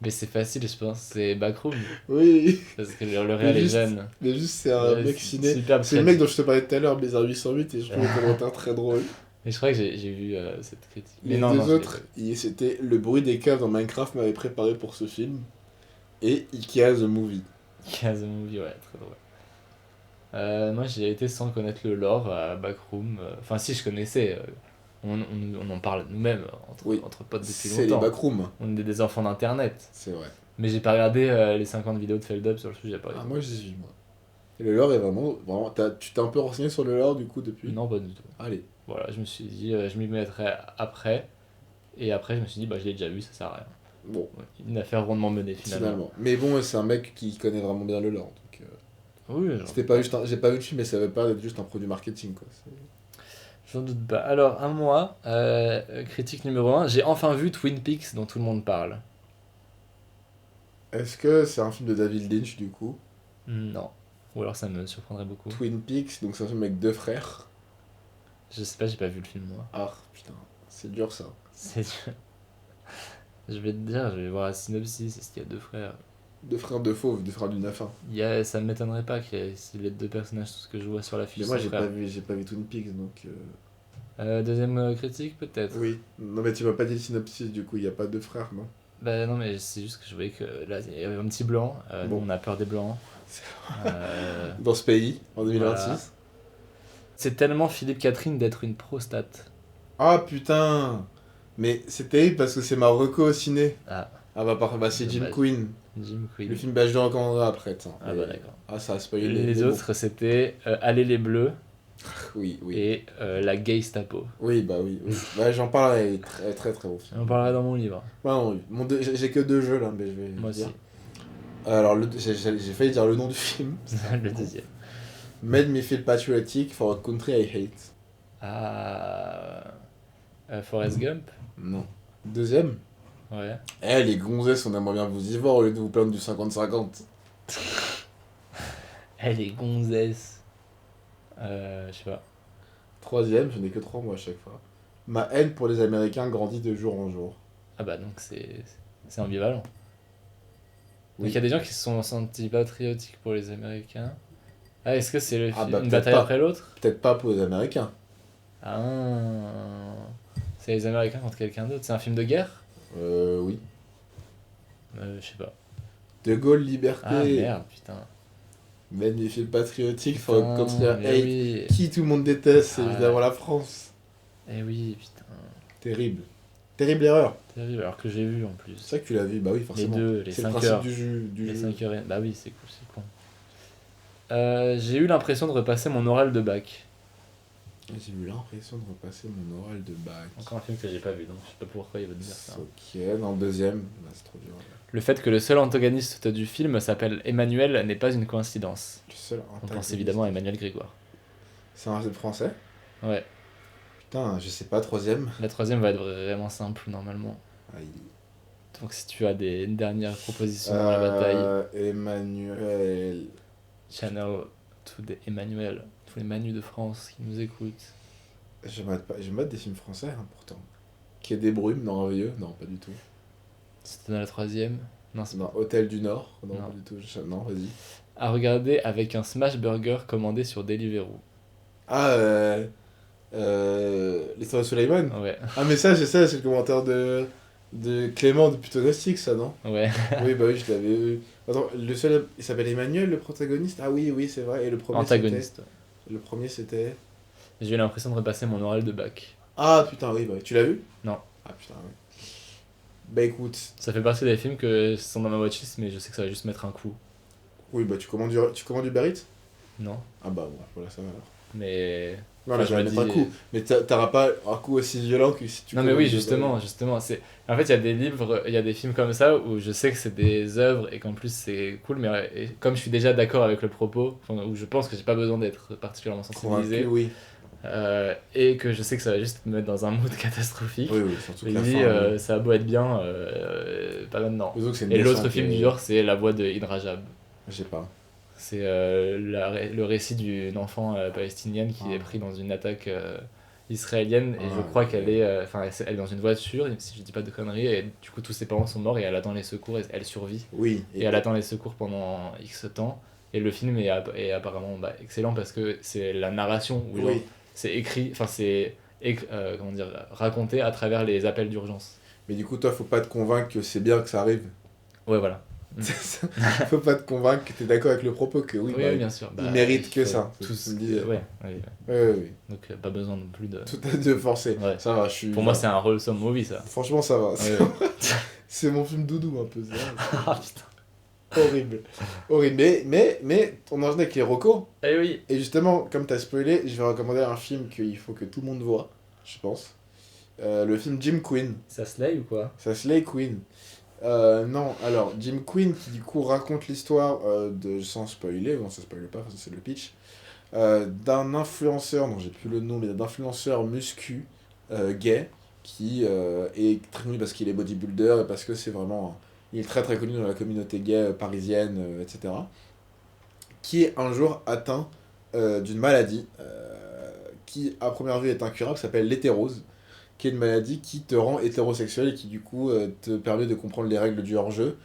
Mais c'est facile, je pense, c'est Backroom. Oui, Parce que le réel est juste- jeune. mais juste c'est un Ouais, mec c'est ciné. superbe C'est le critique. mec dont je te parlais tout à l'heure, Blizzard 808, et je trouve le commentaire très drôle. Mais je crois que j'ai vu cette critique. Les non, deux non, je l'ai autres, c'était le bruit des caves dans Minecraft m'avait préparé pour ce film, et Ikea the Movie. pas. Kaz Movie, ouais, très drôle. Moi, j'ai été sans connaître le lore à Backroom. Enfin, si, je connaissais. On en parle nous-mêmes, Oui. entre potes depuis C'est les longtemps. backrooms, On est des enfants d'internet. c'est vrai. Mais j'ai pas regardé les 50 vidéos de Feldup sur le sujet, pas Ah, moi j'y suis, moi. Et le lore est vraiment. Tu t'es un peu renseigné sur le lore du coup depuis? Non, pas du tout. Allez. Voilà, je me suis dit, je m'y mettrai après. Et après, je me suis dit, bah, je l'ai déjà vu, ça sert à rien. Bon, Ouais, une affaire rondement menée, finalement. finalement. Mais bon, c'est un mec qui connaît vraiment bien le lore. Donc, Oui, genre, c'était pas juste j'ai pas vu le film, mais ça veut pas être juste un produit marketing quoi. j'en doute pas. Alors, à moi, critique numéro 1, j'ai enfin vu Twin Peaks dont tout le monde parle. Est-ce que c'est un film de David Lynch du coup? Non. Ou alors ça me surprendrait beaucoup. Twin Peaks, donc c'est un film avec deux frères. Je sais pas, j'ai pas vu le film moi. Ah putain, c'est dur ça. C'est dur. Je vais te dire, je vais voir la synopsis, est-ce qu'il y a deux frères? Deux frères de fauves, deux frères du Nafin. Ça ne m'étonnerait pas que si les deux personnages, tout ce que je vois sur l'affiche, Mais moi sont j'ai frères. j'ai pas vu Twin Peaks donc. Deuxième critique peut-être. Oui. Non mais tu m'as pas dit le synopsis du coup, il y a pas deux frères non? Bah non mais c'est juste que je voyais que là il y avait un petit blanc, Bon. nous, on a peur des blancs. Dans ce pays, en 2026. Voilà. C'est tellement Philippe Catherine d'être une prostate. Ah putain. Mais c'est terrible parce que c'est ma reco au ciné. Ah, Ah bah c'est Jim Dommage. Queen. Jim Queen. Le film bah je le recommanderai après. Tiens. Ah bah d'accord. Ah ça a spoilé Les autres c'était Aller les Bleus Oui, oui. et La Gestapo. Oui, bah oui. oui. Bah j'en parlerai très très très bon film. On parlera dans mon livre. Ouais, non, j'ai que deux jeux là, mais je vais Moi dire. aussi. Alors j'ai failli dire le nom du film. Le deuxième. Made me feel patriotic for a country I hate. Ah. Forrest Gump. Non. Deuxième. Ouais. Eh les gonzesses, on aimerait bien vous y voir au lieu de vous plaindre du 50-50. Elle est gonzesse. Je sais pas. Troisième, je n'ai que 3 mots à chaque fois. Ma haine pour les Américains grandit de jour en jour. Ah bah donc c'est ambivalent. Oui. Donc il y a des gens qui se sont sentis patriotiques pour les Américains. Ah, est-ce que c'est le Ah bah, une peut-être bataille pas. après l'autre? Peut-être pas pour les Américains. Ah, c'est les Américains contre quelqu'un d'autre. C'est un film de guerre? Oui. Je sais pas. De Gaulle, liberté. Ah merde, putain. Même les films patriotiques, il faut Putain, continuer à mais hate. oui. Qui tout le monde déteste, c'est Ah. évidemment la France. Eh oui, putain. Terrible. Terrible erreur. Terrible, alors que j'ai vu en plus. C'est ça que tu l'as vu, bah oui, Les forcément. deux, les C'est le 5 principe heures. du jeu. Les 5 heures. Bah oui, c'est cool, c'est con. J'ai eu l'impression de repasser mon oral de bac. J'ai eu l'impression de repasser mon oral de bac. Encore un film que j'ai pas vu, donc je sais pas pourquoi il va te dire ça. Ok, dans le deuxième, bah, c'est trop dur. Le fait que le seul antagoniste du film s'appelle Emmanuel n'est pas une coïncidence. Le seul On pense antagoniste. évidemment à Emmanuel Grégoire. C'est un film français. Ouais, Putain, je sais pas, troisième. la troisième va être vraiment simple normalement. Aïe. Donc si tu as des dernières propositions dans la bataille, Emmanuel. channel to the Emmanuel, tous les Manus de France qui nous écoutent. Je mate des films français, hein, pourtant. Quai des Brumes, non, vieux. Non, pas du tout. C'était dans la troisième. Non, c'est Non, Hôtel du Nord. Non, Non. pas du tout. Non, vas-y. à regarder avec un smash burger commandé sur Deliveroo. Ah, l'histoire de Suleiman. Ouais, Ah, mais ça, c'est le commentaire de Clément de Putonostic, ça, non? ouais. Oui, bah oui, je l'avais vu. Attends, le seul, il s'appelle Emmanuel, le protagoniste? Ah oui, oui, c'est vrai. Et le premier, Antagoniste. Le premier, c'était... J'ai eu l'impression de repasser mon oral de bac. Ah, putain, oui, bah, tu l'as vu? Non. Ah, putain, oui. Bah, écoute, Ça fait partie des films que sont dans ma watchlist, mais je sais que ça va juste mettre un coup. oui, bah, tu commandes Uber Eats? Non, Ah bah, bon, voilà, ça va alors. mais... Non, Enfin, là, je je vais me mettre un dis- coup. Mais t'auras pas un coup aussi violent que si tu Non mais commandes oui, Uber justement, c'est... En fait, il y a des livres, il y a des films comme ça où je sais que c'est des œuvres et qu'en plus c'est cool, mais et comme je suis déjà d'accord avec le propos, enfin, où je pense que j'ai pas besoin d'être particulièrement Eats. sensibilisé, Convaincu, oui. et que je sais que ça va juste me mettre dans un mood catastrophique, Oui, oui, surtout que je la me dis, fin... oui. ça a beau être bien, pas maintenant. Surtout que c'est une Et l'autre descente, film du genre, c'est La Voix de Hidrajab. Je sais pas. C'est le récit d'une enfant palestinienne qui est prise dans une attaque israélienne et je crois qu'elle est elle est dans une voiture si je dis pas de conneries et du coup tous ses parents sont morts et elle attend les secours et elle survit Oui. et elle attend les secours pendant X temps et le film est apparemment excellent parce que c'est la narration où genre, Oui. c'est écrit comment dire raconté à travers les appels d'urgence. Mais du coup, toi, faut pas te convaincre que c'est bien que ça arrive. Ouais voilà. Faut pas te convaincre que t'es d'accord avec le propos, que oui, Oui, bah, bien sûr. il mérite que faut ça, tous c'est ce que tu me disais. ouais. Oui. Donc pas besoin non plus de Tout à de forcer. Ouais. Ça va, je suis... Pour moi, c'est un wholesome movie, ça. Franchement, ça va. Ouais. C'est mon film doudou, un peu. C'est Ah putain. horrible. Horrible. Mais on enchaîne avec les recos. Eh oui. Et justement, comme t'as spoilé, je vais recommander un film qu'il faut que tout le monde voit, je pense. Le film Jim Quinn. Ça slay ou quoi? Ça Slay Queen. Non, alors, Jim Quinn qui du coup raconte l'histoire sans spoiler, bon ça spoile pas, c'est le pitch, d'un influenceur, non j'ai plus le nom, mais d'un influenceur muscu gay qui est très connu parce qu'il est bodybuilder et parce que c'est vraiment, il est très très connu dans la communauté gay parisienne, etc. Qui est un jour atteint d'une maladie qui à première vue est incurable, qui s'appelle l'hétérose, qui est une maladie qui te rend hétérosexuel et qui du coup te permet de comprendre les règles du hors-jeu,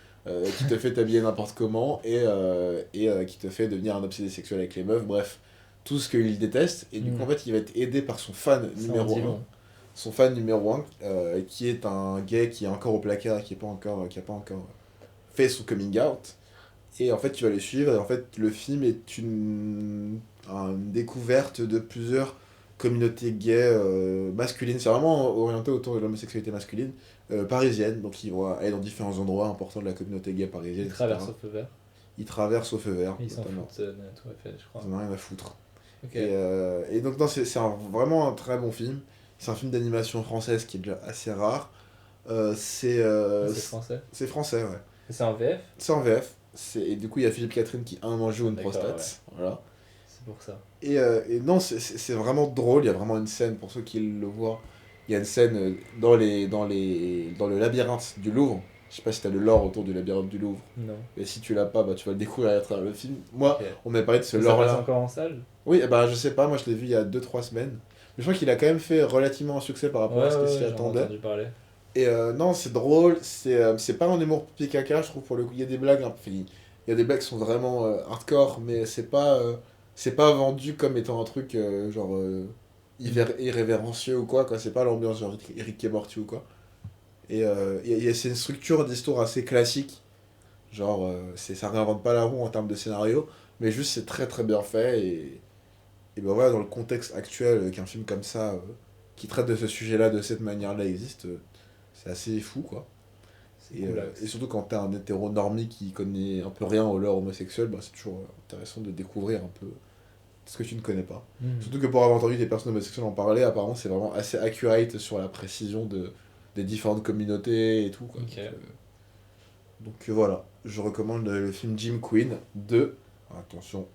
qui te fait t'habiller n'importe comment et qui te fait devenir un obsédé sexuel avec les meufs, bref, tout ce qu'il déteste. Et du coup en fait il va être aidé par son fan numéro 1. Son fan numéro 1, qui est un gay qui est encore au placard et qui a pas encore fait son coming out. Et en fait tu vas le suivre et en fait le film est une découverte de plusieurs communauté gay masculine, c'est vraiment orienté autour de l'homosexualité masculine parisienne, donc ils vont aller dans différents endroits importants de la communauté gay parisienne, Il etc. traverse au feu vert. Ils traversent au feu vert, Ils s'en notamment. foutent de tout fait, je crois. Ils en ont rien à foutre. Ok. Et donc non, c'est vraiment un très bon film. C'est un film d'animation française qui est déjà assez rare. C'est français. C'est français, ouais. C'est en VF? C'est en VF. Et du coup, il y a Philippe Catherine qui a un an joue une D'accord, prostate. Voilà. C'est pour ça. Et non, c'est vraiment drôle, il y a vraiment une scène, pour ceux qui le voient, il y a une scène dans le labyrinthe du Louvre. Je sais pas si t'as le lore autour du labyrinthe du Louvre, Non. et si tu l'as pas, bah, tu vas le découvrir à travers le film. Moi, Ok. on m'a parlé de ce Ça passe lore-là. encore en salle? Oui, bah je sais pas, moi je l'ai vu il y a 2-3 semaines. Mais je crois qu'il a quand même fait relativement un succès par rapport à ce qu'il s'y j'en ai attendait. entendu parler. Et non, c'est drôle, c'est pas un humour pipi caca, je trouve, pour le coup. Il y a des blagues, il y a des blagues qui sont vraiment hardcore, mais c'est pas vendu comme étant un truc genre irrévérencieux ou quoi, c'est pas l'ambiance genre Rick et Morty ou quoi. Et c'est une structure d'histoire assez classique, genre ça réinvente pas la roue en termes de scénario, mais juste c'est très très bien fait, et ben voilà, dans le contexte actuel, qu'un film comme ça, qui traite de ce sujet-là de cette manière-là existe, c'est assez fou quoi. Et surtout quand t'es un hétéro-normie qui connaît un peu rien au lore homosexuel, bah, c'est toujours intéressant de découvrir un peu ce que tu ne connais pas. Surtout que pour avoir entendu des personnes homosexuelles en parler, apparemment c'est vraiment assez accurate sur la précision des différentes communautés et tout, quoi. Ok. Donc voilà, je recommande le film Jim Queen de... Attention,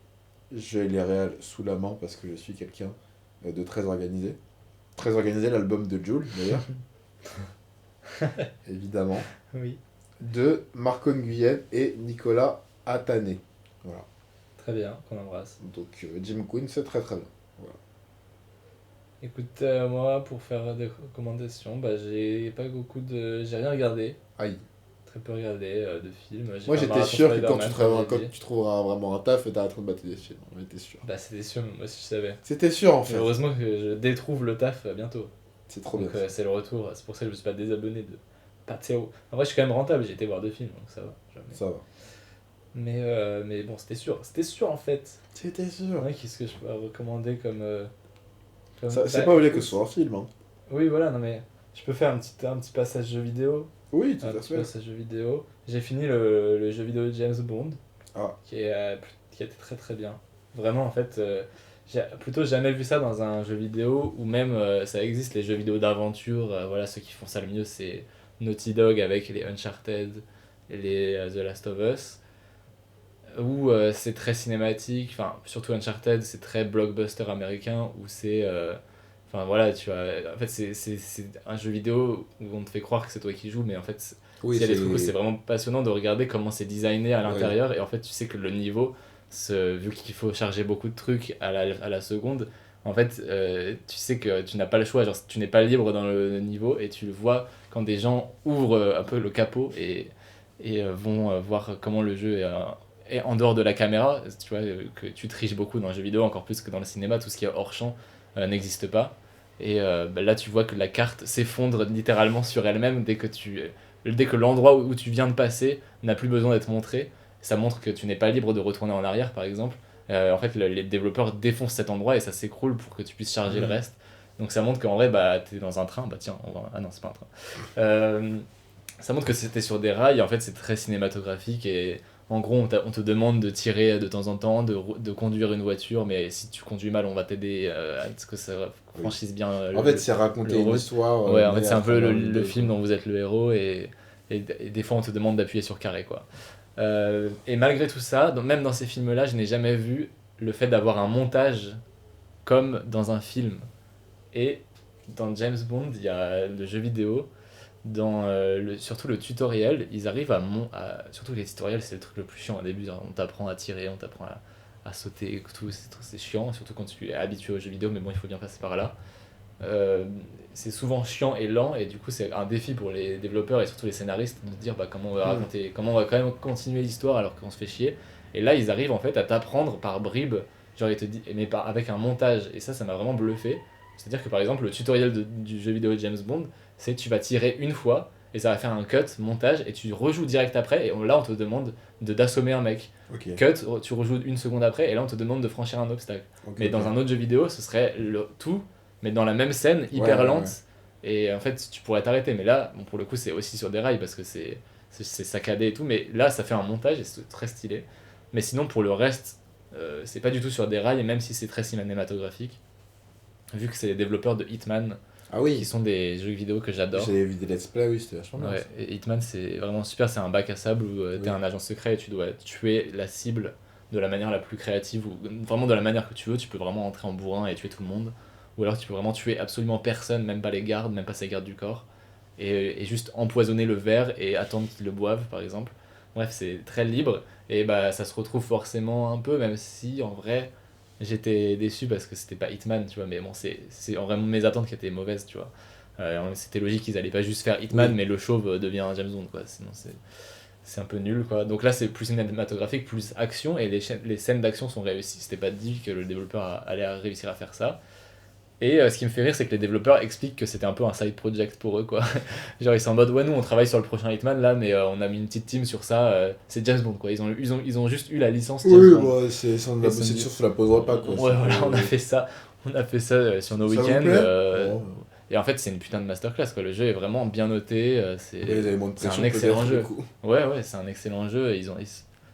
j'ai les réals sous la main parce que je suis quelqu'un de très organisé. Très organisé, l'album de Jul d'ailleurs. Évidemment. Oui. De Marco Nguyen et Nicolas Atané. Voilà. Très bien, qu'on embrasse. Donc Jim Queen, c'est très très bien. Voilà. Écoute, moi, pour faire des recommandations, bah, j'ai rien regardé. Aïe. Très peu regardé de films. J'ai Moi fait un j'étais marathon sûr que Spider-Man, quand comme j'ai dit. tu trouveras vraiment un taf, t'arrêteras de battre des films. J'étais sûr. Bah, c'était sûr, moi aussi je savais. C'était sûr en Mais fait. heureusement que je détrouve le taf bientôt. C'est trop bien. Donc c'est le retour, c'est pour ça que je me suis pas désabonné de Pateo. En vrai, je suis quand même rentable, j'ai été voir 2 films, donc ça va. Jamais. Ça va. Mais bon, c'était sûr en fait. C'était sûr. Ouais, qu'est-ce que je peux recommander comme. C'est pas obligé que ce soit un film. Hein. Oui, voilà, non mais je peux faire un petit passage jeu vidéo. Oui, tout Un à petit fait. passage jeu vidéo. J'ai fini le jeu vidéo de James Bond, Ah. qui était très très bien. Vraiment, en fait, j'ai plutôt jamais vu ça dans un jeu vidéo, ou même ça existe les jeux vidéo d'aventure. Voilà, ceux qui font ça le mieux, c'est Naughty Dog avec les Uncharted et les The Last of Us. Où c'est très cinématique, enfin surtout Uncharted, c'est très blockbuster américain, où c'est enfin voilà, tu vois, en fait c'est un jeu vidéo où on te fait croire que c'est toi qui joues, mais en fait Oui, il y a des trucs où c'est vraiment passionnant de regarder comment c'est designé à l'intérieur. Et en fait tu sais que le niveau, vu qu'il faut charger beaucoup de trucs à la seconde, en fait tu sais que tu n'as pas le choix, genre tu n'es pas libre dans le niveau, et tu le vois quand des gens ouvrent un peu le capot et vont voir comment le jeu est en dehors de la caméra. Tu vois que tu triches beaucoup dans le jeu vidéo, encore plus que dans le cinéma, tout ce qui est hors champ n'existe pas. Et bah là tu vois que la carte s'effondre littéralement sur elle-même dès que l'endroit où tu viens de passer n'a plus besoin d'être montré. Ça montre que tu n'es pas libre de retourner en arrière, par exemple. En fait les développeurs défoncent cet endroit et ça s'écroule pour que tu puisses charger le reste. Donc ça montre qu'en vrai bah t'es dans un train, bah tiens ah non c'est pas un train. Ça montre que c'était sur des rails, et en fait c'est très cinématographique, et en gros on te demande de tirer de temps en temps, de conduire une voiture, mais si tu conduis mal on va t'aider à ce que ça franchisse bien En fait c'est raconter une histoire. Ouais, en fait c'est un peu le film dont vous êtes le héros, et des fois on te demande d'appuyer sur carré quoi. Et malgré tout ça, même dans ces films là je n'ai jamais vu le fait d'avoir un montage comme dans un film. Et dans James Bond il y a le jeu vidéo, dans surtout le tutoriel, ils arrivent surtout les tutoriels c'est le truc le plus chiant au début, on t'apprend à tirer, on t'apprend à sauter et tout, c'est chiant, surtout quand tu es habitué aux jeux vidéo, mais bon il faut bien passer par là. C'est souvent chiant et lent, et du coup c'est un défi pour les développeurs et surtout les scénaristes de dire bah, comment on va raconter, comment on va quand même continuer l'histoire alors qu'on se fait chier. Et là ils arrivent en fait à t'apprendre par bribes, genre ils te disent, mais avec un montage, et ça m'a vraiment bluffé. C'est à dire que par exemple le tutoriel du jeu vidéo de James Bond, c'est tu vas tirer une fois et ça va faire un cut, montage, et tu rejoues direct après, et là on te demande d'assommer un mec. Okay. Cut, tu rejoues une seconde après, et là on te demande de franchir un obstacle. Mais dans un autre jeu vidéo ce serait tout, mais dans la même scène, hyper lente, et en fait tu pourrais t'arrêter. Mais là, bon, pour le coup c'est aussi sur des rails parce que c'est saccadé et tout, mais là ça fait un montage et c'est très stylé. Mais sinon pour le reste, c'est pas du tout sur des rails, et même si c'est très cinématographique, vu que c'est les développeurs de Hitman, qui sont des jeux vidéo que j'adore. J'avais vu des let's play, oui, c'était vachement bien. Ouais, et Hitman c'est vraiment super, c'est un bac à sable où t'es un agent secret et tu dois tuer la cible de la manière la plus créative, ou vraiment de la manière que tu veux. Tu peux vraiment entrer en bourrin et tuer tout le monde, ou alors tu peux vraiment tuer absolument personne, même pas les gardes, même pas ses gardes du corps, et juste empoisonner le verre et attendre qu'ils le boivent par exemple. Bref, c'est très libre, et bah ça se retrouve forcément un peu, même si en vrai J'étais déçu parce que c'était pas Hitman, tu vois, mais bon, c'est vraiment mes attentes qui étaient mauvaises, tu vois. C'était logique qu'ils allaient pas juste faire Hitman, mais le chauve devient un James Bond, quoi. Sinon, c'est un peu nul, quoi. Donc là, c'est plus cinématographique, plus action, et les scènes d'action sont réussies. C'était pas dit que le développeur allait réussir à faire ça. Et ce qui me fait rire, c'est que les développeurs expliquent que c'était un peu un side project pour eux, quoi. Genre, ils sont en mode, ouais, nous, on travaille sur le prochain Hitman, là, mais on a mis une petite team sur ça, c'est James Bond, quoi. Ils ont juste eu la licence James Oui, Bond. bah, c'est sûr, ça la posera pas, quoi. Ouais, voilà, on a fait ça sur nos Ça vous week-ends. plaît Bon. Et en fait, c'est une putain de masterclass, quoi. Le jeu est vraiment bien noté. Ils avaient moins de C'est un pression, excellent peut-être, jeu. du coup. Ouais, c'est un excellent jeu. Il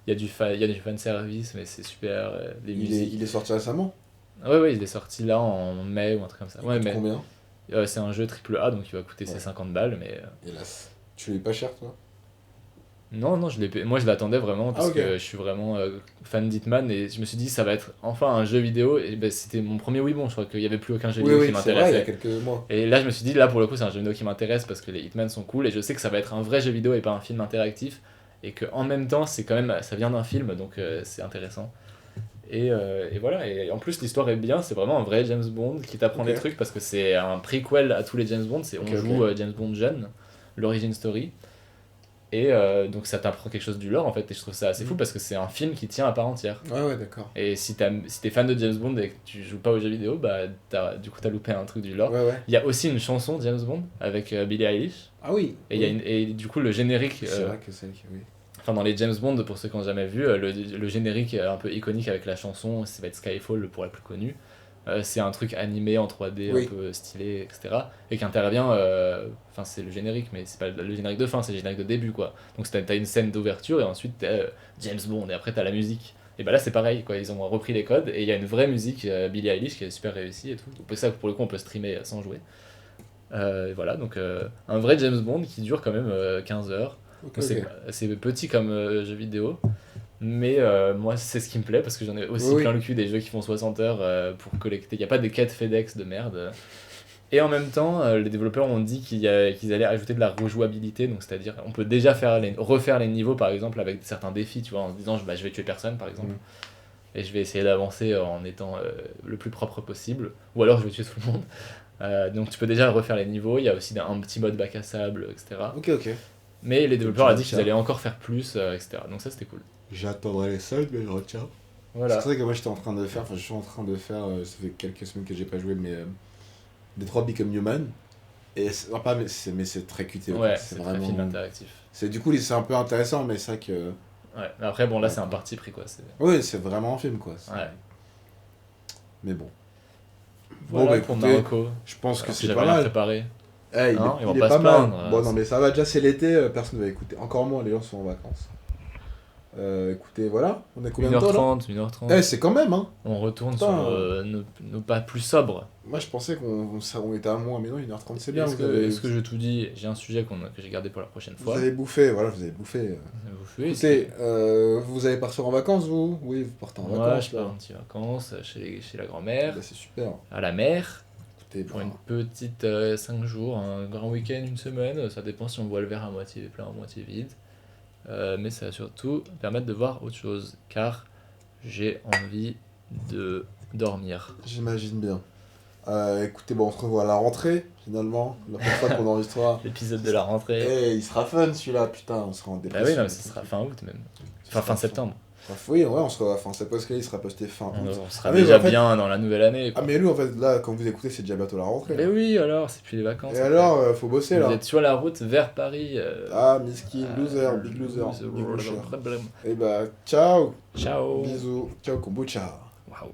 y a du fanservice, mais c'est super. Les musiques. Il est sorti récemment. Ouais, il est sorti là en mai ou un truc comme ça. Il Ouais, coûte mais combien c'est un jeu AAA, donc il va coûter ses 50 balles. Mais Hélas. Tu l'as eu pas cher, toi non, moi je l'attendais vraiment parce ok. que je suis vraiment fan d'Hitman et je me suis dit ça va être enfin un jeu vidéo. Et ben, c'était mon premier oui bon, je crois qu'il n'y avait plus aucun jeu vidéo qui c'est vrai, il y a m'intéressait. quelques mois. Et là je me suis dit là pour le coup c'est un jeu vidéo qui m'intéresse parce que les Hitman sont cool et je sais que ça va être un vrai jeu vidéo et pas un film interactif. Et qu'en même temps c'est quand même ça vient d'un film donc c'est intéressant. Et voilà, et en plus l'histoire est bien, c'est vraiment un vrai James Bond qui t'apprend des trucs parce que c'est un prequel à tous les James Bond, on joue James Bond jeune, l'origin story. Et donc ça t'apprend quelque chose du lore en fait, et je trouve ça assez fou parce que c'est un film qui tient à part entière. Ouais, d'accord. Et si t'es fan de James Bond et que tu joues pas aux jeux vidéo, bah du coup t'as loupé un truc du lore. Ouais. Il y a aussi une chanson James Bond avec Billie Eilish. Ah oui. Et, et du coup le générique, C'est vrai que c'est oui. enfin dans les James Bond, pour ceux qui n'ont jamais vu, le générique un peu iconique avec la chanson, ça va être Skyfall pour la plus connue. C'est un truc animé en 3D un peu stylé, etc. Et qui intervient, enfin c'est le générique, mais c'est pas le générique de fin, c'est le générique de début quoi. Donc t'as une scène d'ouverture et ensuite t'as James Bond et après t'as la musique. Et bah là c'est pareil quoi, ils ont repris les codes et il y a une vraie musique Billie Eilish qui est super réussie et tout. Donc ça pour le coup on peut streamer sans jouer. Et voilà, donc un vrai James Bond qui dure quand même 15 heures. C'est petit comme jeu vidéo. Mais moi c'est ce qui me plaît parce que j'en ai aussi plein le cul des jeux qui font 60 heures pour collecter. Il n'y a pas des quêtes FedEx de merde. Et en même temps, les développeurs ont dit qu'ils allaient ajouter de la rejouabilité. Donc c'est-à-dire on peut déjà refaire les niveaux par exemple avec certains défis, tu vois, en se disant je vais tuer personne par exemple. Et je vais essayer d'avancer en étant le plus propre possible. Ou alors je vais tuer tout le monde. Donc tu peux déjà refaire les niveaux. Il y a aussi un petit mode bac à sable, etc. Ok. Mais les développeurs ont dit qu'ils allaient encore faire plus, etc. Donc ça c'était cool. J'attendrai les soldes, mais je retiens. Voilà. C'est vrai que moi je suis en train de faire, ça fait quelques semaines que j'ai pas joué, mais Detroit Become Human. Et mais c'est très cuté. Ouais, c'est vraiment vraiment un film interactif. Du coup, c'est un peu intéressant, mais c'est vrai que. Ouais, mais après, bon, là c'est un parti pris quoi. Oui, c'est vraiment un film quoi. Ouais. Mais bon. Voilà bah, pour écoutez, Marocco. Je pense que c'est j'avais pas rien mal. préparé. Hey, Non, ils vont il est pas pas se mal. plaindre. Bon, non, mais ça va, déjà c'est l'été, personne ne va écouter. Encore moins, les gens sont en vacances. Écoutez, voilà, on a combien de temps là 1h30. C'est quand même, hein. On retourne Putain. sur nos pas plus sobres. Moi je pensais qu'on était à moins, mais non, 1h30 c'est bien. Est-ce que je tout dis? J'ai un sujet que j'ai gardé pour la prochaine fois. Vous avez bouffé. Écoutez, vous allez partir en vacances, vous? Oui, vous partez en vacances. Moi, je pars en petites vacances chez la grand-mère, Bah, c'est super. à la mer, Écoutez, pour une petite 5 jours, un grand week-end, une semaine. Ça dépend si on voit le verre à moitié plein ou à moitié vide. Mais ça va surtout permettre de voir autre chose, car j'ai envie de dormir. J'imagine bien. Écoutez, bon, on se revoit à la rentrée, finalement. La prochaine fois qu'on enregistrera. L'épisode de la rentrée. Il sera fun celui-là, putain, on sera en Bah dépression. oui, non, mais ce sera fin août même. Enfin, fin septembre. Oui, on sera. Enfin, c'est parce qu'il sera posté fin août. On sera mais déjà en fait- bien dans la nouvelle année. Quoi. Ah, mais lui, en fait, là, quand vous écoutez, c'est déjà bientôt la rentrée. Mais là. oui, alors, c'est plus les vacances. Et alors, faut bosser là. Vous êtes sur la route vers Paris. Ah, miskin, loser, big loser. Big loser. Ciao. Et bah, ciao. Ciao. Bisous. Ciao, kombucha.